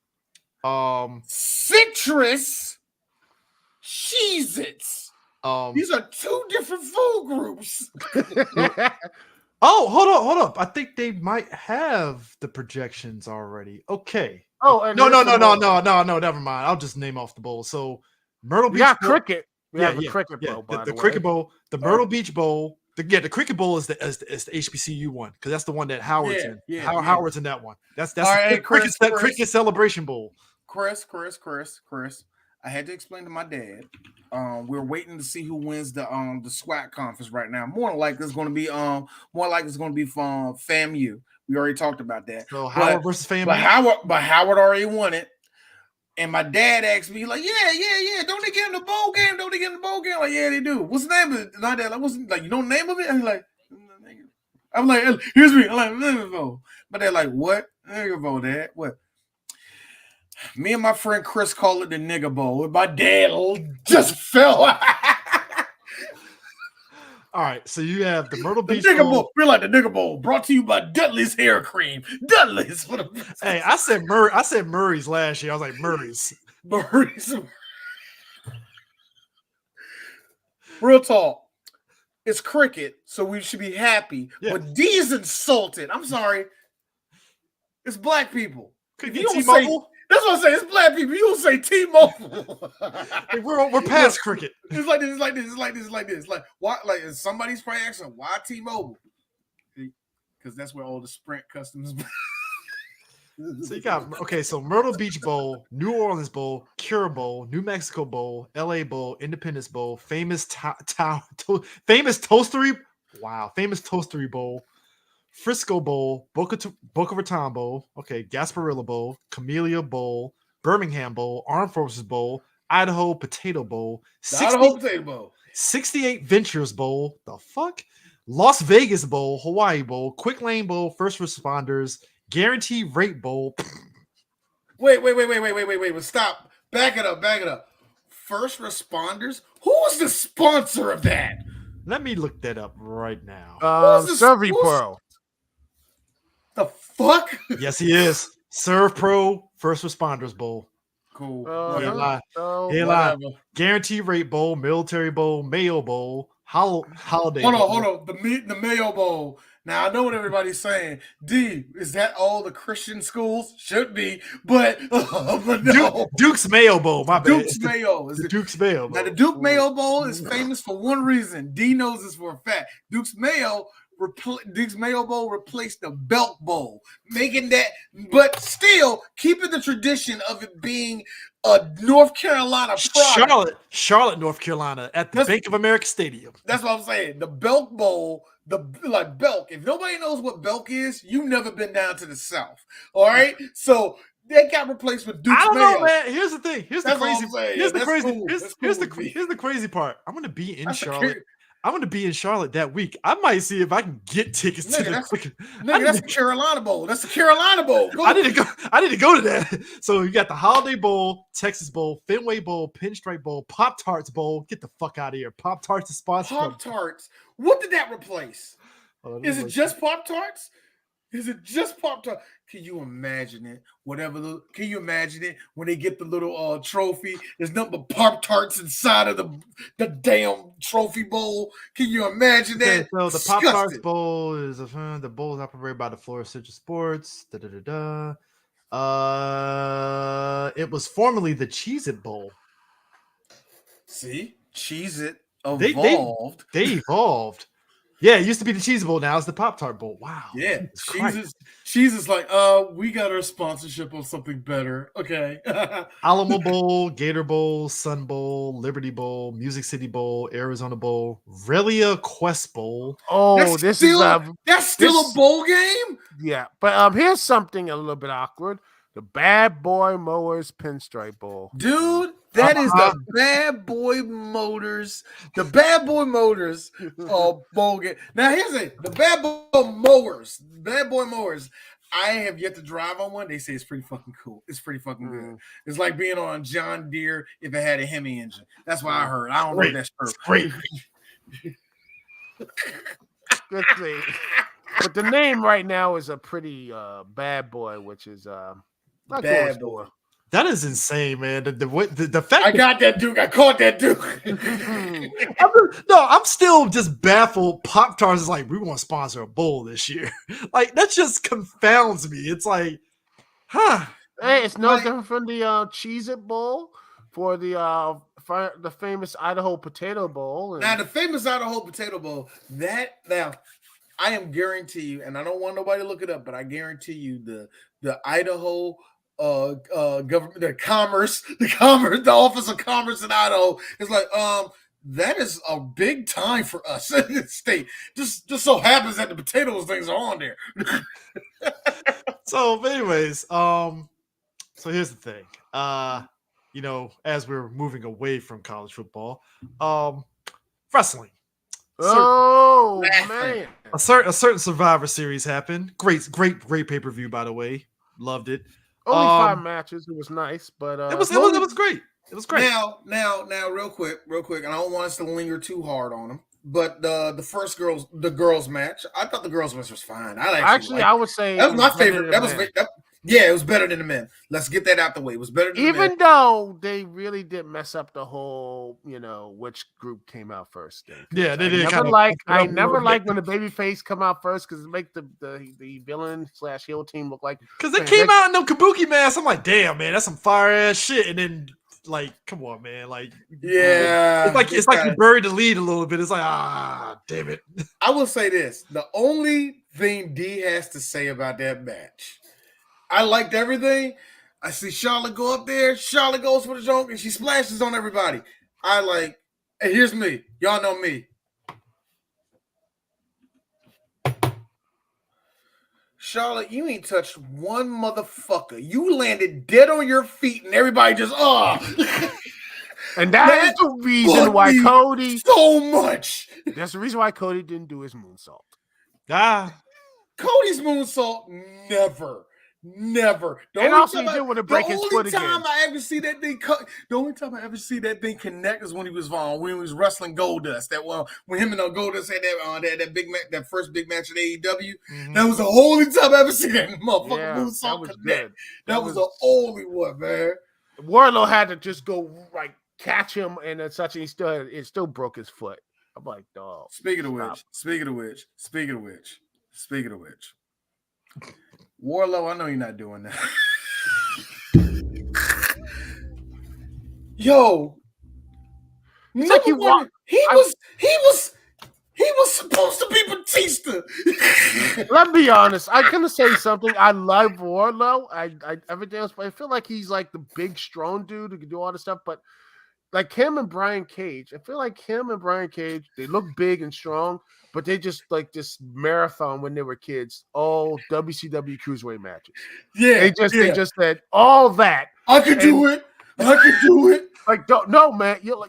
Citrus Cheez-Its. These are two different food groups. Oh, hold up. I think they might have the projections already. Okay. Oh, and no. Never mind. I'll just name off the bowl. So Myrtle Beach. got Bowl. Cricket. We have the Cricket Bowl. By the Cricket Bowl, the Myrtle Beach Bowl. The Cricket Bowl is the HBCU one because that's the one that Howard's in. Howard's in that one. That's all right, Cricket Celebration Bowl. Chris. I had to explain to my dad. We're waiting to see who wins the SWAC conference right now. More likely it's going to be from FAMU. We already talked about that. So Howard versus FAMU. But Howard already won it. And my dad asked me, like, yeah. Don't they get in the bowl game? Like, yeah, they do. What's the name of it? My dad, you know the name of it? I'm like, here's me. I'm like, Nigger Bowl. My dad, like, what? Nigger Bowl, Dad. What? Me and my friend Chris call it the Nigger Bowl. My dad just fell. All right, so you have the Myrtle Beach Bowl. We're like the Nigger Bowl, brought to you by Dudley's Hair Cream. Dudley's. Hey, I said Murray's last year. I was like Murray's. Real talk. It's cricket, so we should be happy. Yeah. But D's insulted. I'm sorry. It's black people. Could you T-Mobile? That's what I'm saying. It's black people. You don't say T-Mobile. Hey, we're past cricket. It's like this. Like why? Like somebody's probably asking why T-Mobile? Because that's where all the Sprint customers. So you got so Myrtle Beach Bowl, New Orleans Bowl, Cure Bowl, New Mexico Bowl, LA Bowl, Independence Bowl, famous Toastery Bowl, Frisco Bowl, Boca Raton Bowl, Gasparilla Bowl, Camellia Bowl, Birmingham Bowl, Armed Forces Bowl, Idaho Potato Bowl, 68 Ventures Bowl, the fuck? Las Vegas Bowl, Hawaii Bowl, Quick Lane Bowl, First Responders, Guaranteed Rate Bowl. Wait. Stop. Back it up. First Responders? Who was the sponsor of that? Let me look that up right now. ServPro. The fuck? Yes, he is. ServPro First Responders Bowl. Cool. Guaranteed Rate Bowl, Military Bowl, Mayo Bowl, Holiday Bowl. Hold on. The Mayo Bowl. Now, I know what everybody's saying. D, is that all the Christian schools? Should be, but no. Duke's Mayo Bowl, my bad. Duke's Mayo. Duke's Mayo Bowl. Now, the Duke Mayo Bowl is famous for one reason. D knows this for a fact. Duke's Mayo Bowl replaced the Belk Bowl, making that, but still keeping the tradition of it being a North Carolina product. Charlotte, North Carolina, at the Bank of America Stadium. That's what I'm saying. The Belk Bowl, Belk. If nobody knows what Belk is, you've never been down to the South. All right, so they got replaced with Duke's Mayo. I don't know, man. Here's the thing. Here's the crazy part. I'm going to be in Charlotte. I'm going to be in Charlotte that week. I might see if I can get tickets to that's the Carolina Bowl. That's the Carolina Bowl. I need to go to that. So you got the Holiday Bowl, Texas Bowl, Fenway Bowl, Pinstripe Bowl, Pop-Tarts Bowl. Get the fuck out of here. Pop-Tarts is sponsored. Pop-Tarts. What did that replace? Is it just Pop-Tarts? Is it just Pop-Tarts? Can you imagine it? Can you imagine it when they get the little trophy? There's nothing but Pop-Tarts inside of the damn trophy bowl. Can you imagine that? So the Pop-Tarts Bowl is the bowl is operated by the Florida Citrus Sports. It was formerly the Cheez-It Bowl. See, Cheez-It evolved. They evolved. Yeah, it used to be the Cheez Bowl. Now it's the Pop-Tart Bowl. Wow. Yeah. Cheez is like, we got our sponsorship on something better. Okay. Alamo Bowl, Gator Bowl, Sun Bowl, Liberty Bowl, Music City Bowl, Arizona Bowl, Relia Quest Bowl. Oh, that's still a bowl game? Yeah. But here's something a little bit awkward. The Bad Boy Mowers Pinstripe Bowl. Dude, that is the Bad Boy Motors. The Bad Boy Motors bowl game. Now, here's it. The Bad Boy Mowers. I have yet to drive on one. They say it's pretty fucking cool. It's pretty fucking good. It's like being on a John Deere if it had a Hemi engine. That's what I heard. I don't know if that's true. Great. Good thing. But the name right now is a pretty bad boy, which is not Bad boy. That is insane, man. The fact I got that Duke. I caught that Duke. I'm still just baffled. Pop-Tarts is like, we want to sponsor a bowl this year. Like, that just confounds me. It's like, huh. Hey, it's no different from the Cheez-It Bowl for the famous Idaho Potato Bowl. Now, the famous Idaho Potato Bowl, I am guarantee you, and I don't want nobody to look it up, but I guarantee you the Idaho government, the Office of Commerce in Idaho is like, that is a big time for us in the state. Just so happens that the potatoes things are on there. So, anyways, so here's the thing. As we're moving away from college football, wrestling. Oh man! A certain Survivor Series happened. Great pay-per-view, by the way. Loved it. Only 5 matches. It was nice, but it was great. It was great. Now, real quick, and I don't want us to linger too hard on them. But the girls match, I thought the girls match was fine. I would say that was my favorite. It was better than the men. Let's get that out the way. It was better than the men. Even though they really did mess up the whole, which group came out first. Yeah, they did. I never like when the babyface come out first because it make the villain / heel team look like. Because they came out in them kabuki masks. I'm like, damn, man, that's some fire ass shit. And then, like, come on, man, like, yeah, it's like you buried the lead a little bit. It's like, damn it. I will say this: the only thing D has to say about that match. I liked everything. I see Charlotte go up there. Charlotte goes for the joke, and she splashes on everybody. And here's me. Y'all know me. Charlotte, you ain't touched one motherfucker. You landed dead on your feet, and everybody just, And that's the reason why Cody... So much. That's the reason why Cody didn't do his moonsault. Cody's moonsault never. And also, he didn't want to break his foot again. The only time I ever see that thing connect is when he was wrestling Goldust. When him and Goldust had that big match, that first big match at AEW. Mm-hmm. That was the only time I ever see that motherfucking moonsault connect. That was the only one, man. Wardlow had to just go catch him and such, and it still broke his foot. I'm like, dog. Speaking of which. Warlow, I know you're not doing that. Yo, it's like he was supposed to be Batista. Let me be honest. I'm gonna say something. I love Warlow. Everything else, but I feel like he's like the big strong dude who can do all this stuff. But like him and Brian Cage, I feel like they look big and strong. But they just like this marathon when they were kids, all WCW cruiserweight matches. Yeah, they just said all that. I could do it. Like, no, man, you're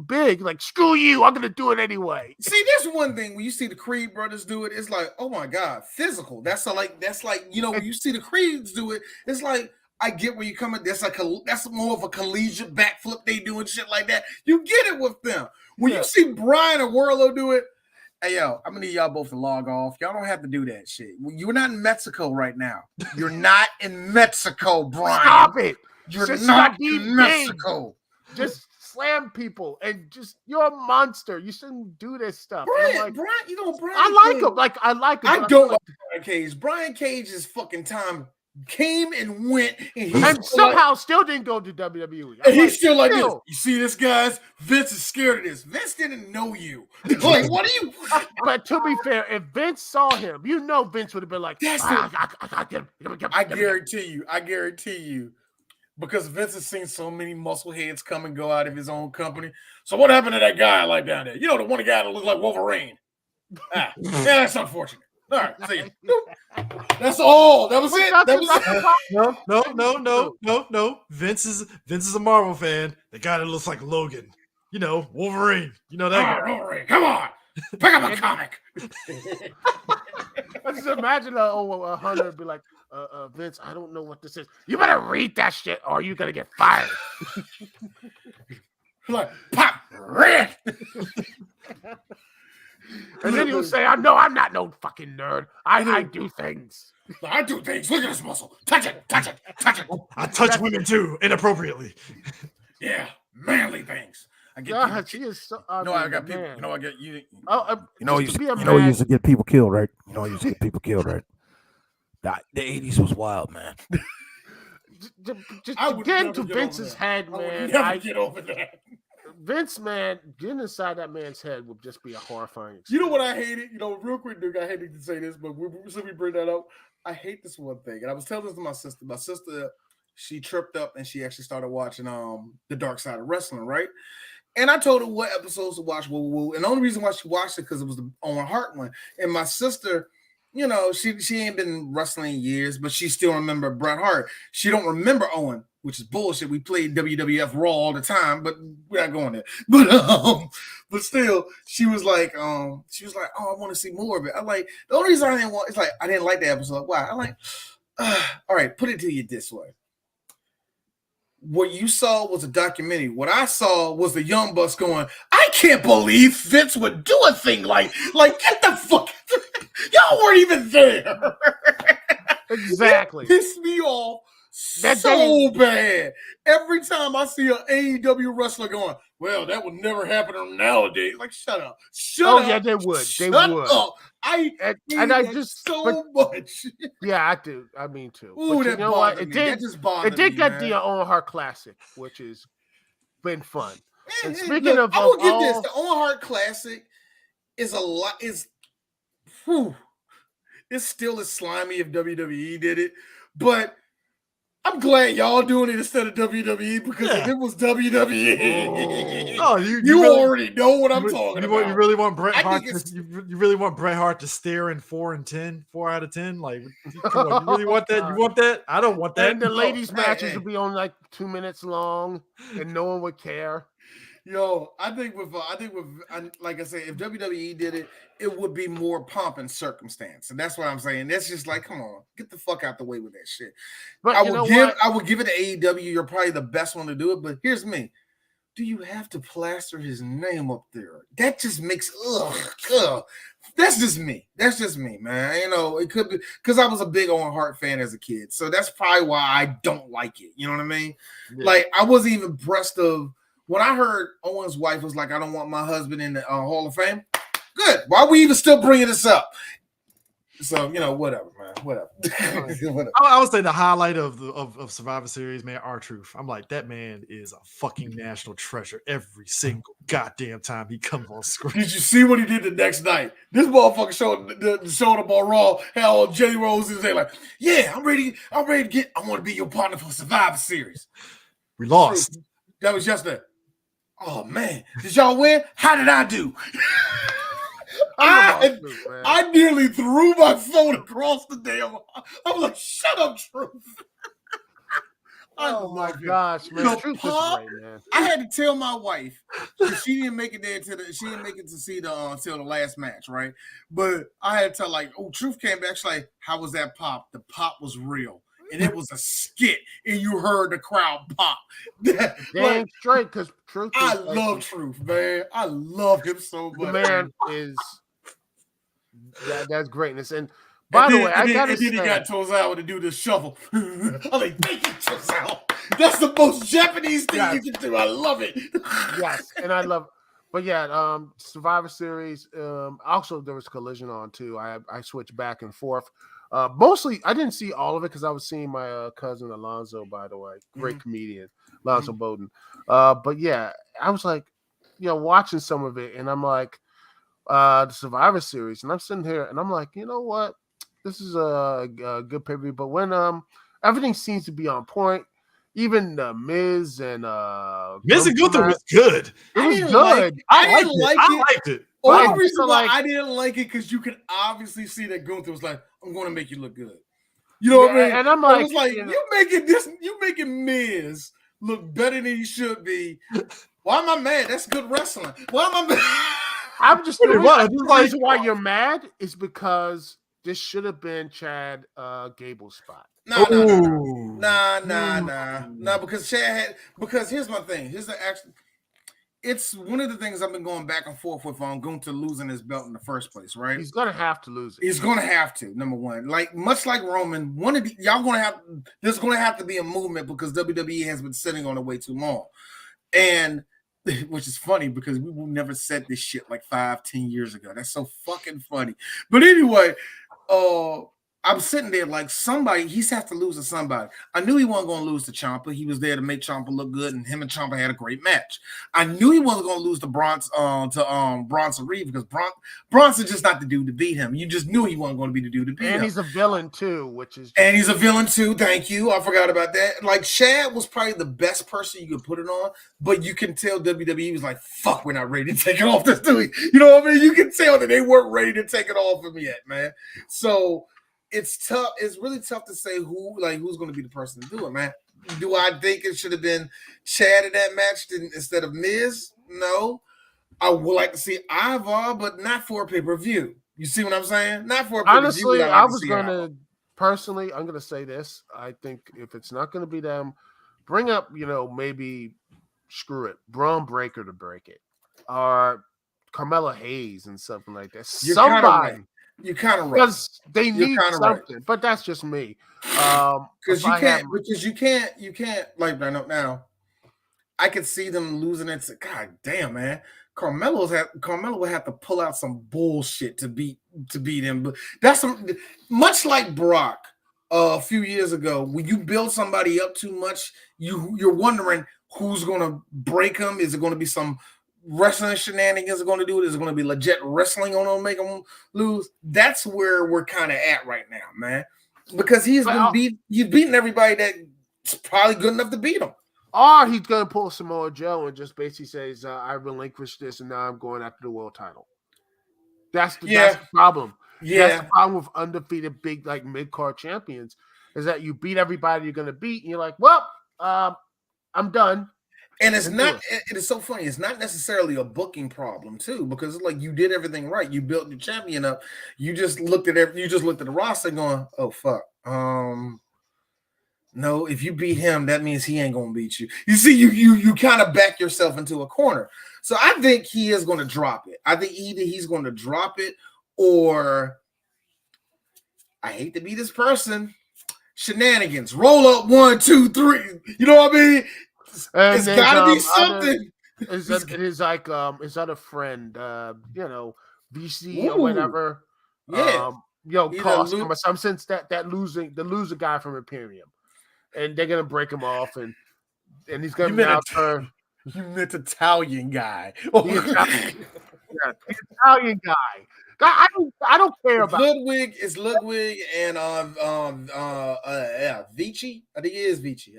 big. Like, screw you. I'm gonna do it anyway. See, that's one thing when you see the Creed brothers do it. It's like, oh my god, physical. That's like when you see the Creeds do it. It's like, I get where you're coming. That's more of a collegiate backflip they do and shit like that. You get it with them. When you see Brian and Warlow do it. Hey, yo, I'm going to need y'all both to log off. Y'all don't have to do that shit. You're not in Mexico right now. You're not in Mexico, Brian. Stop it. You're not in Mexico. Just slam people and you're a monster. You shouldn't do this stuff. Brian, Brian. I like him. I like him. I don't like Brian Cage. Brian Cage's fucking time came and went, and somehow still didn't go to WWE. And he's still like this. You see this, guys? Vince is scared of this. Vince didn't know you. Like, what are you? But to be fair, if Vince saw him, Vince would have been like, I guarantee you. Because Vince has seen so many muscle heads come and go out of his own company. So what happened to that guy like down there? The one guy that looked like Wolverine. Yeah, that's unfortunate. All right, see you. That's all. That was it. No. Vince is a Marvel fan. The guy that looks like Logan. Wolverine. That guy. Wolverine. Come on. Pick up a comic. I just imagine a Hunter be like, Vince, I don't know what this is. You better read that shit or you're going to get fired. Like, pop, red. And then he'll say, I'm not no fucking nerd. I do things. I do things. Look at this muscle. Touch it. I touch women too, inappropriately. Yeah, manly things. I get God, she is so. I got people. Man. You know, I get you. You know, you used to get people killed, right? You know, you used to get people killed, right? The 80s was wild, man. Just get into Vince's head, man. I would never get over that. Vince, man, getting inside that man's head would just be a horrifying experience. You know what I hated? You know, real quick, Duke, I hated to say this, but since we bring that up, I hate this one thing. And I was telling this to my sister. My sister, she tripped up and she actually started watching The Dark Side of Wrestling, right? And I told her what episodes to watch. And the only reason why she watched it because it was the Owen Hart one. And my sister, you know, she ain't been wrestling in years, but she still remember Bret Hart. She don't remember Owen, which is bullshit. We played WWF Raw all the time, but we're not going there. But still, she was like, oh, I want to see more of it. I'm like, the only reason I didn't want, it's like I didn't like the episode. Why? I'm like, all right, put it to you this way. What you saw was a documentary. What I saw was the Young Bucks going, I can't believe Vince would do a thing like get the fuck. Y'all weren't even there. Exactly. It pissed me off so bad. Every time I see an AEW wrestler going, well, that would never happen nowadays. Like, shut up. Shut up. Oh, yeah, they would. Shut up. I just so much. Yeah, I do. I mean, too. Ooh, but you that know what? It did get the Owen Hart Classic, which has been fun. And speaking look, of, I will give this. The Owen Hart Classic is a lot. It's still as slimy if WWE did it, but I'm glad y'all doing it instead of WWE because if it was WWE, you really, already know what I'm talking about. You really want Bret Hart? You really want Bret Hart to stare in 4 out of 10? Like, come on, you really want that? You want that? I don't want that. And the ladies' matches would be on like 2 minutes long, and no one would care. Yo, I think with like I said, if WWE did it, it would be more pomp and circumstance, and that's what I'm saying. That's just like, come on, get the fuck out the way with that shit. But I would give it to AEW. You're probably the best one to do it, but here's me. Do you have to plaster his name up there? That just makes ugh. That's just me. That's just me, man. You know, it could be because I was a big Owen Hart fan as a kid, so that's probably why I don't like it. You know what I mean? Yeah. Like I wasn't even impressed of. When I heard Owen's wife was like, I don't want my husband in the Hall of Fame, good. Why are we even still bringing this up? So, you know, whatever, man. Whatever. I would say the highlight of Survivor Series, man, R-Truth. I'm like, that man is a fucking national treasure every single goddamn time he comes on screen. Did you see what he did the next night? This motherfucker showed up on Raw, how Jenny Rose is there like, yeah, I'm ready to get, I want to be your partner for Survivor Series. We lost. That was yesterday. Oh man, did y'all win? How did I do? I nearly threw my phone across the damn. I'm like, shut up, Truth. Oh my gosh, man! Truth is great, man. I had to tell my wife she didn't make it there she didn't make it to see until the last match, right? But I had to tell Truth came back. She's like, how was that pop? The pop was real. And it was a skit, and you heard the crowd pop. Damn straight, because Truth. I love Truth, man. I love him so much. The man is that's greatness. And by the way, I gotta say, he got Tozawa to do the shuffle. I'm like, thank you, Tozawa. That's the most Japanese thing you can do. I love it. Yes, and I love. But yeah, Survivor Series. Also, there was Collision on too. I switched back and forth. Mostly, I didn't see all of it because I was seeing my cousin Alonzo, by the way, great comedian, Alonzo Bowden. But yeah, I was like, watching some of it, and I'm like, the Survivor Series, and I'm sitting here, and I'm like, you know what, this is a good pay-per-view. But when everything seems to be on point, even Miz and Gunther was good. It was good. I liked it. The only reason why I didn't like it because you can obviously see that Gunther was like, I'm going to make you look good. You know what I mean? And I'm like, you making Miz look better than he should be. Why am I mad? That's good wrestling. Why am I mad? I'm just the reason why you're mad is because this should have been Chad Gable's spot. No, because here's my thing. It's one of the things I've been going back and forth with on Gunther losing his belt in the first place, right? He's gonna have to lose it. He's gonna have to, number one. Like much like Roman, there's gonna have to be a movement because WWE has been sitting on it way too long. And which is funny because we never said this shit like 5-10 years ago. That's so fucking funny. But anyway, I'm sitting there like he's have to lose to somebody. I knew he wasn't going to lose to Ciampa. He was there to make Ciampa look good, and him and Ciampa had a great match. I knew he wasn't going to lose to Bronson Reed because Bronson's just not the dude to beat him. You just knew he wasn't going to be the dude to beat him. And he's a villain too, And he's a villain too. Thank you. I forgot about that. Like Chad was probably the best person you could put it on, but you can tell WWE was like, "Fuck, we're not ready to take it off this dude." You know what I mean? You can tell that they weren't ready to take it off him yet, man. So. It's tough. It's really tough to say who's going to be the person to do it, man. Do I think it should have been Chad in that match instead of Miz? No. I would like to see Ivar, but not for a pay-per-view. You see what I'm saying? Not for a pay-per-view. Honestly, I was going to personally, I'm going to say this. I think if it's not going to be them, bring up, maybe screw it, Braun Breaker to break it, or Carmella Hayes and something like that. Somebody. You're kind of right because they need something, but that's just me. Because you can't like right now. I could see them losing it. God damn, man, Carmelo would have to pull out some bullshit to beat him. But that's much like Brock a few years ago. When you build somebody up too much, you're wondering who's going to break him. Is it going to be some wrestling shenanigans are going to do it? Is it going to be legit wrestling going to make them lose? That's where we're kind of at right now, man. Because he's beaten everybody that's probably good enough to beat him. Or he's going to pull Samoa Joe and just basically says, I relinquished this and now I'm going after the world title. That's the problem. Yeah. That's the problem with undefeated big like mid-card champions is that you beat everybody you're going to beat and you're like, well, I'm done. And it is so funny. It's not necessarily a booking problem too, because it's like you did everything right. You built your champion up. You just looked at the roster going, oh fuck. No, if you beat him, that means he ain't gonna beat you. You see, you kind of back yourself into a corner. So I think he is gonna drop it. I think either he's gonna drop it or I hate to be this person. Shenanigans. Roll up 1, 2, 3. You know what I mean? It's gotta be something. Is that a friend? VC or whatever. Yeah. Cost him or some sense the loser guy from Imperium, and they're gonna break him off, and he's gonna be out for. You meant Italian guy. The Italian guy. I don't care about Ludwig. It's Ludwig and Vici. I think it is Vici.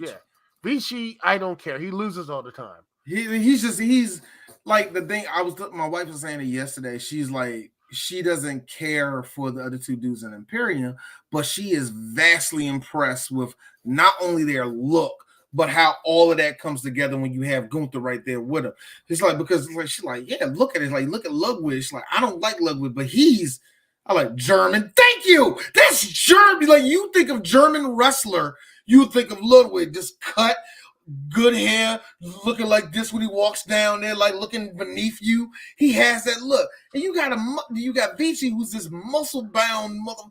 Yeah. Vici, I don't care. He loses all the time. He's like the thing. My wife was saying it yesterday. She's like, she doesn't care for the other two dudes in Imperium, but she is vastly impressed with not only their look, but how all of that comes together when you have Gunther right there with her. It's like, because like she's like, yeah, look at it. Like, look at Ludwig. She's like, I don't like Ludwig, but I like German. Thank you. That's German. Like, you think of German wrestler, you think of Ludwig, just cut, good hair, looking like this when he walks down there, like looking beneath you. He has that look. And you got Vici, who's this muscle-bound mother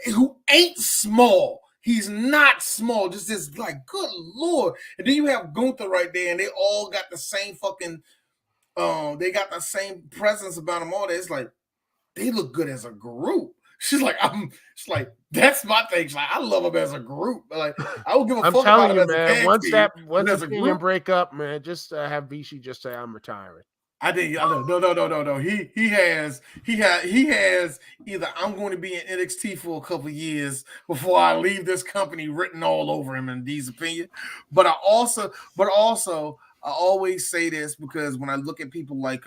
who ain't small. He's not small, just this like, good Lord. And then you have Gunther right there, and they all got the same fucking, they got the same presence about them all. That it's like, they look good as a group. She's like, that's my thing. She's like, I love them as a group. Like, I will give a fuck about them as a once the team break up, man, just have Vici just say I'm retiring. I think no. He has either I'm going to be in NXT for a couple of years before I leave this company written all over him in D's opinion. But I always say this because when I look at people like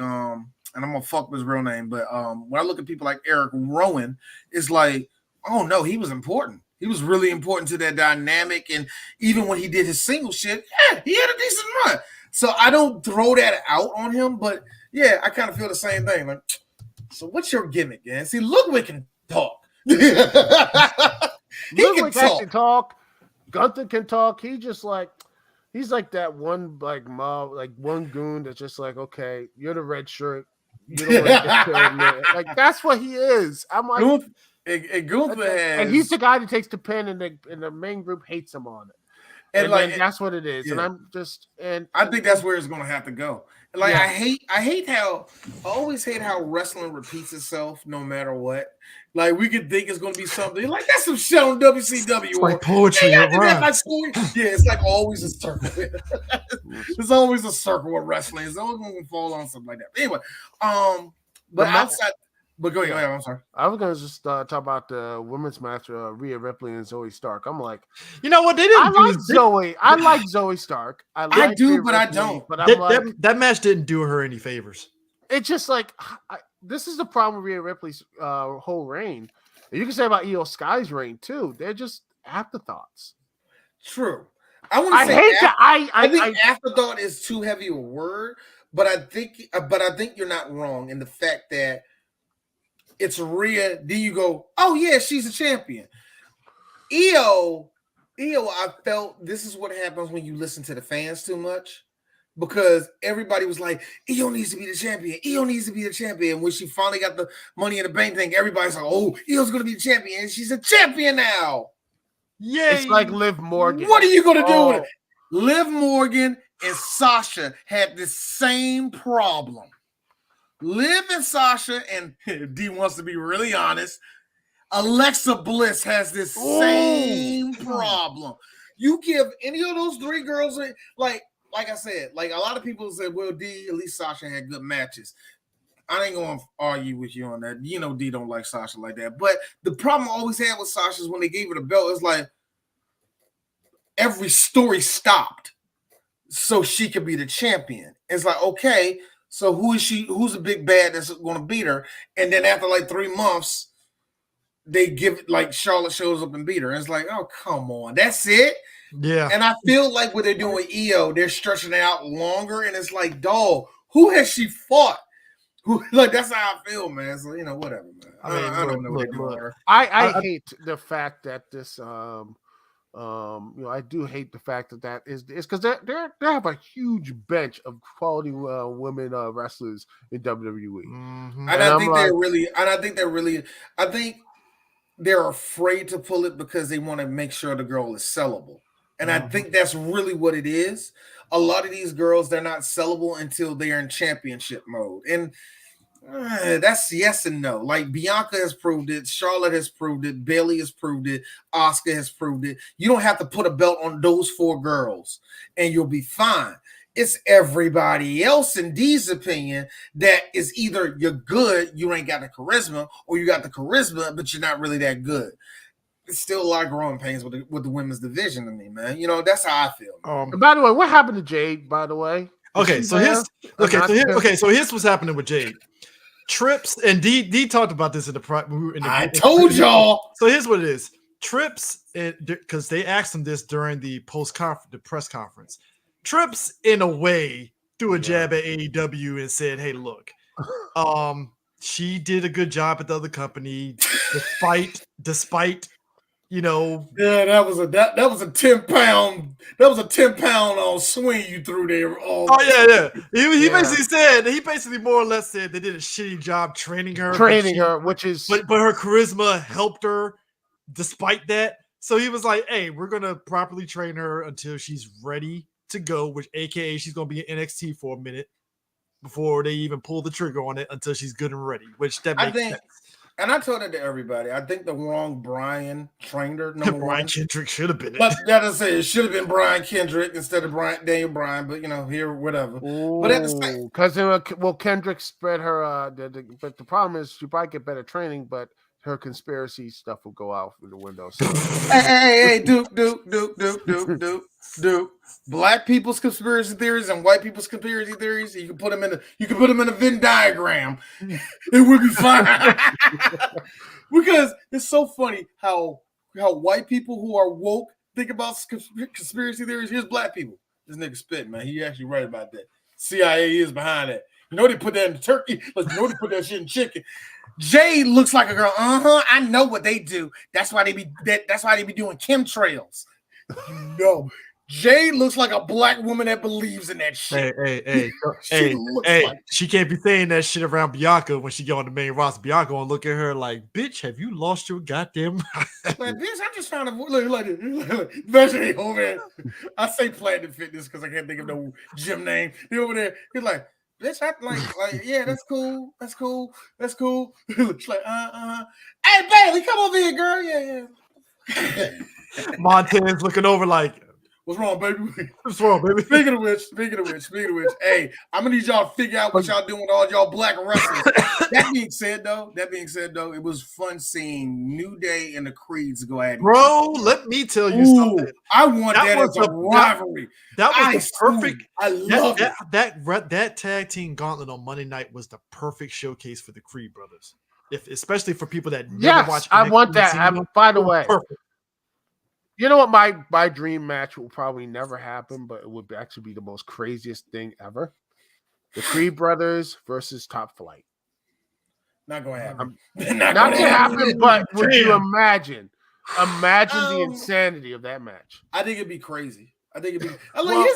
and I'm gonna fuck with his real name, but when I look at people like Eric Rowan, it's like, oh no, he was important. He was really important to that dynamic, and even when he did his single shit, yeah, he had a decent run. So I don't throw that out on him, but yeah, I kind of feel the same thing. Like, so what's your gimmick, man? See, Ludwig can talk. Ludwig can talk. Gunther can talk. He's like that one like mob, like one goon that's just like, okay, you're the red shirt. You don't want to get killed, man. Like that's what he is. I'm like, Gunther and he's the guy that takes the pen, and the main group hates him on it. And like that's what it is. Yeah. And I think that's where it's gonna have to go. Like yeah. I always hate how wrestling repeats itself no matter what. Like we could think it's gonna be something like that's some shit on WCW. It's like poetry. It's like always a circle. It's always a circle with wrestling. It's always gonna fall on something like that. Anyway, but outside. But go ahead. I'm sorry. I was gonna just talk about the women's match, Rhea Ripley and Zoe Stark. I'm like, you know what? They didn't. I like Zoe Stark. I do, but I don't. But I'm that match didn't do her any favors. It's just like this is the problem with Rhea Ripley's whole reign. And you can say about Io Sky's reign too. They're just afterthoughts. True. I think afterthought is too heavy a word, but I think you're not wrong in the fact that. It's Rhea. Then you go, oh yeah, she's a champion. Io, I felt this is what happens when you listen to the fans too much, because everybody was like, Io needs to be the champion. Io needs to be the champion. When she finally got the Money in the Bank thing, everybody's like, oh, Io's gonna be the champion, and she's a champion now. Yeah, it's like Liv Morgan. What are you gonna do with it? Liv Morgan and Sasha had the same problem. Liv and Sasha, and D wants to be really honest, Alexa Bliss has this same problem. You give any of those three girls, like I said, like a lot of people said, well, D, at least Sasha had good matches. I ain't going to argue with you on that. You know, D don't like Sasha like that. But the problem I always had with Sasha is when they gave her the belt, it's like every story stopped so she could be the champion. It's like, okay, so who is she? Who's the big bad that's going to beat her? And then after like 3 months, they give it like Charlotte shows up and beat her. And it's like, oh, come on. That's it? Yeah. And I feel like what they're doing with Io, they're stretching it out longer. And it's like, dog, who has she fought? Like, that's how I feel, man. So, you know, whatever, man. I don't know what they're doing. I hate the fact that this I do hate the fact that is because they have a huge bench of quality women wrestlers in WWE, and I think they're afraid to pull it because they want to make sure the girl is sellable, and I think that's really what it is. A lot of these girls, they're not sellable until they are in championship mode, and that's yes and no. Like Bianca has proved it, Charlotte has proved it, Bayley has proved it, Asuka has proved it. You don't have to put a belt on those 4 girls and you'll be fine. It's everybody else, in D's opinion, that is either you're good, you ain't got the charisma, or you got the charisma, but you're not really that good. It's still a lot of growing pains with the women's division to me, man. You know, that's how I feel. By the way, what happened to Jade, by the way? So here's what's happening with Jade. Trips, and D talked about this in the I told y'all. So here's what it is. Trips, because they asked him this during the press conference. Trips, in a way, threw a jab at AEW and said, "Hey, look, she did a good job at the other company, despite." You know, yeah, that was a 10-pound swing you threw there. Yeah. He basically more or less said they did a shitty job training her, which is but her charisma helped her despite that. So he was like, "Hey, we're gonna properly train her until she's ready to go," which AKA she's gonna be in NXT for a minute before they even pull the trigger on it until she's good and ready. Which that makes sense. And I told it to everybody. I think the wrong Brian trained her. Brian Kendrick should have been it. But gotta say, it should have been Brian Kendrick instead of Daniel Bryan. But you know, here, whatever. Ooh, but at the same, because Kendrick spread her. But the problem is, she probably get better training, but her conspiracy stuff will go out the window. So. hey, Duke. Black people's conspiracy theories and white people's conspiracy theories. You can put them in a Venn diagram. It would be fine. Because it's so funny how white people who are woke think about conspiracy theories. Here's black people. This nigga spit, man. He actually right about that. CIA is behind that. You know they put that in turkey. You know they put that shit in chicken. Jay looks like a girl. I know what they do. That's why they be doing chemtrails. No. Jay looks like a black woman that believes in that shit. She can't be saying that shit around Bianca when she go on the main roster. Bianca gonna look at her like, bitch, have you lost your goddamn like, bitch, I'm just trying to look like especially over there. I say Platinum Fitness because I can't think of no gym name. He over there, he's like, bitch, I like, yeah, that's cool. She's like, Hey, Bailey, come over here, girl. Yeah. Montez looking over like, what's wrong, baby? What's wrong, baby? Speaking of which, hey, I'm gonna need y'all to figure out what y'all doing with all y'all black wrestlers. That being said, though, it was fun seeing New Day and the Creeds go at it. Bro, let me tell you something. I want that as a rivalry. That was the perfect. I love it. That tag team gauntlet on Monday night was the perfect showcase for the Creed brothers. Especially for people that never watch. I want that. By the way, perfect. You know what? My dream match will probably never happen, but it would actually be the most craziest thing ever. The Creed brothers versus Top Flight. Not going to happen. Not going to happen, but would you imagine? Imagine the insanity of that match. I think it'd be crazy. Here's the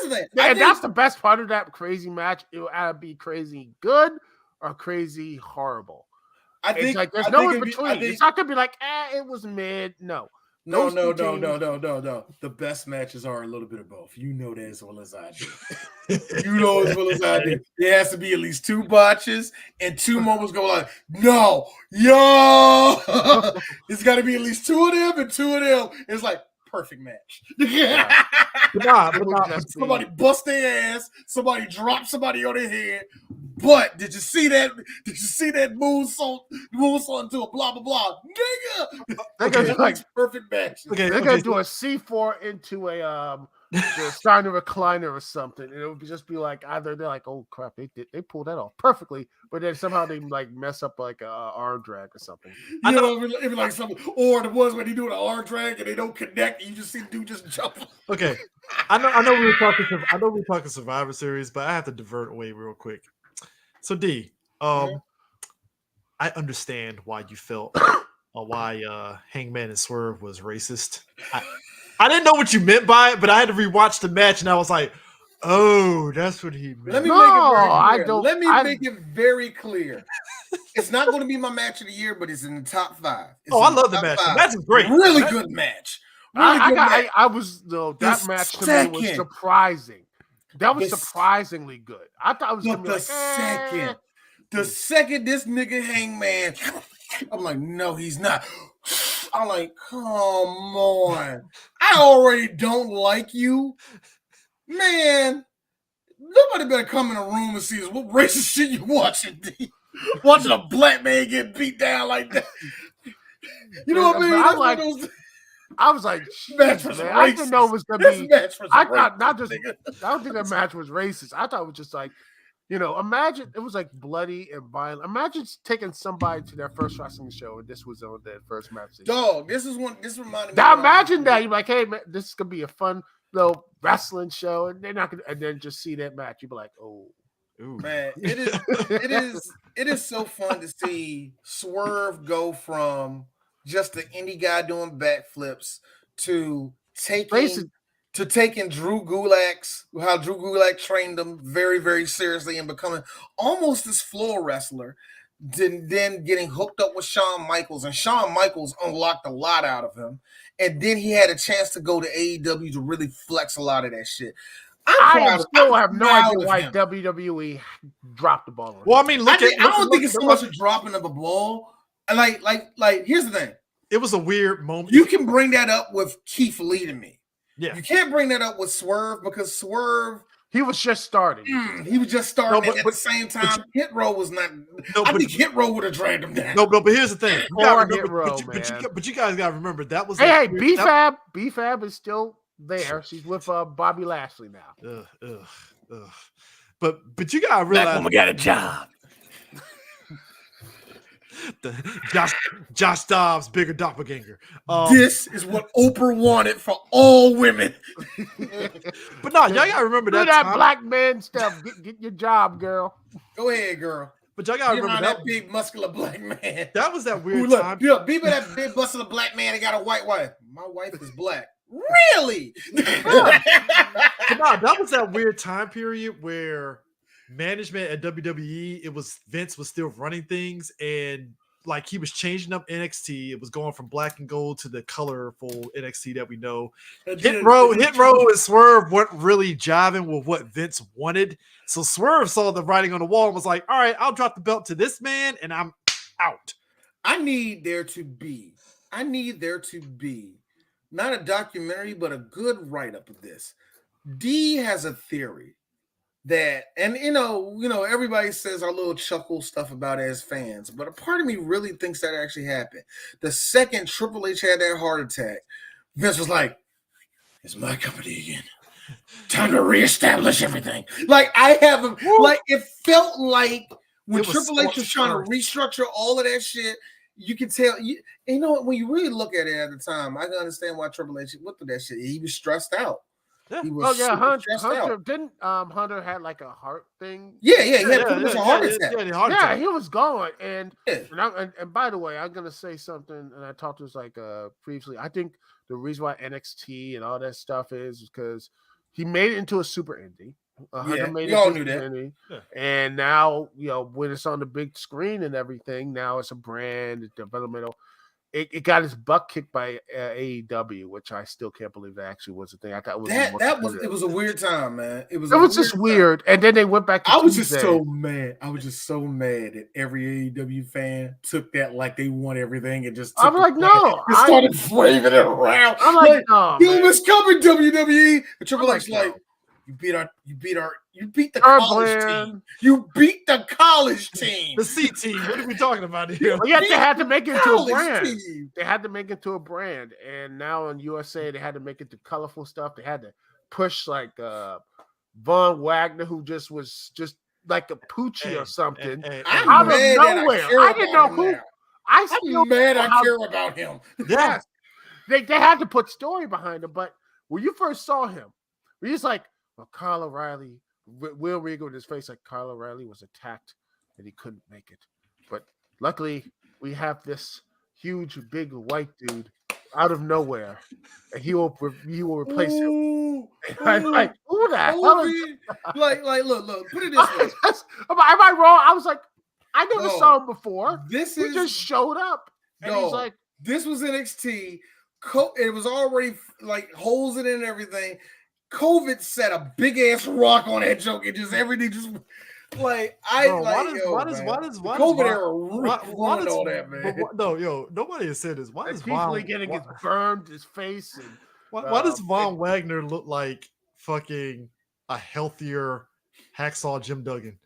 thing. That's the best part of that crazy match. It will either be crazy good or crazy horrible. I think there's no in between. It's not going to be like, it was mid. No. No. The best matches are a little bit of both. You know that as well as I do. There has to be at least 2 botches and 2 moments go like, no, yo. It's got to be at least 2 of them and 2 of them. It's like perfect match. Somebody bust their ass. Somebody drop somebody on their head. But did you see that? Moonsault into a blah blah blah, nigga? They're gonna do perfect match. They're gonna do a C4 into a starting recliner or something, and it would just be like either they're like, oh crap, they pulled that off perfectly, but then somehow they like mess up like a arm drag or something. It'd be like something, or the ones when they do an arm drag and they don't connect, and you just see the dude just jump. Okay, I know we were talking Survivor Series, but I have to divert away real quick. So D, I understand why you felt why Hangman and Swerve was racist. I didn't know what you meant by it, but I had to rewatch the match, and I was like, "Oh, that's what he meant." Let me make it very clear. It's not going to be my match of the year, but it's in the top 5. I love the match. The match is great. Really good match. That match to me was surprising. That was surprisingly good. I thought it was going to be like, the second this nigga Hangman, I'm like, no, he's not. I'm like, come on. I already don't like you. Man, nobody better come in a room and see what racist shit you watching, D. Watching a black man get beat down like that. You know what I mean? I was like, man, I didn't know it was gonna be. I don't think that match was racist. I thought it was just like, imagine it was like bloody and violent. Imagine taking somebody to their first wrestling show and this was on their first match. Dog, this reminded me. Now imagine that you're like, hey man, this is gonna be a fun little wrestling show, and they're not gonna, and then just see that match, you'd be like, oh. Ooh. Man, it is so fun to see Swerve go from just the indie guy doing backflips to taking Drew Gulak trained him very, very seriously and becoming almost this floor wrestler, then getting hooked up with Shawn Michaels, and Shawn Michaels unlocked a lot out of him, and then he had a chance to go to AEW to really flex a lot of that shit. I still have no idea why WWE dropped the ball. Well, I mean, I don't think it's so much a dropping of the ball. Like, here's the thing. It was a weird moment. You can bring that up with Keith Lee to me. Yeah. You can't bring that up with Swerve because Swerve, he was just starting. He was just starting. At the same time, Hit Row was not. I think Hit Row would have dragged him down. No, but here's the thing. But you guys got to remember that was. Hey, B-Fab is still there. She's with Bobby Lashley now. But you gotta realize, that woman got a job. Josh Dobbs, bigger doppelganger. This is what Oprah wanted for all women. But no, y'all gotta remember that black man stuff. Get your job, girl. Go ahead, girl. But y'all gotta remember that big muscular black man. That was that weird look, time. Yeah, be that big muscular black man that got a white wife. My wife is black. Really? But no, that was that weird time period where management at WWE, Vince was still running things, and like he was changing up NXT. It was going from black and gold to the colorful NXT that we know. Hit Row and Swerve weren't really jiving with what Vince wanted. So Swerve saw the writing on the wall and was like, all right, I'll drop the belt to this man and I'm out. I need there to be not a documentary, but a good write-up of this. D has a theory that, and you know, everybody says our little chuckle stuff about it as fans, but a part of me really thinks that actually happened. The second Triple H had that heart attack, Vince was like, "It's my company again. Time to reestablish everything." Like it felt like when Triple H was trying to restructure all of that shit. You can tell, you know, when you really look at it at the time, I can understand why Triple H went through that shit. He was stressed out. Yeah. He was Hunter didn't Hunter had like a heart thing. Yeah, he had a heart attack. Yeah, he was going. And by the way, I'm gonna say something, and I talked to this like previously. I think the reason why NXT and all that stuff is because he made it into a super indie. We all knew that. Yeah. And now, you know, when it's on the big screen and everything, now it's a brand, it's developmental. It got its butt kicked by AEW, which I still can't believe that actually was a thing. I thought it was a weird time, man. It was just weird. And then they went back to I was just so mad that every AEW fan took that like they won everything and just I'm like, no. They started waving it around. I'm like, no. You was coming, WWE. And Triple H like, you beat the college team. You beat the college team. The C team. What are we talking about here? Well, yeah, they had to make it into a brand. They had to make it into a brand. And now in USA, they had to make it to colorful stuff. They had to push like Von Wagner, who just was just like a Poochie or something. Out of nowhere. I didn't know who. I'm mad I care about him. Yes. They had to put story behind him. But when you first saw him, were just like, well, Kyle O'Reilly, Will Regal in his face, like Kyle O'Reilly was attacked and he couldn't make it. But luckily, we have this huge, big white dude out of nowhere, and he will replace him. I'm like, who the hell is look, put it this way. Am I wrong? I was like, I never saw him before. He just showed up, and he's like, this was NXT. It was already like holes in it and everything. COVID set a big ass rock on that joke and just everything just like COVID era ruined all that, man. Nobody has said this. Why is Von getting his burned his face? And, why does Von Wagner look like fucking a healthier hacksaw Jim Duggan?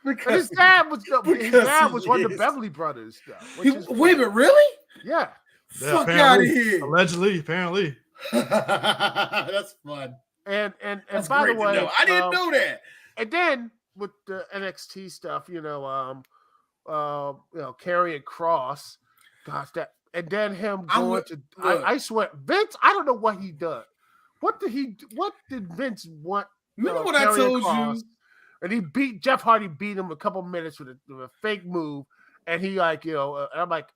Because his dad was one of the Beverly Brothers. Wait a minute, really? Yeah. Fuck out of here. Allegedly, apparently. That's fun. And by the way, I didn't know that. And then with the NXT stuff, Karrion Kross, gosh, that, and then him going I swear, Vince. I don't know what he done. What did Vince want? Remember what I told you? And he beat Jeff Hardy, beat him a couple minutes with a fake move, and he and I'm like.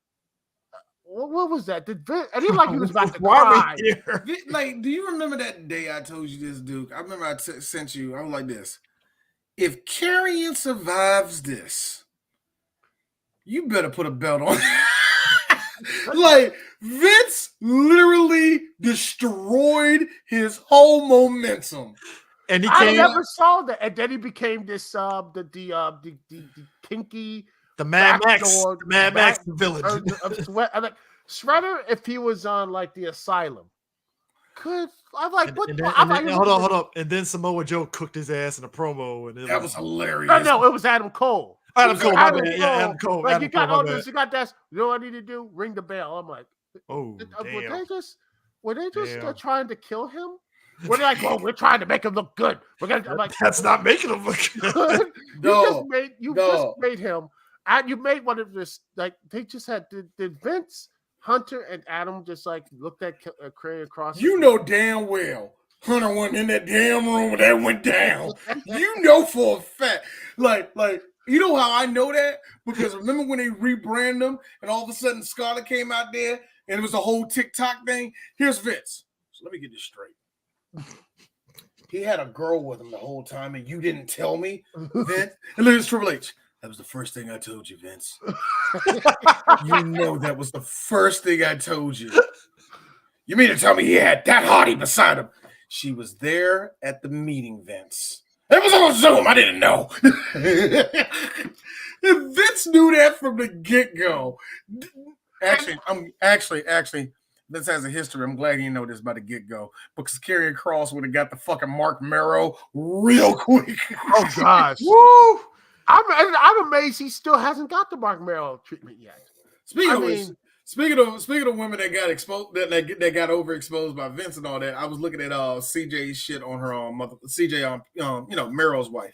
What was that? And he he was about to cry. Like, do you remember that day I told you this, Duke? I remember I sent you. I was like this. If Karrion survives this, you better put a belt on. Like, Vince literally destroyed his whole momentum. And I never saw that. And then he became this the kinky. The Mad Max village. I'm like, Shredder, if he was on like the asylum, I'm like, what? Hold up. And then Samoa Joe cooked his ass in a promo, and that was hilarious. No, it was Adam Cole. Adam Cole. Like, you got all this, you got that. You know what I need to do? Ring the bell. I'm like, oh, were they just trying to kill him? We're like, well, we're trying to make him look good. I'm like, that's not making him look good. You just made him. And you made one of this, like, they just had, did Vince, Hunter, and Adam just, like, looked at Karrion Kross? You know damn well Hunter wasn't in that damn room when that went down. You know for a fact. Like You know how I know that? Because remember when they rebrand them and all of a sudden Scarlett came out there and it was a whole TikTok thing? Here's Vince. So let me get this straight. He had a girl with him the whole time and you didn't tell me, Vince. And look, it's Triple H. That was the first thing I told you, Vince. You know that was the first thing I told you. You mean to tell me he had that hottie beside him? She was there at the meeting, Vince. It was on Zoom. I didn't know. Vince knew that from the get-go. Actually, this has a history. I'm glad you know this by the get-go because Karrion Kross would have got the fucking Mark Marrow real quick. Oh gosh, woo! I'm amazed he still hasn't got the Mark Marrow treatment yet. Speaking of women that got exposed, that got overexposed by Vince and all that, I was looking at CJ's shit on her mother, CJ Meryl's wife,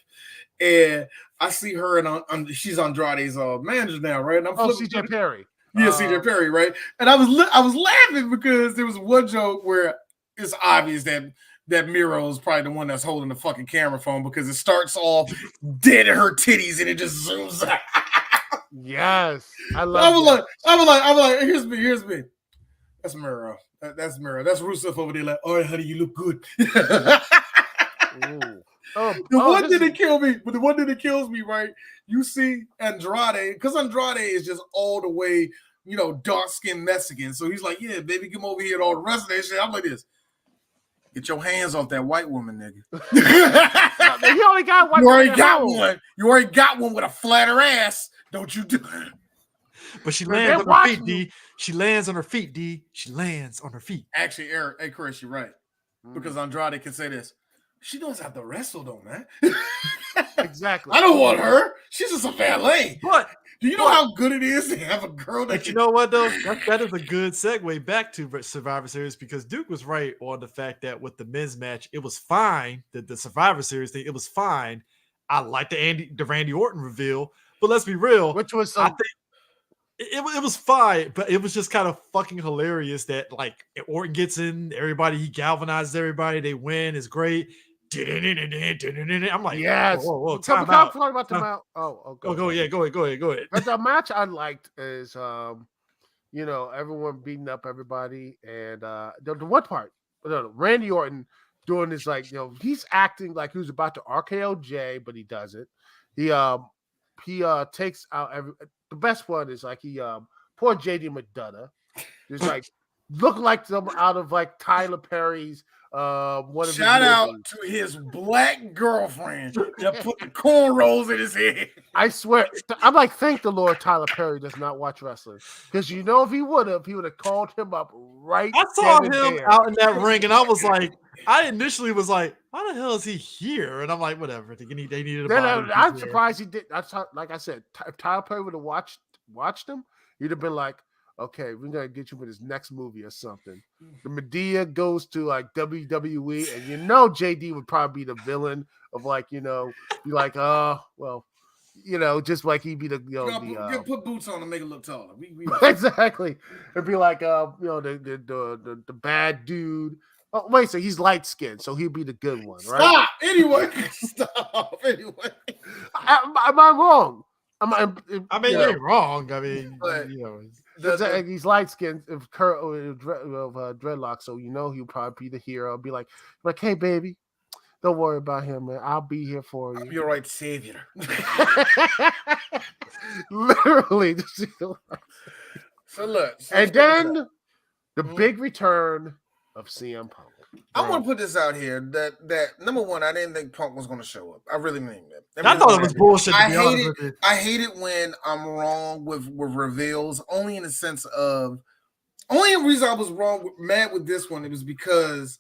and I see her and she's Andrade's manager now, right? And I'm CJ Perry, CJ Perry, right? And I was laughing because there was one joke where it's obvious that Miro is probably the one that's holding the fucking camera phone because it starts off dead at her titties and it just zooms out. Yes, I was like, here's me. That's Miro. That's Miro. That's Rusev over there. Like, all right, honey, you look good. The one thing that kills me, right? You see Andrade, because Andrade is just all the way, dark-skinned Mexican. So he's like, yeah, baby, come over here and all the rest of that shit. I'm like this. Get your hands off that white woman, nigga. He only got one. You already got one. You already got one with a flatter ass. Don't you do it. But she lands on her feet, D. She lands on her feet, D. She lands on her feet. Actually, Eric, hey, Chris, you're right. Because Andrade can say this. She knows how to wrestle, though, man. Exactly. I don't want her. She's just a valet. But do you know how good it is to have a girl that you know what, though? That is a good segue back to Survivor Series because Duke was right on the fact that with the men's match, it was fine. The Survivor Series thing, it was fine. I like the Randy Orton reveal. But let's be real, which was I think it was fine, but it was just kind of fucking hilarious that like Orton gets in, he galvanizes everybody, they win, it's great. I'm like, yes. Whoa, time out. About the mount. Go ahead. But the match I liked is, everyone beating up everybody, and the one part, Randy Orton doing this he's acting like he was about to RKO Jay, but he doesn't. He takes out the best one is like he poor JD McDonough. It's like look like them out of like Tyler Perry's one of shout out to his black girlfriend that put the cornrows in his head. I swear, I'm like, thank the Lord Tyler Perry does not watch wrestling because if he would have called him up right. I saw him out in that ring, and I was like, I initially was like, why the hell is he here? And I'm like, whatever. They needed a body. I'm surprised he did. Like I said, if Tyler Perry would have watched him, he'd have been like, okay, we're gonna get you with his next movie or something. The Medea goes to like WWE, and JD would probably be the villain of be like, just like he'd be the put boots on and make it look taller. Exactly. It'd be like the bad dude. Oh wait, so he's light skinned, so he'd be the good one, right? Stop. Anyway, stop. Anyway, am I wrong? You ain't wrong. I mean, he's light skinned, dreadlocks, so he'll probably be the hero. Be like, hey, baby, don't worry about him, man. I'll be here for you. I'm your right savior. Literally. So look, and then the big return of CM Punk. I want to put this out here that number one, I didn't think Punk was going to show up. I really mean that. I thought it was bullshit. I hate it when I'm wrong with reveals. Only in the sense of, only reason I was mad with this one. It was because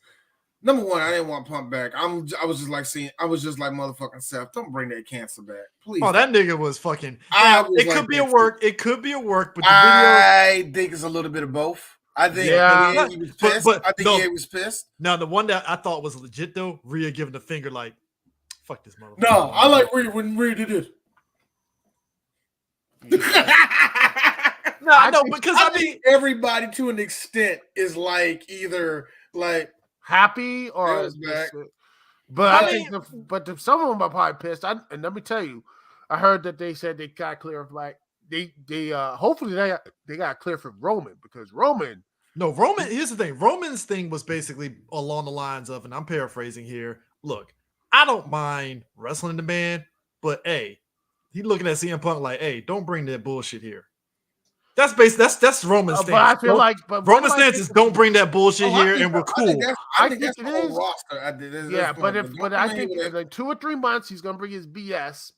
number one, I didn't want Punk back. I was just like motherfucking Seth. Don't bring that cancer back, please. Oh, that nigga was fucking. It could be a work. It could be a work, but the video. I think it's a little bit of both. I think he was pissed. I think he was pissed. Now, the one that I thought was legit though, Rhea giving the finger like, "Fuck this motherfucker." No, I like Rhea when Rhea did it. No, I know because I mean everybody to an extent is like either like happy or back. But some of them are probably pissed. And let me tell you, I heard that they said they got clear of like they hopefully they got clear for Roman because Roman. No, Roman. Here's the thing. Roman's thing was basically along the lines of, and I'm paraphrasing here. Look, I don't mind wrestling the man, but hey, he looking at CM Punk like, hey, don't bring that bullshit here. That's that's Roman's stance. But I feel like Roman's stance is don't bring that bullshit here, and we're cool. I think that's the it whole is. roster. Yeah, but I think in like 2 or 3 months he's gonna bring his BS.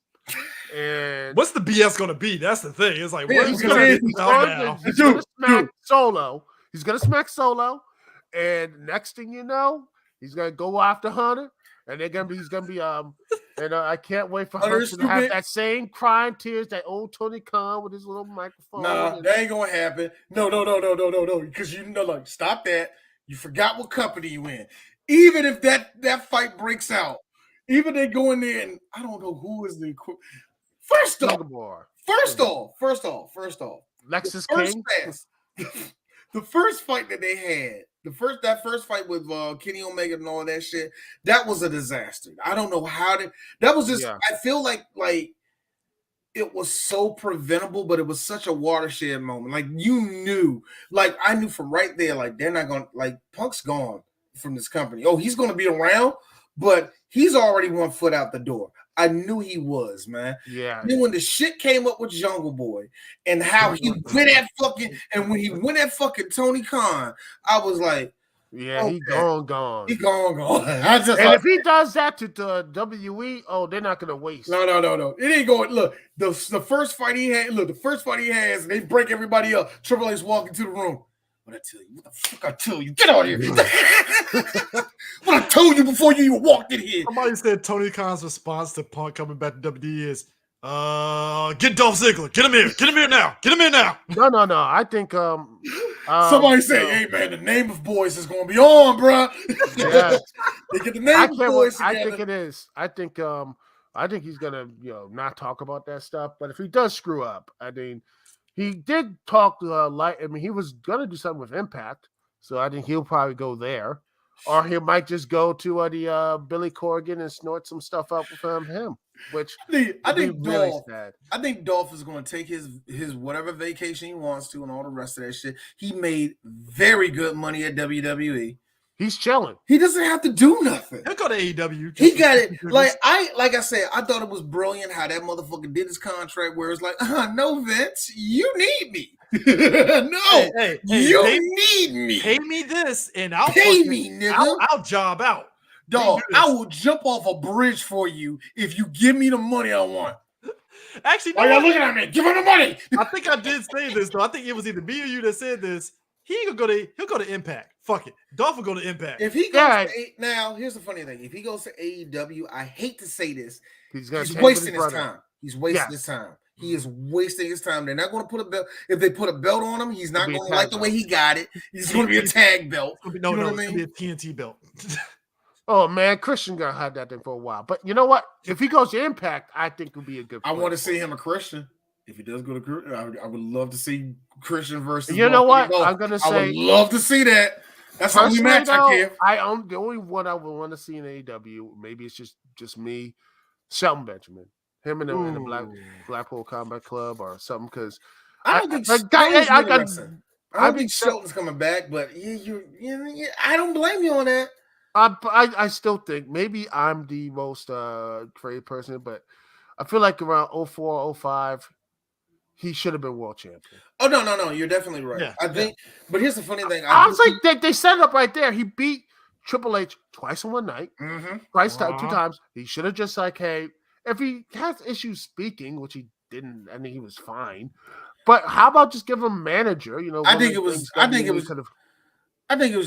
And what's the BS gonna be? That's the thing. It's like he's gonna smack Solo. He's gonna smack Solo, and next thing you know, he's gonna go after Hunter, and he's gonna be and I can't wait for Hunter to have that same crying tears that old Tony Khan with his little microphone. Nah, that ain't gonna happen. No, because you know, like, stop that. You forgot what company you in. Even if that fight breaks out, even they go in there and I don't know who is the first off, Lexus King. The first fight that they had, that first fight with Kenny Omega and all that shit, that was a disaster. I don't know how that was just. Yeah. I feel like it was so preventable, but it was such a watershed moment. Like you knew, like I knew from right there, like they're not gonna Punk's gone from this company. Oh, he's gonna be around, but he's already 1 foot out the door. I knew he was, man. Yeah. And then when the shit came up with Jungle Boy and how he went at when he went at fucking Tony Khan, I was like, yeah, okay. He gone. He gone. If he does that to the WE, oh, they're not gonna waste. No. It ain't going. Look, the first fight he had. Look, the first fight he has, and they break everybody up. Triple H walk into the room. What I tell you? What the fuck I tell you? Get out of here! What I told you before you even walked in here. Somebody said Tony Khan's response to Punk coming back to WWE is, get Dolph Ziggler. Get him here. Get him here now. Get him here now. No. I think somebody say, hey man, the name of boys is gonna be on, bro. Yeah. They get the name of boys together. I think it is. I think he's gonna not talk about that stuff. But if he does screw up, I mean, he did talk he was gonna do something with Impact, so I think he'll probably go there. Or he might just go to the Billy Corgan and snort some stuff up from him. Which I think Dolph is going to take his whatever vacation he wants to and all the rest of that shit. He made very good money at WWE. He's chilling. He doesn't have to do nothing. He'll go to AEW. He got it. Like I said, I thought it was brilliant how that motherfucker did his contract where it's like, no, Vince, you need me. No, you need me. Pay me this, and I'll pay me, nigga. I'll job out. Dog, I will jump off a bridge for you if you give me the money I want. Actually, why y'all looking at me? Give him the money. I think I did say this though. I think it was either me or you that said this. He'll go to Impact. Fuck it. Dolph will go to Impact. If he goes now, here's the funny thing. If he goes to AEW, I hate to say this, he's wasting his time. He's wasting his time. He is wasting his time. They're not going to put a belt. If they put a belt on him, he's not going to like the way he got it. He's going to be a tag belt. It's going to be a TNT belt. Oh man, Christian gonna have that thing for a while. But you know what? If he goes to Impact, I think it'll be a good. I want to see him a Christian. If he does go to, I would love to see Christian versus. You know what? I'm gonna say. I would love to see that. That's how we match. The only one I would want to see in AEW. Maybe it's just me, Shelton Benjamin. Him in the Blackpool Combat Club or something, because I don't think Shelton's coming back, but I don't blame you on that. I still think maybe I'm the most trade person, but I feel like around 04, 05, he should have been world champion. Oh no, you're definitely right. Yeah, I think, but here's the funny thing. I was like, they set it up right there. He beat Triple H twice in one night, twice 2 times. He should have just like, hey. If he has issues speaking, which he didn't, I think he was fine. But how about just give him manager? I think it was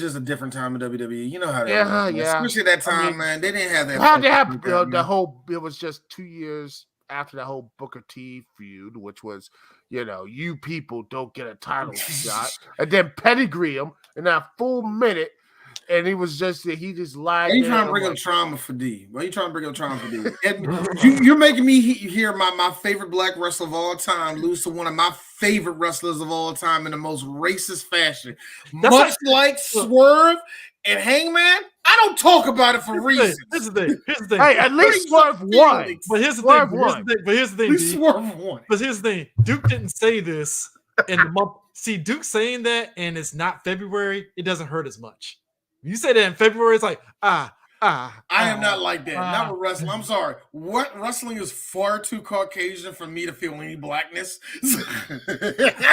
just a different time in WWE. You know how that was. Yeah. Especially that time, man. They didn't have that. The whole. It was just 2 years after that whole Booker T feud, which was, you people don't get a title shot, and then pedigree him in that full minute. And he just lied. Why you trying to bring up trauma for D? Why you trying to bring up trauma for D? You're making me hear my favorite black wrestler of all time lose to one of my favorite wrestlers of all time in the most racist fashion. Much like Swerve And Hangman, I don't talk about it for reasons. Here's the thing. Hey, at least Swerve won. But here's the thing. But here's the thing. Swerve won. But here's the thing. Duke didn't say this in the month. See, Duke saying that and it's not February, it doesn't hurt as much. You say that in February, it's like, I am not like that. Not with wrestling. I'm sorry. What wrestling is far too Caucasian for me to feel any blackness. I'm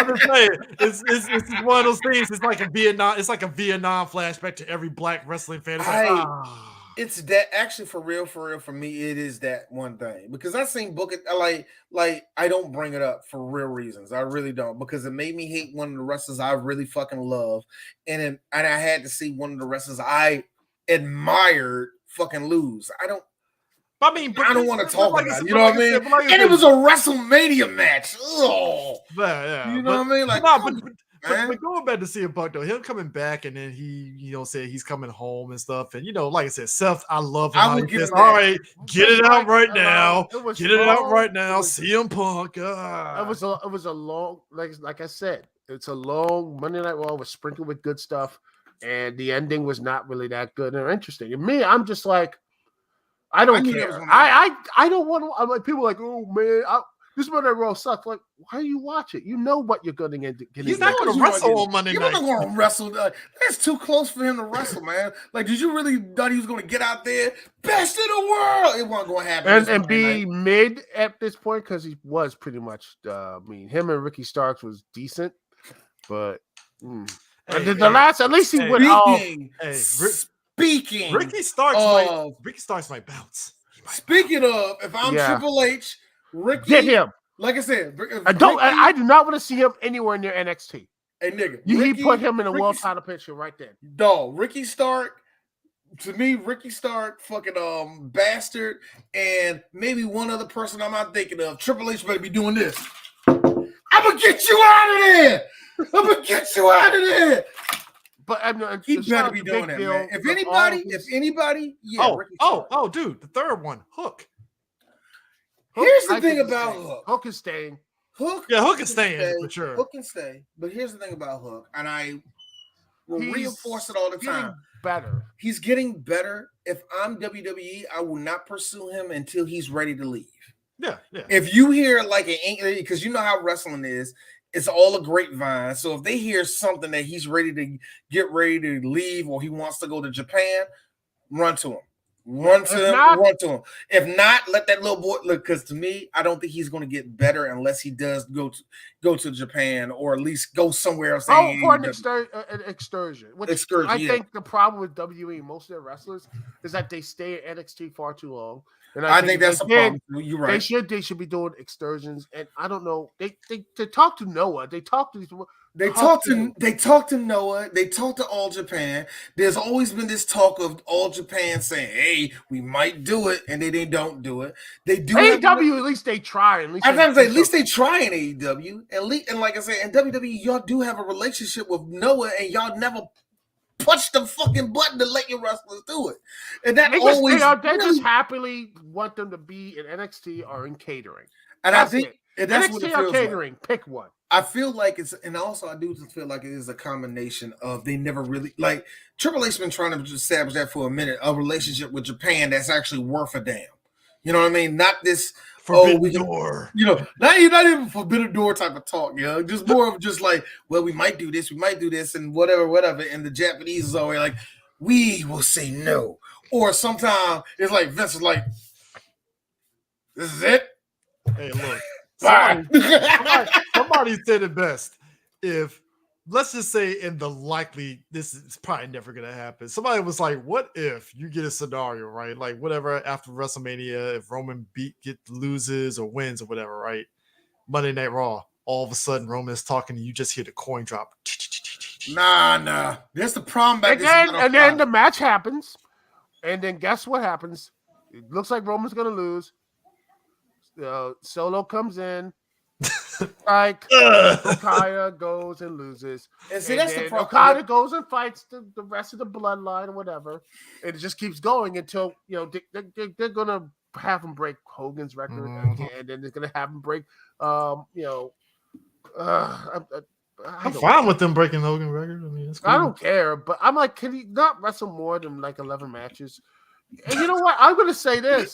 just saying, it's one of those things. It's like a Vietnam flashback to every black wrestling fan. It's that actually for real, for me, it is that one thing. Because I seen Book It like I don't bring it up for real reasons. I really don't, because it made me hate one of the wrestlers I really fucking love. And I had to see one of the wrestlers I admired fucking lose. I don't want to talk about it. You know what I mean? And it was a WrestleMania match. Oh, yeah. You know what I mean? Like, but going back to see a Buck though, him coming back and then he said he's coming home and stuff, and like I said, Seth, I love him. All right, get it out right now. Get it out right now. CM Punk. It was a long, like I said, it's a long Monday Night Raw was sprinkled with good stuff. And the ending was not really that good or interesting. And me, I'm just like, I don't care. I don't want to. I'm like, people are like, oh man, this Monday Night Raw sucks. Like, why do you watch it? You know what you're going to get. He's not going to wrestle on Monday night. You're not going to wrestle. That's too close for him to wrestle, man. Like, did you really thought he was going to get out there, best in the world? It wasn't going to happen. And be mid at this point because he was pretty much. Him and Ricky Starks was decent, but. At least he went off. Speaking, Ricky Starks might bounce. Speaking of, if I'm Triple H, Ricky, get him. Like I said, I do not want to see him anywhere near NXT. Hey, nigga, he put him in a world title picture right there. Dog, Ricky Stark. To me, Ricky Stark, fucking bastard, and maybe one other person I'm not thinking of. Triple H better be doing this. I'm gonna get you out of there. I'm gonna get you out of there. But he better be doing that, man. If anybody, yeah. Dude, the third one, Hook. Here's the thing about Hook. Hook is staying. Hook is staying for sure. Hook can stay. But here's the thing about Hook, and I will reinforce it all the time. Better. He's getting better. If I'm WWE, I will not pursue him until he's ready to leave. Yeah. If you hear like because you know how wrestling is. It's all a grapevine. So if they hear something that he's ready to leave or he wants to go to Japan, run to him. Run to him. If not, let that little boy look. Because to me, I don't think he's going to get better unless he does go to Japan or at least go somewhere else. For an excursion. I think the problem with WWE, most of their wrestlers, is that they stay at NXT far too long. And I think that's a problem. You're right. They should be doing excursions, and I don't know. They talk to Noah. They talk to these people. They talk to Noah. They talk to All Japan. There's always been this talk of All Japan saying, "Hey, we might do it," and they don't do it. They do. AEW, at least they try. At least they try in AEW. And like I said, in WWE, y'all do have a relationship with Noah, and y'all never push the fucking button to let your wrestlers do it. And that they just happily want them to be in NXT or in catering. And I think that's NXT what it or feels catering. Like. Pick one. I feel like and also I do feel like it is a combination of they never really like Triple H been trying to establish that for a minute, a relationship with Japan that's actually worth a damn. You know what I mean? Not this forbidden door. Not even forbidden door type of talk, just more of just like, well, we might do this, and whatever. And the Japanese is always like, we will say no. Or sometimes it's like Vince is like, this is it. Hey, look. Somebody said it best. Let's just say this is probably never going to happen. Somebody was like, what if you get a scenario, right? Like whatever after WrestleMania, if Roman loses or wins or whatever, right? Monday Night Raw, all of a sudden Roman is talking and you just hear the coin drop. Nah. That's the problem. And then the match happens. And then guess what happens? It looks like Roman's going to lose. Solo comes in. Like Okada goes and loses. And see, that's the problem. Okada goes and fights the rest of the bloodline or whatever. And it just keeps going until they're gonna have him break Hogan's record again, and then they're gonna have him break I'm fine with them breaking Hogan record. I mean, it's cool. I don't care, but I'm like, can he not wrestle more than like 11 matches? And you know what? I'm going to say this: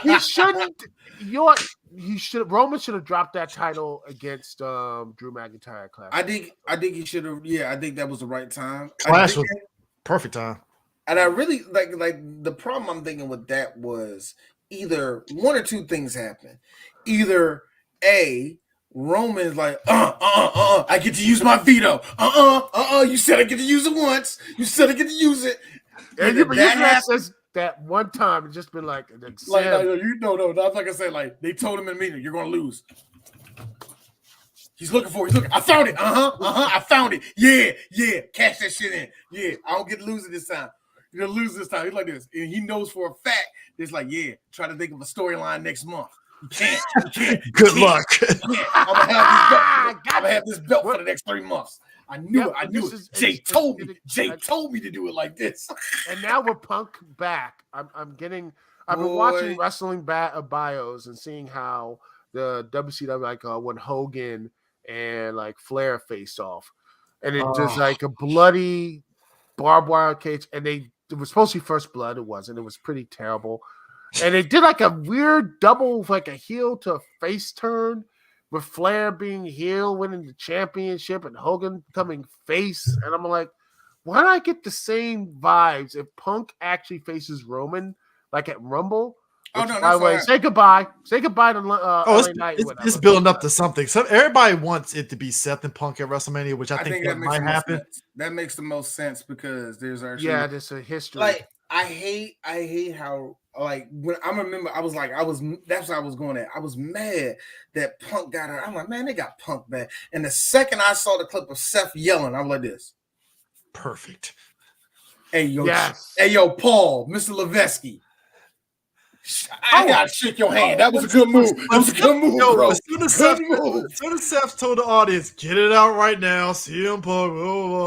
he shouldn't. Roman should have dropped that title against Drew McIntyre. Clash. I think he should have. Yeah, I think that was the right time. Clash was perfect time. And I really like the problem I'm thinking with that was either one or two things happen. Either A, Roman's like, I get to use my veto. You said I get to use it once. You said I get to use it. And you says that one time it's just been like no, that's like I said, like they told him in the meeting, you're gonna lose. He's looking. I found it. I found it. Yeah. Cash that shit in. Yeah, I don't get to lose it this time. You're gonna lose this time. He's like this. And he knows for a fact, it's like, yeah, try to think of a storyline next month. You can't. Good luck. I'm gonna have this belt for the next 3 months. I knew it. Jay told me to do it like this. And now we're Punk back. I've been watching wrestling bios and seeing how the WCW, like when Hogan and like Flair faced off, and it just like a bloody barbed wire cage, and it was supposed to be first blood. It wasn't. It was pretty terrible. And they did like a weird double, like a heel to a face turn, with Flair being heel, winning the championship, and Hogan becoming face. And I'm like, why do I get the same vibes if Punk actually faces Roman, like at Rumble? Oh, no, by the way, say goodbye. Say goodbye to LA Knight. It's building up to something. So everybody wants it to be Seth and Punk at WrestleMania, which I think that might happen. That makes the most sense because there's actually there's a history. Like I hate how like when I remember that's what I was going at. I was mad that Punk got her. I'm like, man, they got Punk back. And the second I saw the clip of Seth yelling, I was like this. Perfect. Hey yo, Paul, Mr. Levesky. I gotta shake your hand. That was a good move. Bro. As soon as Seth told the audience, get it out right now, CM Punk,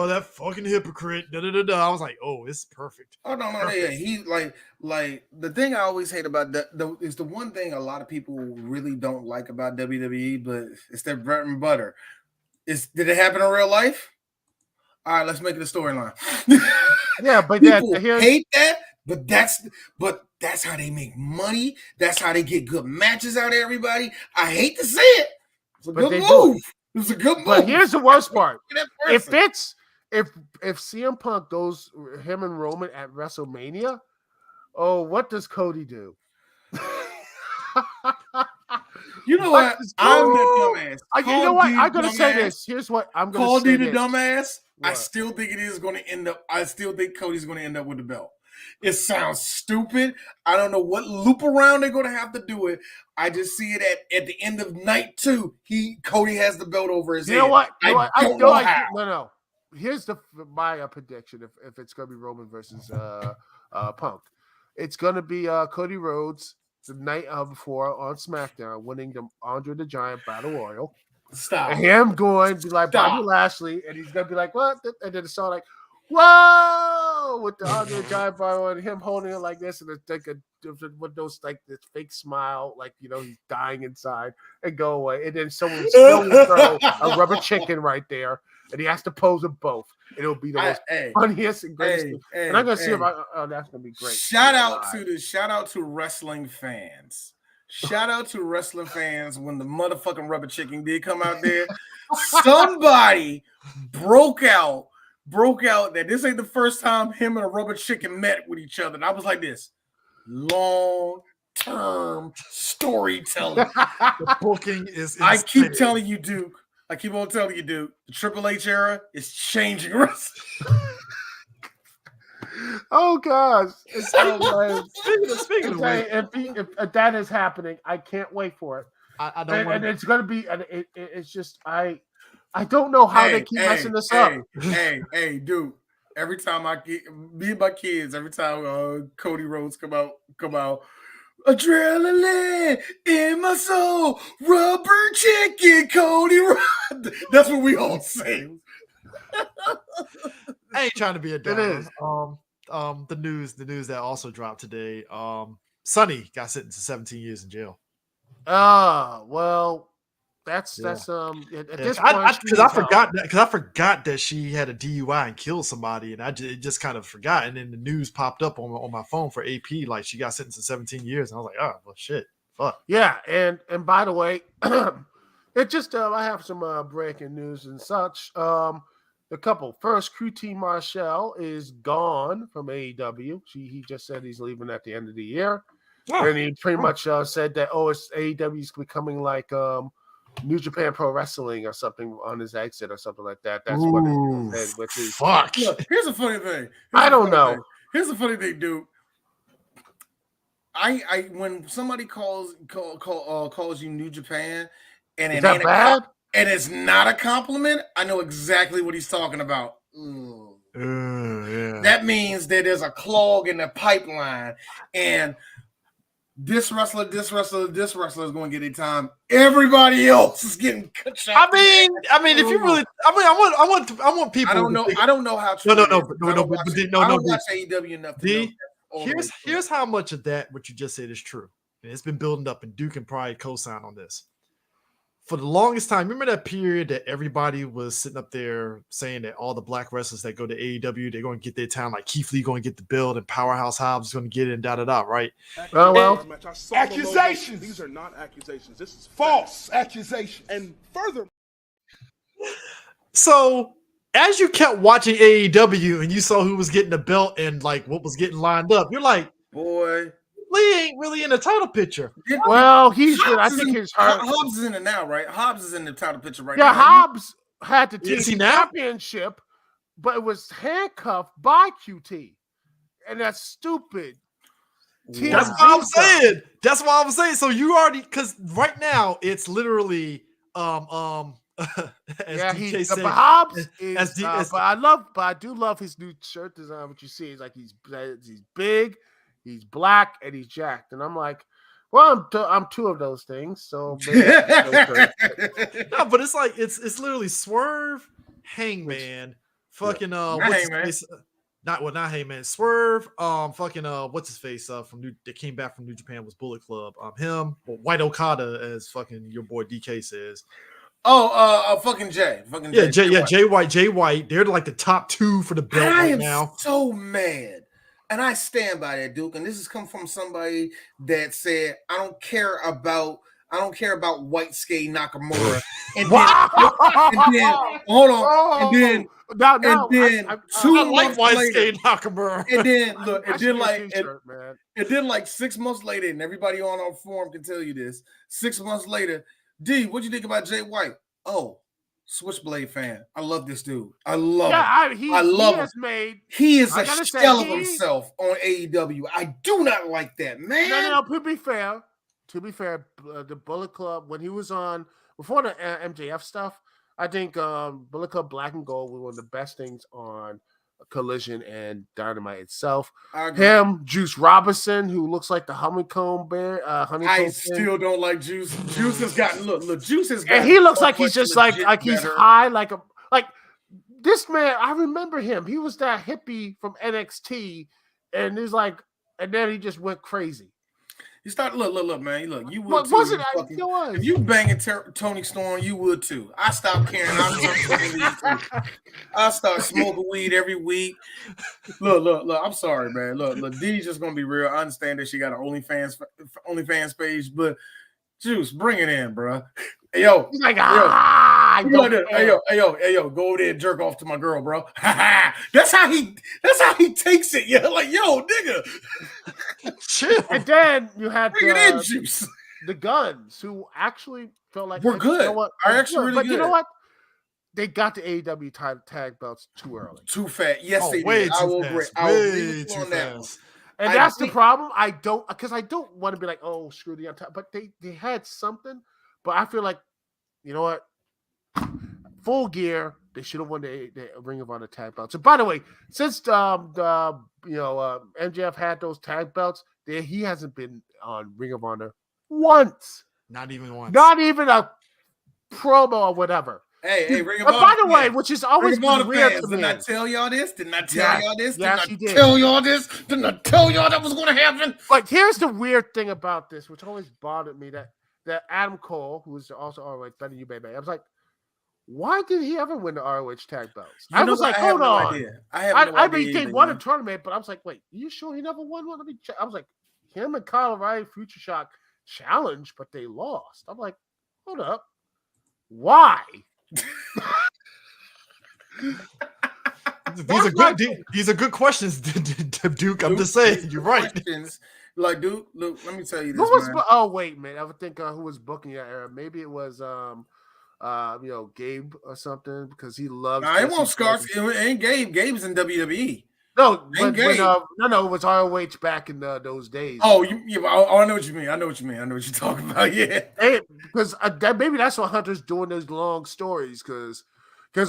that fucking hypocrite, I was like, oh, it's perfect. Oh no, yeah. He like the thing I always hate about that is the one thing a lot of people really don't like about WWE, but it's their bread and butter. Did it happen in real life? All right, let's make it a storyline. Yeah, but people hate that. But that's how they make money. That's how they get good matches out of everybody. I hate to say it. It's a good move. It's a good move. But here's the worst part. If CM Punk goes him and Roman at WrestleMania, what does Cody do? You know what? I'm the dumbass. You know what? I'm gonna say this. Here's what I'm gonna say. Call D the dumbass. What? I still think it is going to end up. I still think Cody's going to end up with the belt. It sounds stupid. I don't know what loop around they're going to have to do it. I just see it at the end of night 2. Cody has the belt over his head. You know what? I don't know how. No. Here's my prediction. If it's going to be Roman versus Punk, it's going to be Cody Rhodes the night before on SmackDown, winning the Andre the Giant Battle Royal. Stop. And him going to be like Bobby Lashley, and he's going to be like, what? And then it's all like, whoa, with the Andre the Giant Battle and him holding it like this, and it's like with those like this fake smile, like he's dying inside, and go away. And then someone still will throw a rubber chicken right there, and he has to pose them both. It'll be the most funniest and greatest thing. And I'm gonna see if that's gonna be great. Shout out to wrestling fans. Shout out to wrestling fans when the motherfucking rubber chicken did come out there. Somebody broke out that this ain't the first time him and a rubber chicken met with each other. And I was like this. Long-term storytelling. The booking is insane. I keep telling you, Duke. The Triple H era is changing wrestling. Oh gosh! Speaking of which, if that is happening, I can't wait for it. I don't and it's gonna be. And it's just I don't know how they keep messing this up. Hey, dude! Every time me and my kids, every time Cody Rhodes come out, adrenaline in my soul, rubber chicken, Cody Rhodes. That's what we all say. I ain't trying to be a downer. The news that also dropped today. Sonny got sentenced to 17 years in jail. Well, That's at this point, because I forgot that she had a DUI and killed somebody, and I just kind of forgot. And then the news popped up on my phone for AP, like she got sentenced to 17 years, and I was like, oh well, shit, fuck. Yeah, and by the way, it just I have some breaking news and such. The couple first, QT Marshall is gone from AEW. He just said he's leaving at the end of the year, and he pretty much said that AEW is becoming like New Japan Pro Wrestling or something on his exit or something like that. That's what it said, which is fuck. Look, here's a funny thing. I don't know. Here's a funny thing, dude. I when somebody calls you New Japan and it ain't bad and it's not a compliment, I know exactly what he's talking about. Yeah. That means that there's a clog in the pipeline, and this wrestler is going to get a time. Everybody else is getting cut short. I mean, if you really, I want people. I don't know how. No. I don't watch AEW enough to know. Here's how much of that what you just said is true. And it's been building up, and Duke can probably co-sign on this. For the longest time, remember that period that everybody was sitting up there saying that all the black wrestlers that go to AEW, they're going to get their time, like Keith Lee going to get the build and Powerhouse Hobbs is going to get it and da-da-da, right? Well, accusations. These are not accusations. This is false accusations. And further. So as you kept watching AEW and you saw who was getting the belt and like what was getting lined up, you're like, boy, Lee ain't really in the title picture. Well, I think his Hobbs is in it now, right? Hobbs is in the title picture right now. now. Yeah, Hobbs had the team championship, but it was handcuffed by QT, and that's stupid. That's what I'm saying. That's what I'm saying. So you already, because right now it's literally Hobbs is, but I do love his new shirt design. What you see is like he's big. He's black and he's jacked, and I'm like, well, I'm two of those things. So, no, but it's like it's literally Swerve, Hangman, fucking what's his face? Not Hangman, Swerve, fucking what's his face? That came back from New Japan was Bullet Club. Him, White Okada, as fucking your boy DK says. Fucking Jay. Jay White. They're like the top two for the belt right now. So mad. And I stand by that, Duke. And this has come from somebody that said, I don't care about White Skate Nakamura. And then hold on. And then 2 months later, Nakamura. And then look, it did like 6 months later, and everybody on our forum can tell you this. 6 months later, D, what'd you think about Jay White? Oh, Switchblade fan. I love this dude. I love him. I love him. He is a shell of himself on AEW. I do not like that, man. No, to be fair, the Bullet Club, when he was on, before the MJF stuff, I think Bullet Club Black and Gold was one of the best things on Collision and Dynamite itself. Him, Juice Robinson, who looks like the honeycomb bear. I still don't like Juice. Juice has gotten Juice has gotten, and he looks like he's just like he's high, like this man. I remember him. He was that hippie from NXT, and he's like, and then he just went crazy. You start look, man. Look, you would too. If you banging Tony Storm, you would too. I stopped caring. I start smoking weed every week. Look. I'm sorry, man. Look. D's just gonna be real. I understand that she got an OnlyFans page, but Juice, bring it in, bro. Hey, yo, he's like, hey, yo, go over there and jerk off to my girl, bro. That's how he takes it. Yeah, like, yo, nigga. Chill. And then you had Juice. The Guns, who actually felt like we're good. You know what? Are actually really but good. You know what? They got the AEW tag belts too early. Too fat. Yes, they did. I will agree. I will agree with you on that one. And that's the problem. I don't want to be like, oh, screw the untied, but they had something. But I feel like, you know what? Full Gear, they should have won the Ring of Honor tag belts. And by the way, since MJF had those tag belts, he hasn't been on Ring of Honor once. Not even once. Not even a promo or whatever. Hey, Ring of Honor. By the way, which is always been weird to me. Didn't I tell y'all this? Didn't I tell y'all this? Yes, Didn't I tell y'all this? Didn't I tell y'all that was going to happen? Like, here's the weird thing about this, which always bothered me, that that Adam Cole, who was also ROH, better than you, baby. I was like, why did he ever win the ROH tag belts? I was like, hold on. I mean, he won a tournament, but I was like, wait, are you sure he never won one? I was like, him and Kyle O'Reilly, Future Shock challenged, but they lost. I'm like, hold up. Why? These are good questions, Duke. I'm just saying, you're right. Questions. Like, Duke, look, let me tell you this. Oh, wait, man. I would think who was booking that era. Maybe it was Gabe or something, because he loves. It won't Scars. It ain't Gabe. Gabe's in WWE. No, it was ROH back in those days. Oh, I know what you mean. I know what you're talking about. Yeah, because maybe that's why Hunter's doing those long stories. Because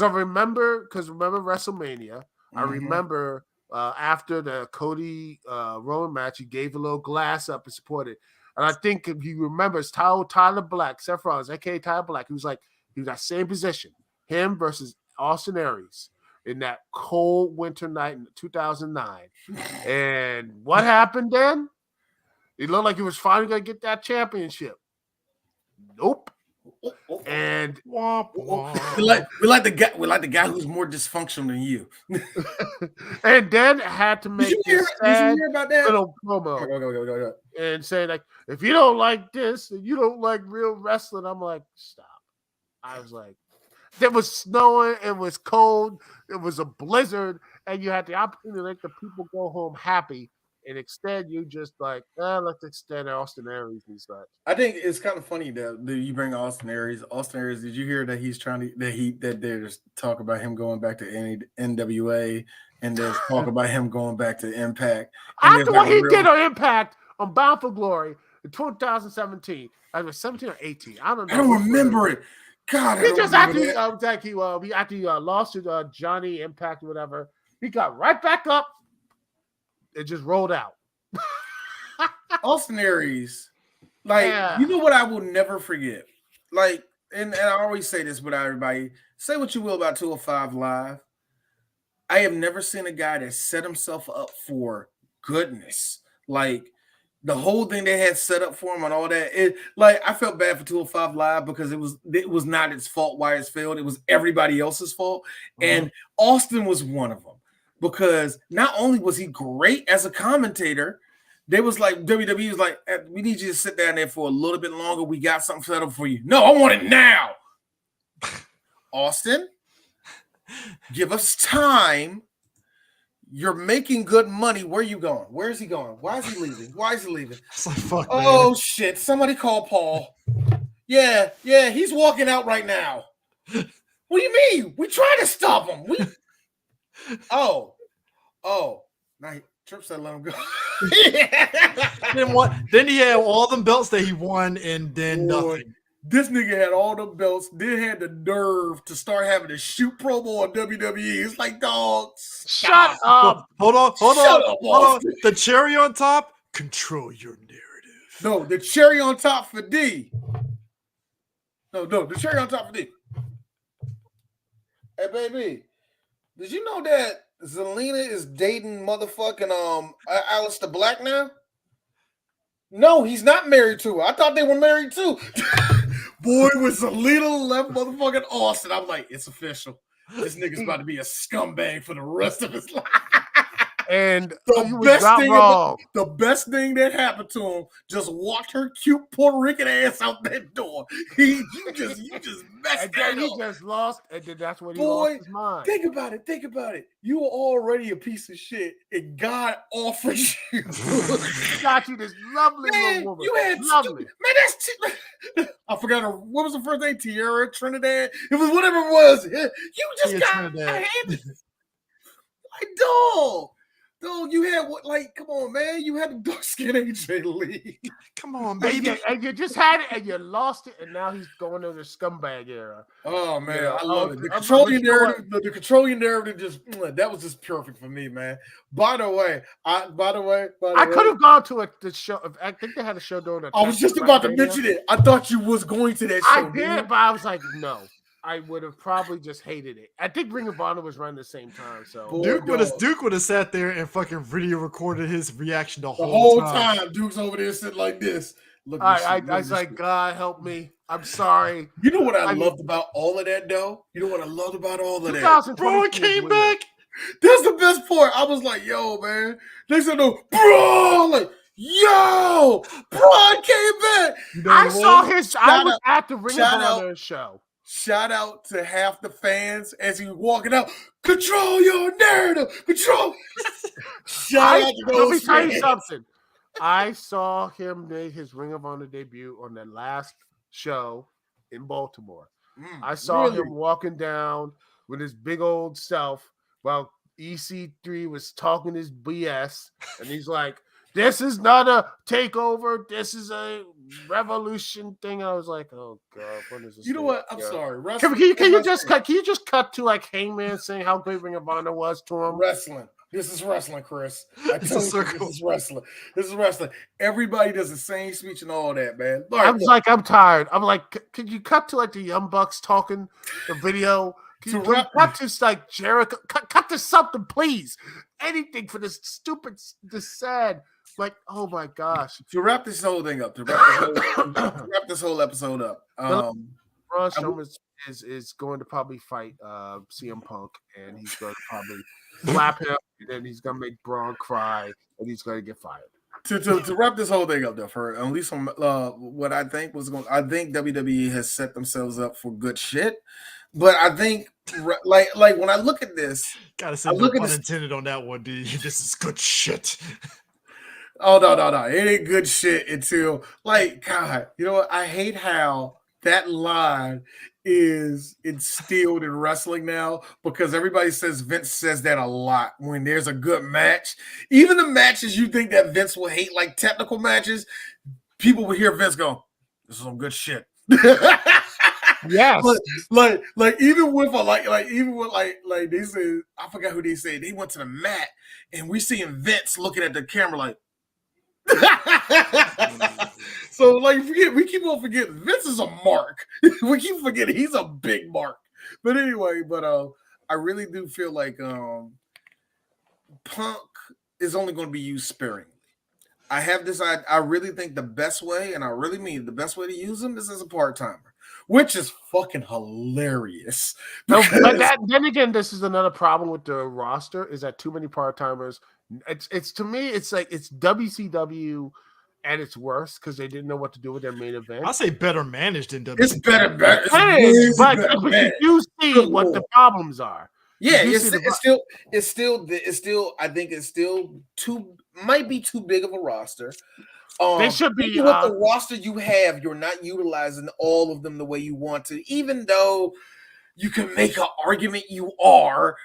I remember WrestleMania. Mm-hmm. I remember after the Cody Rowan match, he gave a little glass up and supported. And I think if you remember, it's Tyler Black, Seth Rollins, aka Tyler Black. He was that same position, him versus Austin Aries, in that cold winter night in 2009. And what happened then? It looked like he was finally going to get that championship. Nope. And we like the guy who's more dysfunctional than you. And then had to make did you hear about that little promo go. And say, like, if you don't like this, and you don't like real wrestling, I'm like, stop. I was like, it was snowing, it was cold, it was a blizzard, and you had the opportunity to let the people go home happy. And instead, you just let's extend Austin Aries and such. I think it's kind of funny that you bring Austin Aries. Austin Aries, did you hear that he's trying to that there's talk about him going back to NWA, and there's talk about him going back to Impact. After what he did on Impact on Bound for Glory in 2017, I was 17 or 18. I don't know. I don't remember it. God, he just after he lost to Johnny Impact or whatever, he got right back up. It just rolled out. Austin Aries, you know what I will never forget? And I always say this with everybody, say what you will about 205 Live. I have never seen a guy that set himself up for goodness. The whole thing they had set up for him and all that. I felt bad for 205 Live because it was not its fault why it's failed. It was everybody else's fault. Mm-hmm. And Austin was one of them. Because not only was he great as a commentator, they was like, WWE was like, we need you to sit down there for a little bit longer. We got something set up for you. No, I want it now. Austin, give us time. You're making good money. Where are you going? Where is he going? Why is he leaving? Fuck, oh, man. Shit. Somebody call Paul. Yeah, he's walking out right now. What do you mean? We trying to stop him. Now Tripp said let him go. Then he had all them belts that he won, and then nothing. This nigga had all the belts, then had the nerve to start having to shoot promo on WWE. It's like, dog, shut up. Hold on. The cherry on top, control your narrative. No, the cherry on top for D. No, the cherry on top for D. Hey, baby. Did you know that Zelina is dating motherfucking Aleister Black now? No, he's not married to her. I thought they were married too. Boy, with Zelina left motherfucking Austin, I'm like, it's official. This nigga's about to be a scumbag for the rest of his life. And the best thing that happened to him, just walked her cute Puerto Rican ass out that door. You just messed that up. He just lost, and then that's when he lost his mind. Think about it. You were already a piece of shit, and God offered you. Got you this lovely little woman. You had lovely. I forgot her. What was the first name? Tierra Trinidad. It was whatever it was. You just got a hand. Dog. Dude, you had come on, man. You had the dark skin AJ Lee. Come on, baby. And you just had it and you lost it, and now he's going to the scumbag era. Oh man, I love it. The controlling narrative just that was just perfect for me, man. By the way, I could have gone to the show. I think they had a show during I was just about to mention it. I thought you was going to that show. I did, but I was like, no. I would have probably just hated it. I think Ring of Honor was running the same time. So Duke would have sat there and fucking video recorded his reaction the whole time. Duke's over there sitting like this. Look at I this was like, shit. God help me. I'm sorry. You know what I loved about all of that, though? You know what I loved about all of that? 2023 Braun came back. That's the best part. I was like, yo, man. They said, no, bro. Like, yo, Braun came back. You know I what it saw was? his. I was at the Ring of shout out. Honor show. Shout out to half the fans as he was walking out. Control your narrative. Control. Shout out to those Let me tell you fans. something. I saw him make his Ring of Honor debut on that last show in Baltimore. I saw him walking down with his big old self while EC3 was talking his BS, and he's like, "This is not a takeover. This is a revolution thing." I was like, "Oh God, what is this?" You know what? I'm sorry. Can you just cut to like Hangman saying how great Ring of Honor was to him? Wrestling. This is wrestling, Chris. I tell you, this is wrestling. This is wrestling. Everybody does the same speech and all that, man. I was like, I'm tired. I'm like, could you cut to like the Young Bucks talking the video? Can you cut to like Jericho? Cut to something, please. Anything for this stupid, this sad. Like, oh my gosh. To wrap this whole thing up, to wrap this whole episode up. Braun Strowman is going to probably fight CM Punk, and he's going to probably slap him, and then he's going to make Braun cry, and he's going to get fired. To wrap this whole thing up, though, for at least from what I think was going, I think WWE has set themselves up for good shit. But I think, like when I look at this, gotta say no pun intended on that one, dude. This is good shit. Oh no, it ain't good shit until like God. You know what? I hate how that line is instilled in wrestling now because everybody says Vince says that a lot when there's a good match. Even the matches you think that Vince will hate, like technical matches, people will hear Vince go, "This is some good shit." Yes, like even with like they said, I forgot who they said, they went to the mat and we seeing Vince looking at the camera like. So like we keep on forgetting Vince is a mark. We keep forgetting he's a big mark. But anyway, I really do feel like Punk is only going to be used sparingly. I have this. I really think the best way, and I really mean the best way to use him is as a part-timer, which is fucking hilarious. But then again, this is another problem with the roster: is that too many part-timers. It's to me, it's like it's WCW at its worst because they didn't know what to do with their main event. I say better managed than WCW. It's better. But you see what the problems are. Yeah, it's still. I think it's still might be too big of a roster. They should be with the roster you have. You're not utilizing all of them the way you want to, even though you can make an argument you are.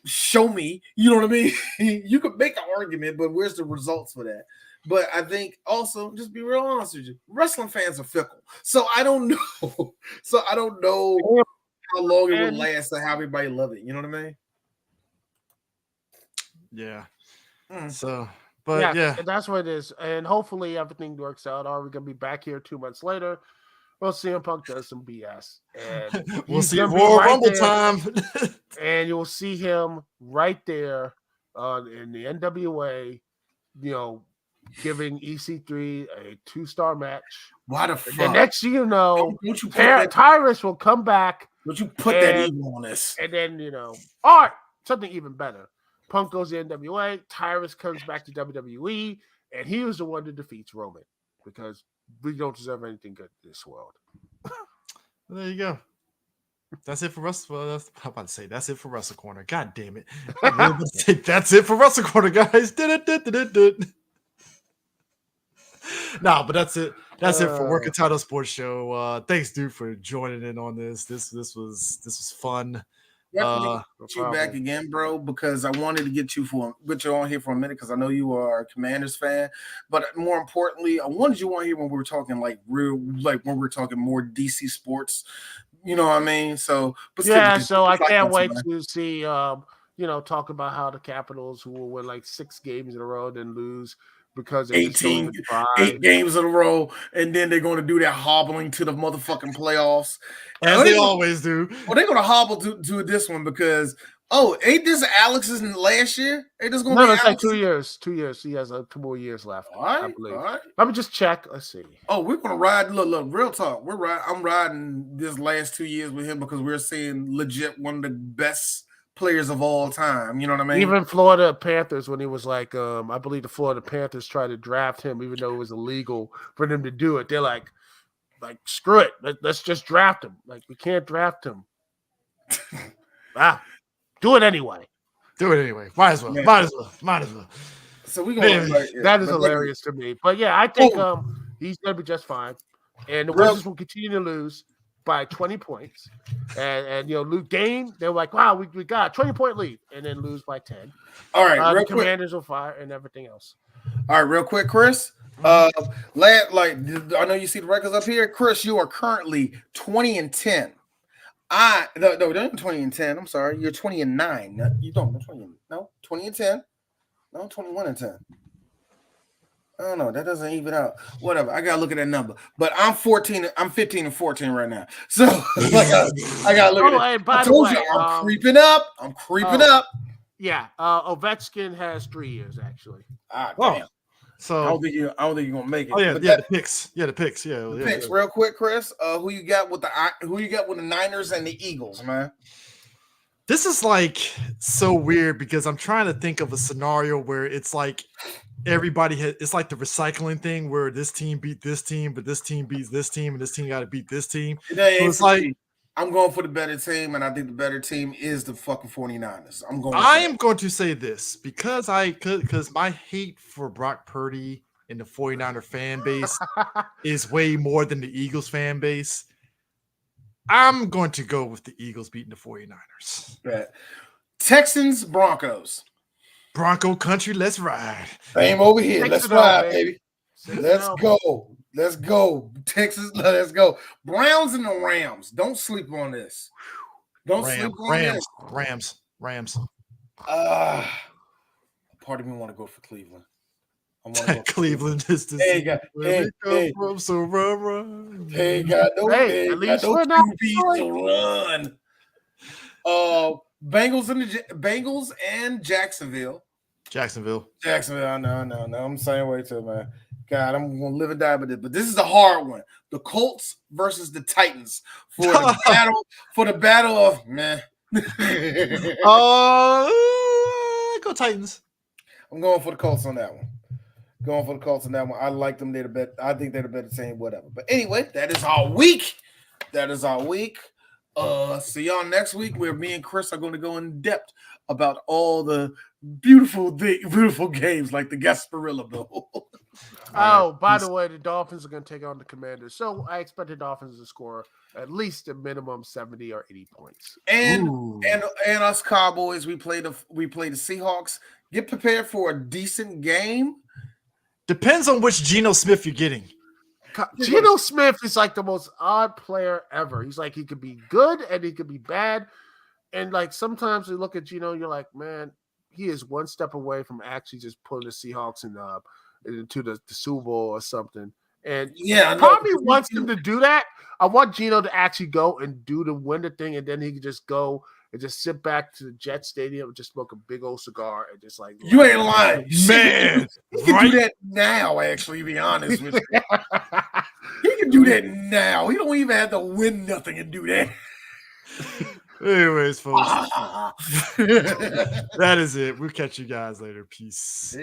Show me, you know what I mean? You could make an argument, but where's the results for that? But I think also, just be real honest with you, wrestling fans are fickle. So I don't know. How long it will last and how everybody love it. You know what I mean? Yeah. So, but yeah, that's what it is. And hopefully everything works out. Are we gonna be back here 2 months later? Well, CM Punk does some BS, and we'll see Royal Rumble time, and you'll see him right there in the NWA. You know, giving EC3 a 2-star match. Why the fuck? And the next thing you know, Tyrus will come back. Would you put that evil on this? And then, all right, something even better. Punk goes to NWA, Tyrus comes back to WWE, and he was the one that defeats Roman because we don't deserve anything good in this world. There you go. That's it for Wrestle. I'm about to say that's it for Wrestle Corner. God damn it. That's it for Wrestle Corner, guys. No, but that's it. That's it for Working Title Sports Show. Thanks, dude, for joining in on this. This was fun. Definitely get you back again, bro, because I wanted to get you on here for a minute because I know you are a Commanders fan. But more importantly, I wanted you on here when we were talking when we were talking more DC sports. You know what I mean? So, so I can't wait to see, talk about how the Capitals, who will win like 6 games in a row, then lose because 8 games in a row, and then they're going to do that hobbling to the motherfucking playoffs. As they always do. Well, they're going to hobble to this one because Oh, ain't this Alex's last year? Ain't this gonna No, be it's like Alex's? 2 years. 2 years. He has 2 more years left. All right, I believe. all right. Let me just check. Let's see. Oh, we're gonna ride. Look, real talk. I'm riding this last 2 years with him because we're seeing legit one of the best players of all time. You know what I mean? Even Florida Panthers, when he was like, I believe the Florida Panthers tried to draft him, even though it was illegal for them to do it. They're like screw it. Let's just draft him. Like, we can't draft him. Do it anyway. Do it anyway. Might as well. Yeah. Might as well. So we're gonna that is hilarious to me. But yeah, I think he's gonna be just fine. And the Wizards will continue to lose by 20 points. And lose game, they're like, wow, we got a 20-point lead, and then lose by 10. All right, the Commanders will fire and everything else. All right, real quick, Chris. I know you see the records up here. Chris, you are currently 20-10. No, they're 20-10. I'm sorry, you're 20-9. You don't 20-10. No, 21-10. I don't know. That doesn't even out. Whatever. I gotta look at that number. But I'm 15-14 right now. So I gotta look at it. I told you I'm creeping up. I'm creeping up. Yeah. Ovechkin has 3 years actually. Damn. So I don't think you're gonna make it. Oh yeah, the picks. Yeah, the picks. Yeah, the picks. Real quick, Chris. Who you got with the Niners and the Eagles, man? This is like so weird because I'm trying to think of a scenario where it's like it's like the recycling thing where this team beat this team, but this team beats this team, and this team got to beat this team. So it's like I'm going for the better team, and I think the better team is the fucking 49ers. I am going to say this because my hate for Brock Purdy and the 49er fan base is way more than the Eagles fan base. I'm going to go with the Eagles beating the 49ers. Right. Texans, Broncos. Bronco country, let's ride. Same over here. Let's ride, baby. Let's go. Let's go. Texas, let's go. Browns and the Rams. Don't sleep on this. Don't sleep on this. Rams. Part of me want to go for Cleveland. Cleveland is the Hey, got no QB to run. Bengals and Jacksonville. I know. I'm the same way too, man. God, I'm gonna live and die with it. But this is a hard one. The Colts versus the Titans for the battle of man. Go Titans. I'm going for the Colts on that one. I like them. I think they're the better team, whatever. But anyway, that is our week. See y'all next week where me and Chris are going to go in depth about all the beautiful games like the Gasparilla Bowl. By the way, the Dolphins are going to take on the Commanders. So I expect the Dolphins to score at least a minimum 70 or 80 points. And us Cowboys, we play the Seahawks. Get prepared for a decent game. Depends on which Geno Smith you're getting. Geno Smith is like the most odd player ever. He's like, he could be good and he could be bad. And like sometimes you look at Geno, you're like, man, he is one step away from actually just pulling the Seahawks into the Super Bowl or something. And part of me wants him to do that. I want Geno to actually go and win the thing, and then he can just go and just sit back to the Jet Stadium and just smoke a big old cigar and just like you ain't lying, man. He can do that now. Actually, to be honest with you, he can do that now. He don't even have to win nothing and do that. Anyways, folks, that is it. We'll catch you guys later. Peace.